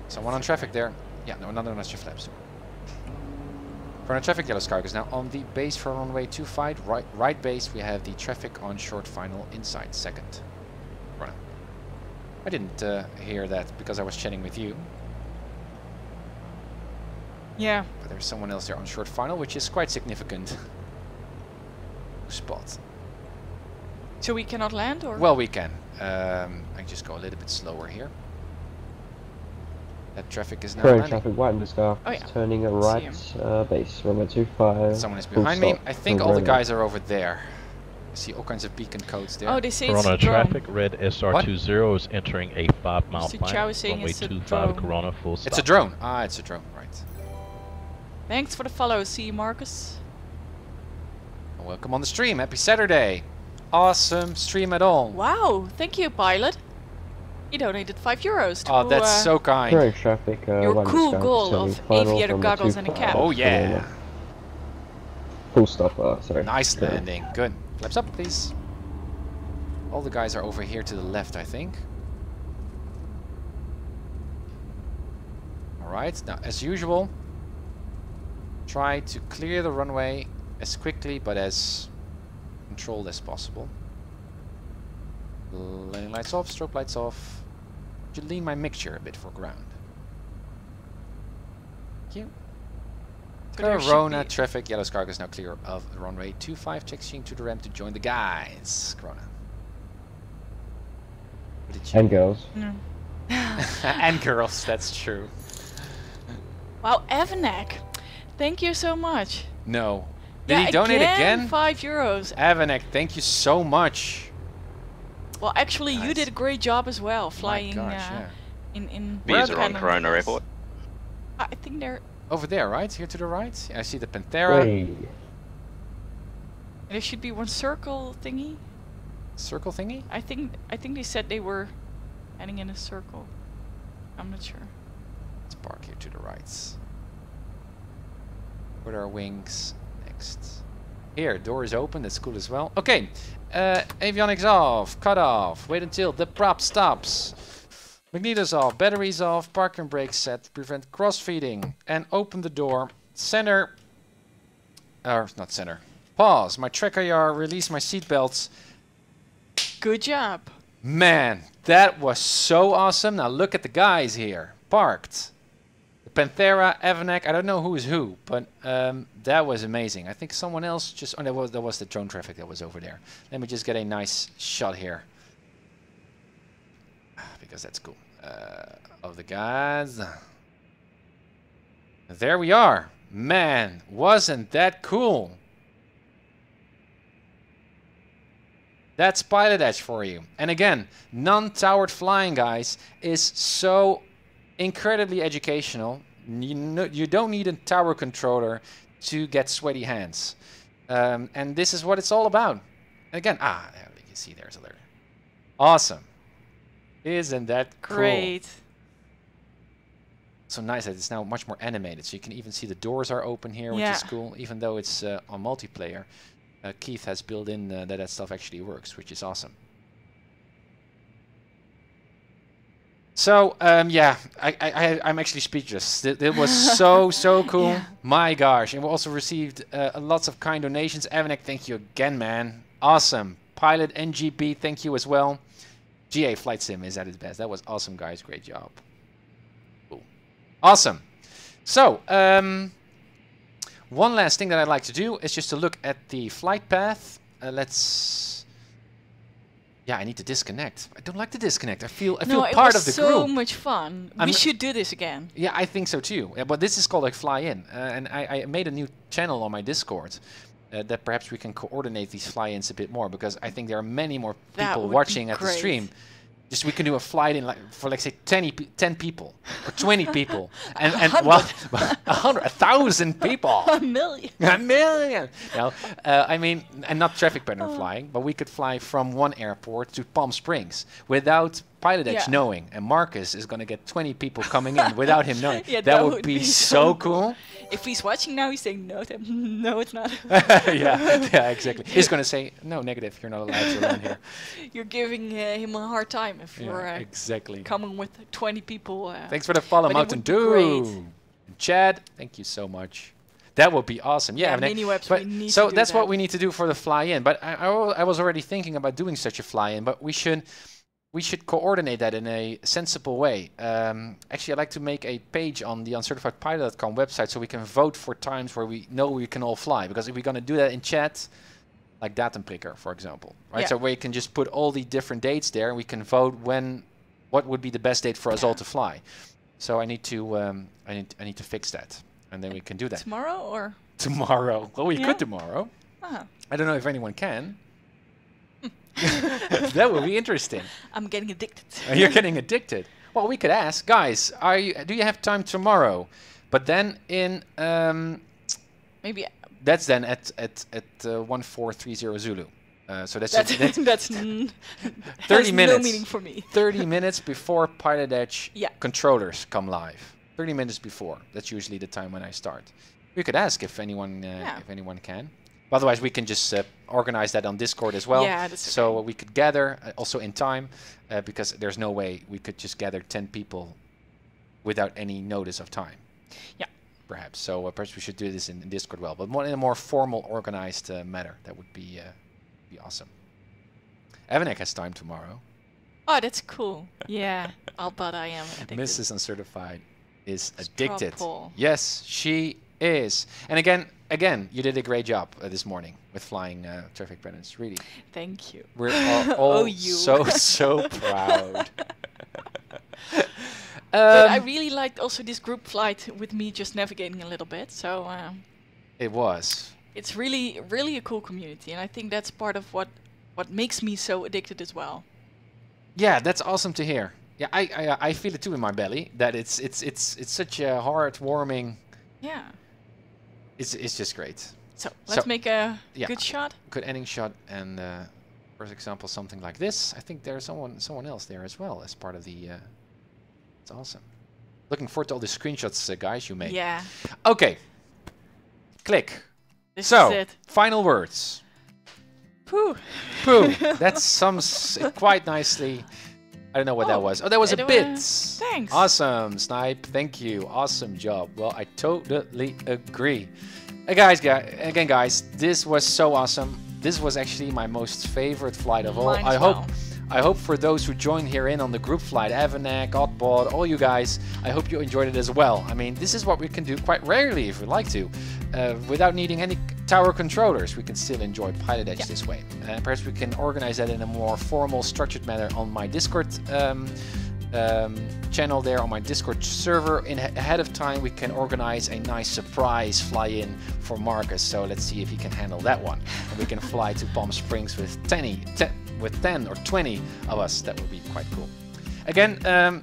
Speaker 1: Someone on traffic there. Yeah, no, another one has your flaps. Corona traffic, yellow Skyhawk is now on the base for runway 25, right base. We have the traffic on short final inside second. Corona. I didn't hear that because I was chatting with you.
Speaker 12: Yeah.
Speaker 1: But there's someone else there on short final, which is quite significant. Spot.
Speaker 12: So we cannot land, or?
Speaker 1: Well, we can. I just go a little bit slower here. That traffic is now
Speaker 6: Current
Speaker 1: landing.
Speaker 6: traffic, white in the sky.
Speaker 12: Oh, yeah.
Speaker 6: Turning a right base, runway 25.
Speaker 1: Someone is behind me. I think all the guys are over there. I see all kinds of beacon codes there.
Speaker 12: Oh, they say it's
Speaker 15: Corona
Speaker 12: a drone.
Speaker 15: traffic, red SR20 is entering a 5-mile
Speaker 12: Mr.
Speaker 15: climb.
Speaker 12: Chow is saying
Speaker 15: Runway
Speaker 12: it's a
Speaker 15: 25,
Speaker 12: drone.
Speaker 15: Corona, full stop.
Speaker 1: It's a drone. Ah, it's a drone, right.
Speaker 12: Thanks for the follow. See you, Marcus.
Speaker 1: Welcome on the stream. Happy Saturday. Awesome stream at all.
Speaker 12: Wow, thank you, Pilot. He donated €5 to
Speaker 1: Oh, that's so kind.
Speaker 6: Current traffic,
Speaker 12: your
Speaker 6: white in the
Speaker 12: cool
Speaker 6: sky,
Speaker 12: goal
Speaker 6: turning
Speaker 12: of
Speaker 6: final,
Speaker 12: aviator
Speaker 6: runway
Speaker 12: goggles and a
Speaker 6: 25.
Speaker 12: cap.
Speaker 1: Oh, yeah.
Speaker 6: Full stop, sorry.
Speaker 1: Nice landing. Good. Flaps up, please. All the guys are over here to the left, I think. Alright, now as usual, try to clear the runway as quickly but as controlled as possible. Landing lights off, strobe lights off. Should lean my mixture a bit for ground. Thank you. Corona traffic, yellow Skyhawk is now clear of the runway 25, taxiing to the ramp to join the guys. Corona.
Speaker 6: And girls.
Speaker 12: No.
Speaker 1: And girls, that's true.
Speaker 12: Wow, Avanek, thank you so much.
Speaker 1: No. Did he donate again?
Speaker 12: €5.
Speaker 1: Avanek, thank you so much.
Speaker 12: Well, actually, you
Speaker 1: Nice.
Speaker 12: did a great job as well, flying
Speaker 1: gosh, yeah.
Speaker 12: in.
Speaker 14: These are on Corona Airport.
Speaker 12: I think they're.
Speaker 1: Over there, right? Here to the right. I see the Panthera.
Speaker 6: Hey.
Speaker 12: There should be one circle thingy.
Speaker 1: Circle thingy?
Speaker 12: I think they said they were heading in a circle. I'm not sure.
Speaker 1: Let's park here to the right. Put our wings next. Here, door is open. That's cool as well. Okay. Avionics off. Cut off. Wait until the prop stops. Magnetos off. Batteries off. Parking brake set. Prevent cross-feeding. And open the door. Center. Or, not center. Pause. My TrackIR. Release my seatbelts.
Speaker 12: Good job.
Speaker 1: Man, that was so awesome. Now look at the guys here. Parked. The Panthera, Avanek, I don't know who is who, but that was amazing. I think someone else just... Oh, that was the drone traffic that was over there. Let me just get a nice shot here. Because that's cool. Of the guys. There we are. Man, wasn't that cool? That's PilotEdge for you. And again, non-towered flying, guys, is so incredibly educational. You don't need a tower controller to get sweaty hands. And this is what it's all about. And again, there you can see there's a alert. Awesome. Isn't that cool?
Speaker 12: Great.
Speaker 1: So nice that it's now much more animated. So you can even see the doors are open here, which is cool, even though it's on multiplayer. Keith has built in that stuff actually works, which is awesome. So, yeah, I'm actually speechless. It was so cool. Yeah. My gosh. And we also received lots of kind donations. Avanek, thank you again, man. Awesome. Pilot NGB, thank you as well. GA Flight Sim is at its best. That was awesome, guys. Great job. Cool. Awesome. So, one last thing that I'd like to do is just to look at the flight path.
Speaker 11: Yeah, I need to disconnect. I don't like to disconnect. I feel part of the
Speaker 12: group.
Speaker 11: group.
Speaker 12: It was so much fun. We should do this again.
Speaker 11: Yeah, I think so too. But this is called like fly-in, and I made a new channel on my Discord that perhaps we can coordinate these fly-ins a bit more, because I think there are many more people watching at the stream. Just we can do a flight-in like for like say 10 people or 20 people and 1,000 people.
Speaker 12: A million.
Speaker 11: A million. No, I mean, and not traffic pattern flying, but we could fly from one airport to Palm Springs without PilotEdge knowing, and Marcus is going to get 20 people coming in without him knowing.
Speaker 12: That
Speaker 11: would be so cool.
Speaker 12: If he's watching now, he's saying no, no, it's not.
Speaker 11: yeah, exactly. He's going to say no, negative. You're not allowed to land here.
Speaker 12: You're giving him a hard time if you're
Speaker 11: exactly
Speaker 12: coming with 20 people.
Speaker 11: Thanks for the follow, Mountain Dew. Chad, thank you so much. That would be awesome. Yeah,
Speaker 12: mini-webs,
Speaker 11: we need so to that's what we need to do for the fly-in. But I was already thinking about doing such a fly-in, but we should coordinate that in a sensible way. Actually, I'd like to make a page on the UncertifiedPilot.com website so we can vote for times where we know we can all fly. Because if we're going to do that in chat, like Datumprikker, for example, right?
Speaker 12: Yeah.
Speaker 11: So where you can just put all the different dates there, and we can vote what would be the best date for us all to fly. So I need to I need to fix that, and then we can do that.
Speaker 12: Tomorrow or?
Speaker 11: Tomorrow. Well, we could tomorrow.
Speaker 12: Uh-huh.
Speaker 11: I don't know if anyone can. That would be interesting.
Speaker 12: I'm getting addicted.
Speaker 11: You're getting addicted. Well, we could ask, guys, do you have time tomorrow? But then in
Speaker 12: maybe
Speaker 11: that's then at 1430 Zulu. So that's 30 minutes.
Speaker 12: No meaning for me.
Speaker 11: 30 minutes before PilotEdge controllers come live. 30 minutes before. That's usually the time when I start. We could ask if anyone can. Otherwise, we can just organize that on Discord as well.
Speaker 12: Yeah, that's
Speaker 11: so we could gather also in time, because there's no way we could just gather 10 people without any notice of time.
Speaker 12: Yeah.
Speaker 11: Perhaps. So perhaps we should do this in Discord well, but in a more formal, organized manner. That would be awesome. Evanek has time tomorrow.
Speaker 12: Oh, that's cool. Yeah, I'll bet I am addicted.
Speaker 11: Mrs. Uncertified is addicted.
Speaker 12: Strawpool.
Speaker 11: Yes, she is. And again, you did a great job this morning with flying traffic patterns. Really.
Speaker 12: Thank you.
Speaker 11: We're all so proud.
Speaker 12: But I really liked also this group flight with me just navigating a little bit. So
Speaker 11: it was.
Speaker 12: It's really a cool community, and I think that's part of what makes me so addicted as well.
Speaker 11: Yeah, that's awesome to hear. Yeah, I feel it too in my belly that it's such a heartwarming.
Speaker 12: Yeah.
Speaker 11: It's just great.
Speaker 12: So let's make a good shot.
Speaker 11: Good ending shot, and for example, something like this. I think there's someone else there as well as part of the. It's awesome. Looking forward to all the screenshots, guys, you made.
Speaker 12: Yeah.
Speaker 11: Okay. Click.
Speaker 12: This is it.
Speaker 11: Final words.
Speaker 12: Pooh.
Speaker 11: Pooh. That sums it quite nicely. I don't know what that was. Oh, that was a bit.
Speaker 12: Thanks.
Speaker 11: Awesome, Snipe. Thank you. Awesome job. Well, I totally agree. Hey guys, this was so awesome. This was actually my most favorite flight of all. I hope for those who joined here in on the group flight, Avanek, Oddbot, all you guys, I hope you enjoyed it as well. I mean, this is what we can do quite rarely if we like to. Without needing any tower controllers, we can still enjoy PilotEdge this way. Perhaps we can organize that in a more formal, structured manner on my Discord channel there, on my Discord server. Ahead of time, we can organize a nice surprise fly-in for Marcus. So let's see if he can handle that one. And we can fly to Palm Springs with 10 or 20 of us. That would be quite cool. Again,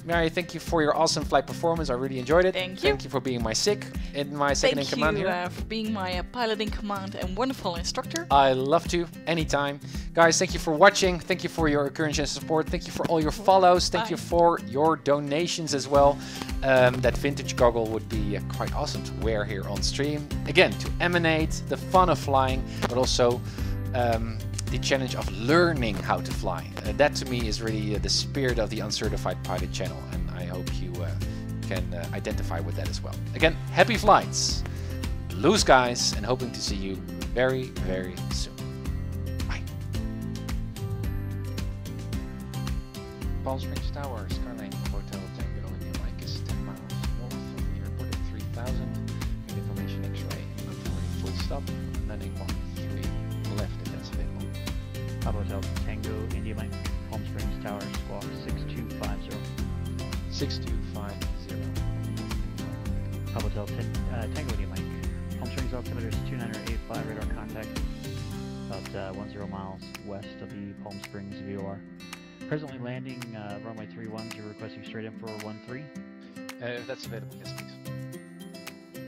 Speaker 11: Mary, thank you for your awesome flight performance. I really enjoyed it.
Speaker 12: Thank you.
Speaker 11: Thank you for being my second in command here.
Speaker 12: Thank you for being my pilot in command and wonderful instructor.
Speaker 11: I love to, anytime. Guys, thank you for watching. Thank you for your encouragement and support. Thank you for all your follows. Thank you for your donations as well. That vintage goggle would be quite awesome to wear here on stream. Again, to emanate the fun of flying, but also the challenge of learning how to fly. That to me is really the spirit of the Uncertified Pilot channel, and I hope you can identify with that as well. Again, happy flights, blue skies, and hoping to see you very, very soon. Bye. Palm Springs Tower, Skyline Hotel Tango India Mike is 10 miles north of the airport at 3000. Good information X-ray, full stop, landing 13 left if that's available.
Speaker 2: Hotel Tango India Mike. Tower, squawk 6250.
Speaker 1: 6250.
Speaker 2: Papa Hotel Tango India Mike. Palm Springs altimeter is 29085, radar contact about 10 miles west of the Palm Springs VOR. Presently landing runway 31, you're requesting straight in for 13.
Speaker 1: If that's available, yes please.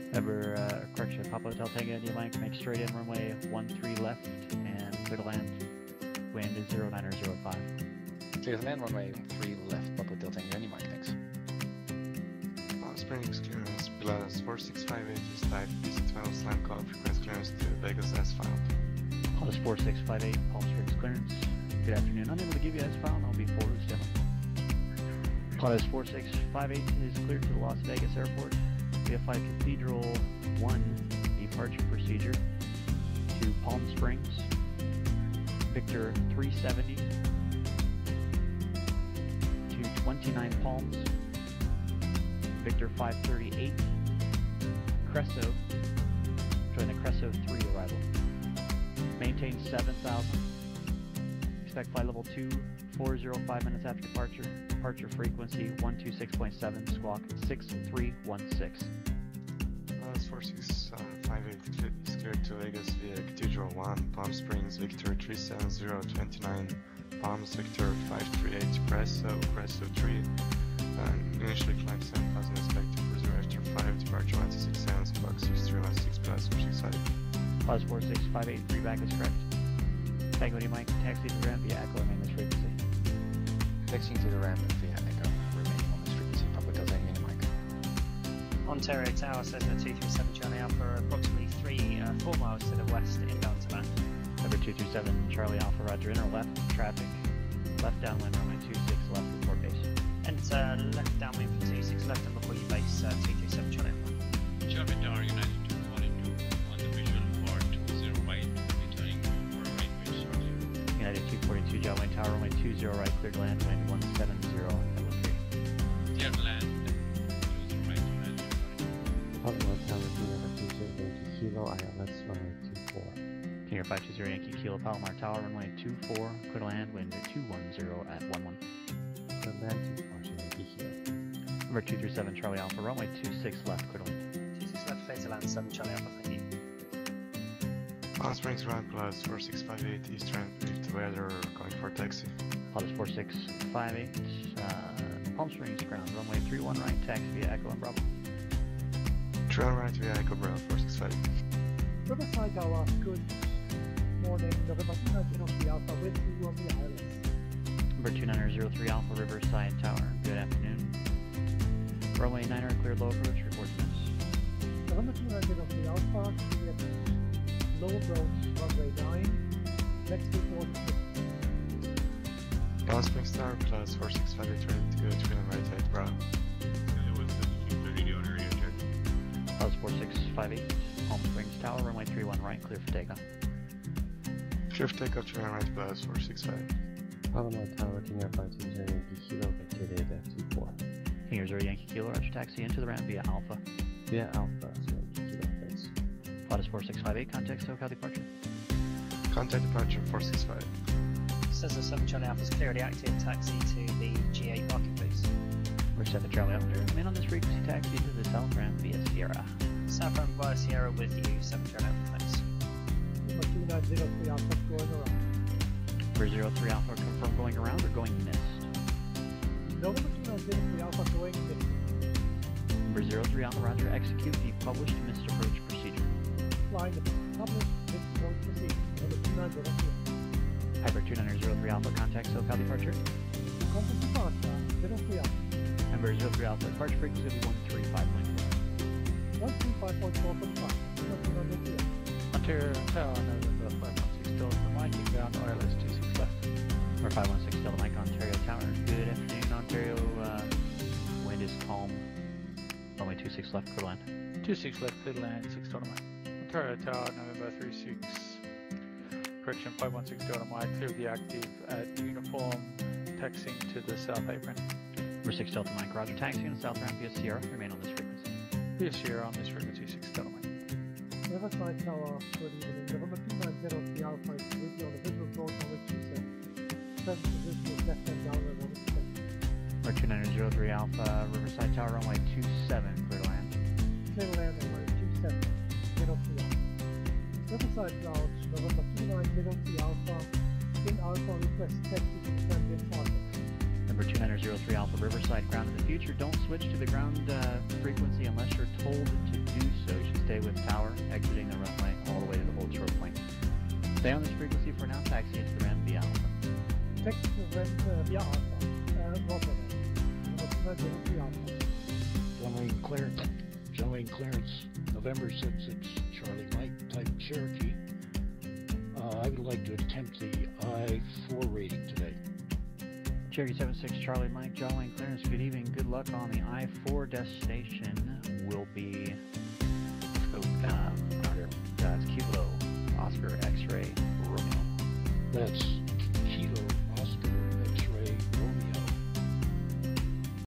Speaker 2: Remember, correction, Papa Hotel Tango India Mike, make straight in runway 13 left and clear to land. Wind is 09005.
Speaker 1: Clear to land, runway 3 left, Papa Hotel Tango India Mike, thanks.
Speaker 3: Palm Springs clearance, Pilots 4658 is type PC12 slam call, request clearance to Vegas S file.
Speaker 2: Pilots 4658, Palm Springs clearance. Good afternoon, unable to give you S file, and I'll be forward standby. Pilots 4658 is cleared to the Las Vegas airport. VFI Cathedral 1 departure procedure to Palm Springs, Victor 370 to 29 Palms, Victor 538, Cresso, join the Cresso 3 arrival. Maintain 7,000, expect flight level 24, 5 minutes after departure, departure frequency 126.7, squawk 6316.
Speaker 3: 4658 is cleared to Vegas via Cathedral 1, Palm Springs, Victor 37029, Palms, Victor 538, Cresso 3, initially climb 7,000, expected for 0 after 5, departure 126 squawk 6316 plus 465.
Speaker 2: Pause 4658, back is correct. Tango India Mike, taxi to the ramp via Echo, remain this frequency.
Speaker 1: Taxiing to the ramp via Echo, remaining on this frequency, Papa Hotel Tango India Mike.
Speaker 4: Ontario Tower, Cessna 237 Charlie Alpha, approximately 4 miles to the west, inbound to land.
Speaker 2: Number 237 Charlie Alpha, roger, inner left, traffic, left downwind, runway 26 left, report base.
Speaker 4: Enter left downwind for 26 left and before you base 237 Charlie Alpha.
Speaker 5: Charlie Tower, United 242 on the visual for 20 right, returning for right base shortly.
Speaker 2: United 242 Jawway Tower, runway 20 right, cleared land, wind 170 at 13.
Speaker 5: Clear to land, 20 right to land.
Speaker 6: Papa Hotel Yankee Kilo, ILS runway 24.
Speaker 2: King 520 Yankee Kilo, Palomar Tower, runway 24, clear to land, wind 210 at 11.
Speaker 6: Clear land 240 Yankee Kilo.
Speaker 2: Number 237 Charlie Alpha, runway 26 left, clear to land.
Speaker 4: 26 left, clear to land, 7 Charlie Alpha, thank you.
Speaker 3: Palm Springs Run Plus 4658 Eastern, with weather calling for taxi.
Speaker 2: Pilots 4658, Palm Springs ground, runway 31 right, taxi via Echo and Bravo.
Speaker 3: Trail right via Echo Bravo 465.
Speaker 7: Riverside Tower, good morning, November 290 Alpha, with you on the ILS.
Speaker 2: Number 2903 Alpha, Riverside Tower, good afternoon. Runway 9 cleared low approach, report to miss.
Speaker 7: November 290 Alpha, low approach, runway 9, next report to miss.
Speaker 3: Palm Springs Tower Plus 4658 ready to go to right at Bravo.
Speaker 2: Pilots 4658, Palm Springs Tower, runway 31 right, clear for takeoff.
Speaker 3: Clear for takeoff to right Plus 465.
Speaker 6: Palomar Tower, King Air 520 Yankee Kilo, vacated at 24.
Speaker 2: King Air 0 Yankee Kilo, Archer taxi into the ramp via Alpha.
Speaker 6: Via Alpha, so Yankee Kilo, thanks.
Speaker 2: Pilots 4658, contact SoCal departure.
Speaker 3: Contact departure 465.
Speaker 4: Cessna 7 Charlie Alpha is clearly active, taxi to the G8 parking place.
Speaker 2: We're 7 Charlie Alpha, remain on this frequency, taxi into the south ramp via Sierra.
Speaker 4: South ramp via Sierra with you, 7 Charlie Alpha, thanks.
Speaker 7: Number 2903 Alpha, going around.
Speaker 2: Number 03 Alpha, confirm going around or going missed?
Speaker 7: November 2903 Alpha, going missed.
Speaker 2: Number 03 Alpha, roger, execute the published missed approach procedure.
Speaker 7: Flying the published missed approach procedure, number 2903.
Speaker 2: Hyper 2903 Alpha, contact SoCal departure.
Speaker 7: Contact departure, 03 Alpha.
Speaker 2: Number 03 Alpha, departure frequency will be 135.4.
Speaker 7: 135.4 for departure, number 2903 Alpha.
Speaker 8: Ontario Tower, November 516 Delta Mike, inbound ILS 26 left.
Speaker 2: Number 516 Delta Mike, Ontario Tower. Good afternoon, Ontario. Wind is calm. Runway 26 left, clear land.
Speaker 8: 26 left, clear land, 6 Delta Mike. Ontario Tower, November 36. Correction 516 Delta Mike, clear the active at uniform, taxiing to the south apron.
Speaker 2: Number 6 Delta Mike, roger, taxi in the south ramp via Sierra. Remain on this frequency.
Speaker 8: Via Sierra on this frequency, 6 Delta Mike.
Speaker 7: Riverside Tower, good evening, November 290 Alpha, is with you on the visual approach, number 27. present position is left hand downwind 1
Speaker 2: Archer 903 Alpha, Riverside Tower, runway 27, clear to land.
Speaker 7: Clear to land runway 27, 03 Alpha. Riverside Clouds, November 2903 Alpha, in Alpha request taxi to transient target.
Speaker 2: Number 2903 Alpha, Riverside, ground in the future. Don't switch to the ground frequency unless you're told to do so. You should stay with tower, exiting the runway all the way to the hold short point. Stay on this frequency for now, taxi into the ramp via Alpha.
Speaker 7: Taxi to ramp via Alpha, Rotterdam, November 2903 Alpha.
Speaker 9: Runway clearance, November 76, Charlie Mike, type Cherokee. I would like to attempt the I-4 rating today.
Speaker 2: Cherokee 76, Charlie Mike, jawline clearance, good evening, good luck on the I-4 destination will be, that's Kilo, Oscar X-Ray, Romeo.
Speaker 9: That's Kilo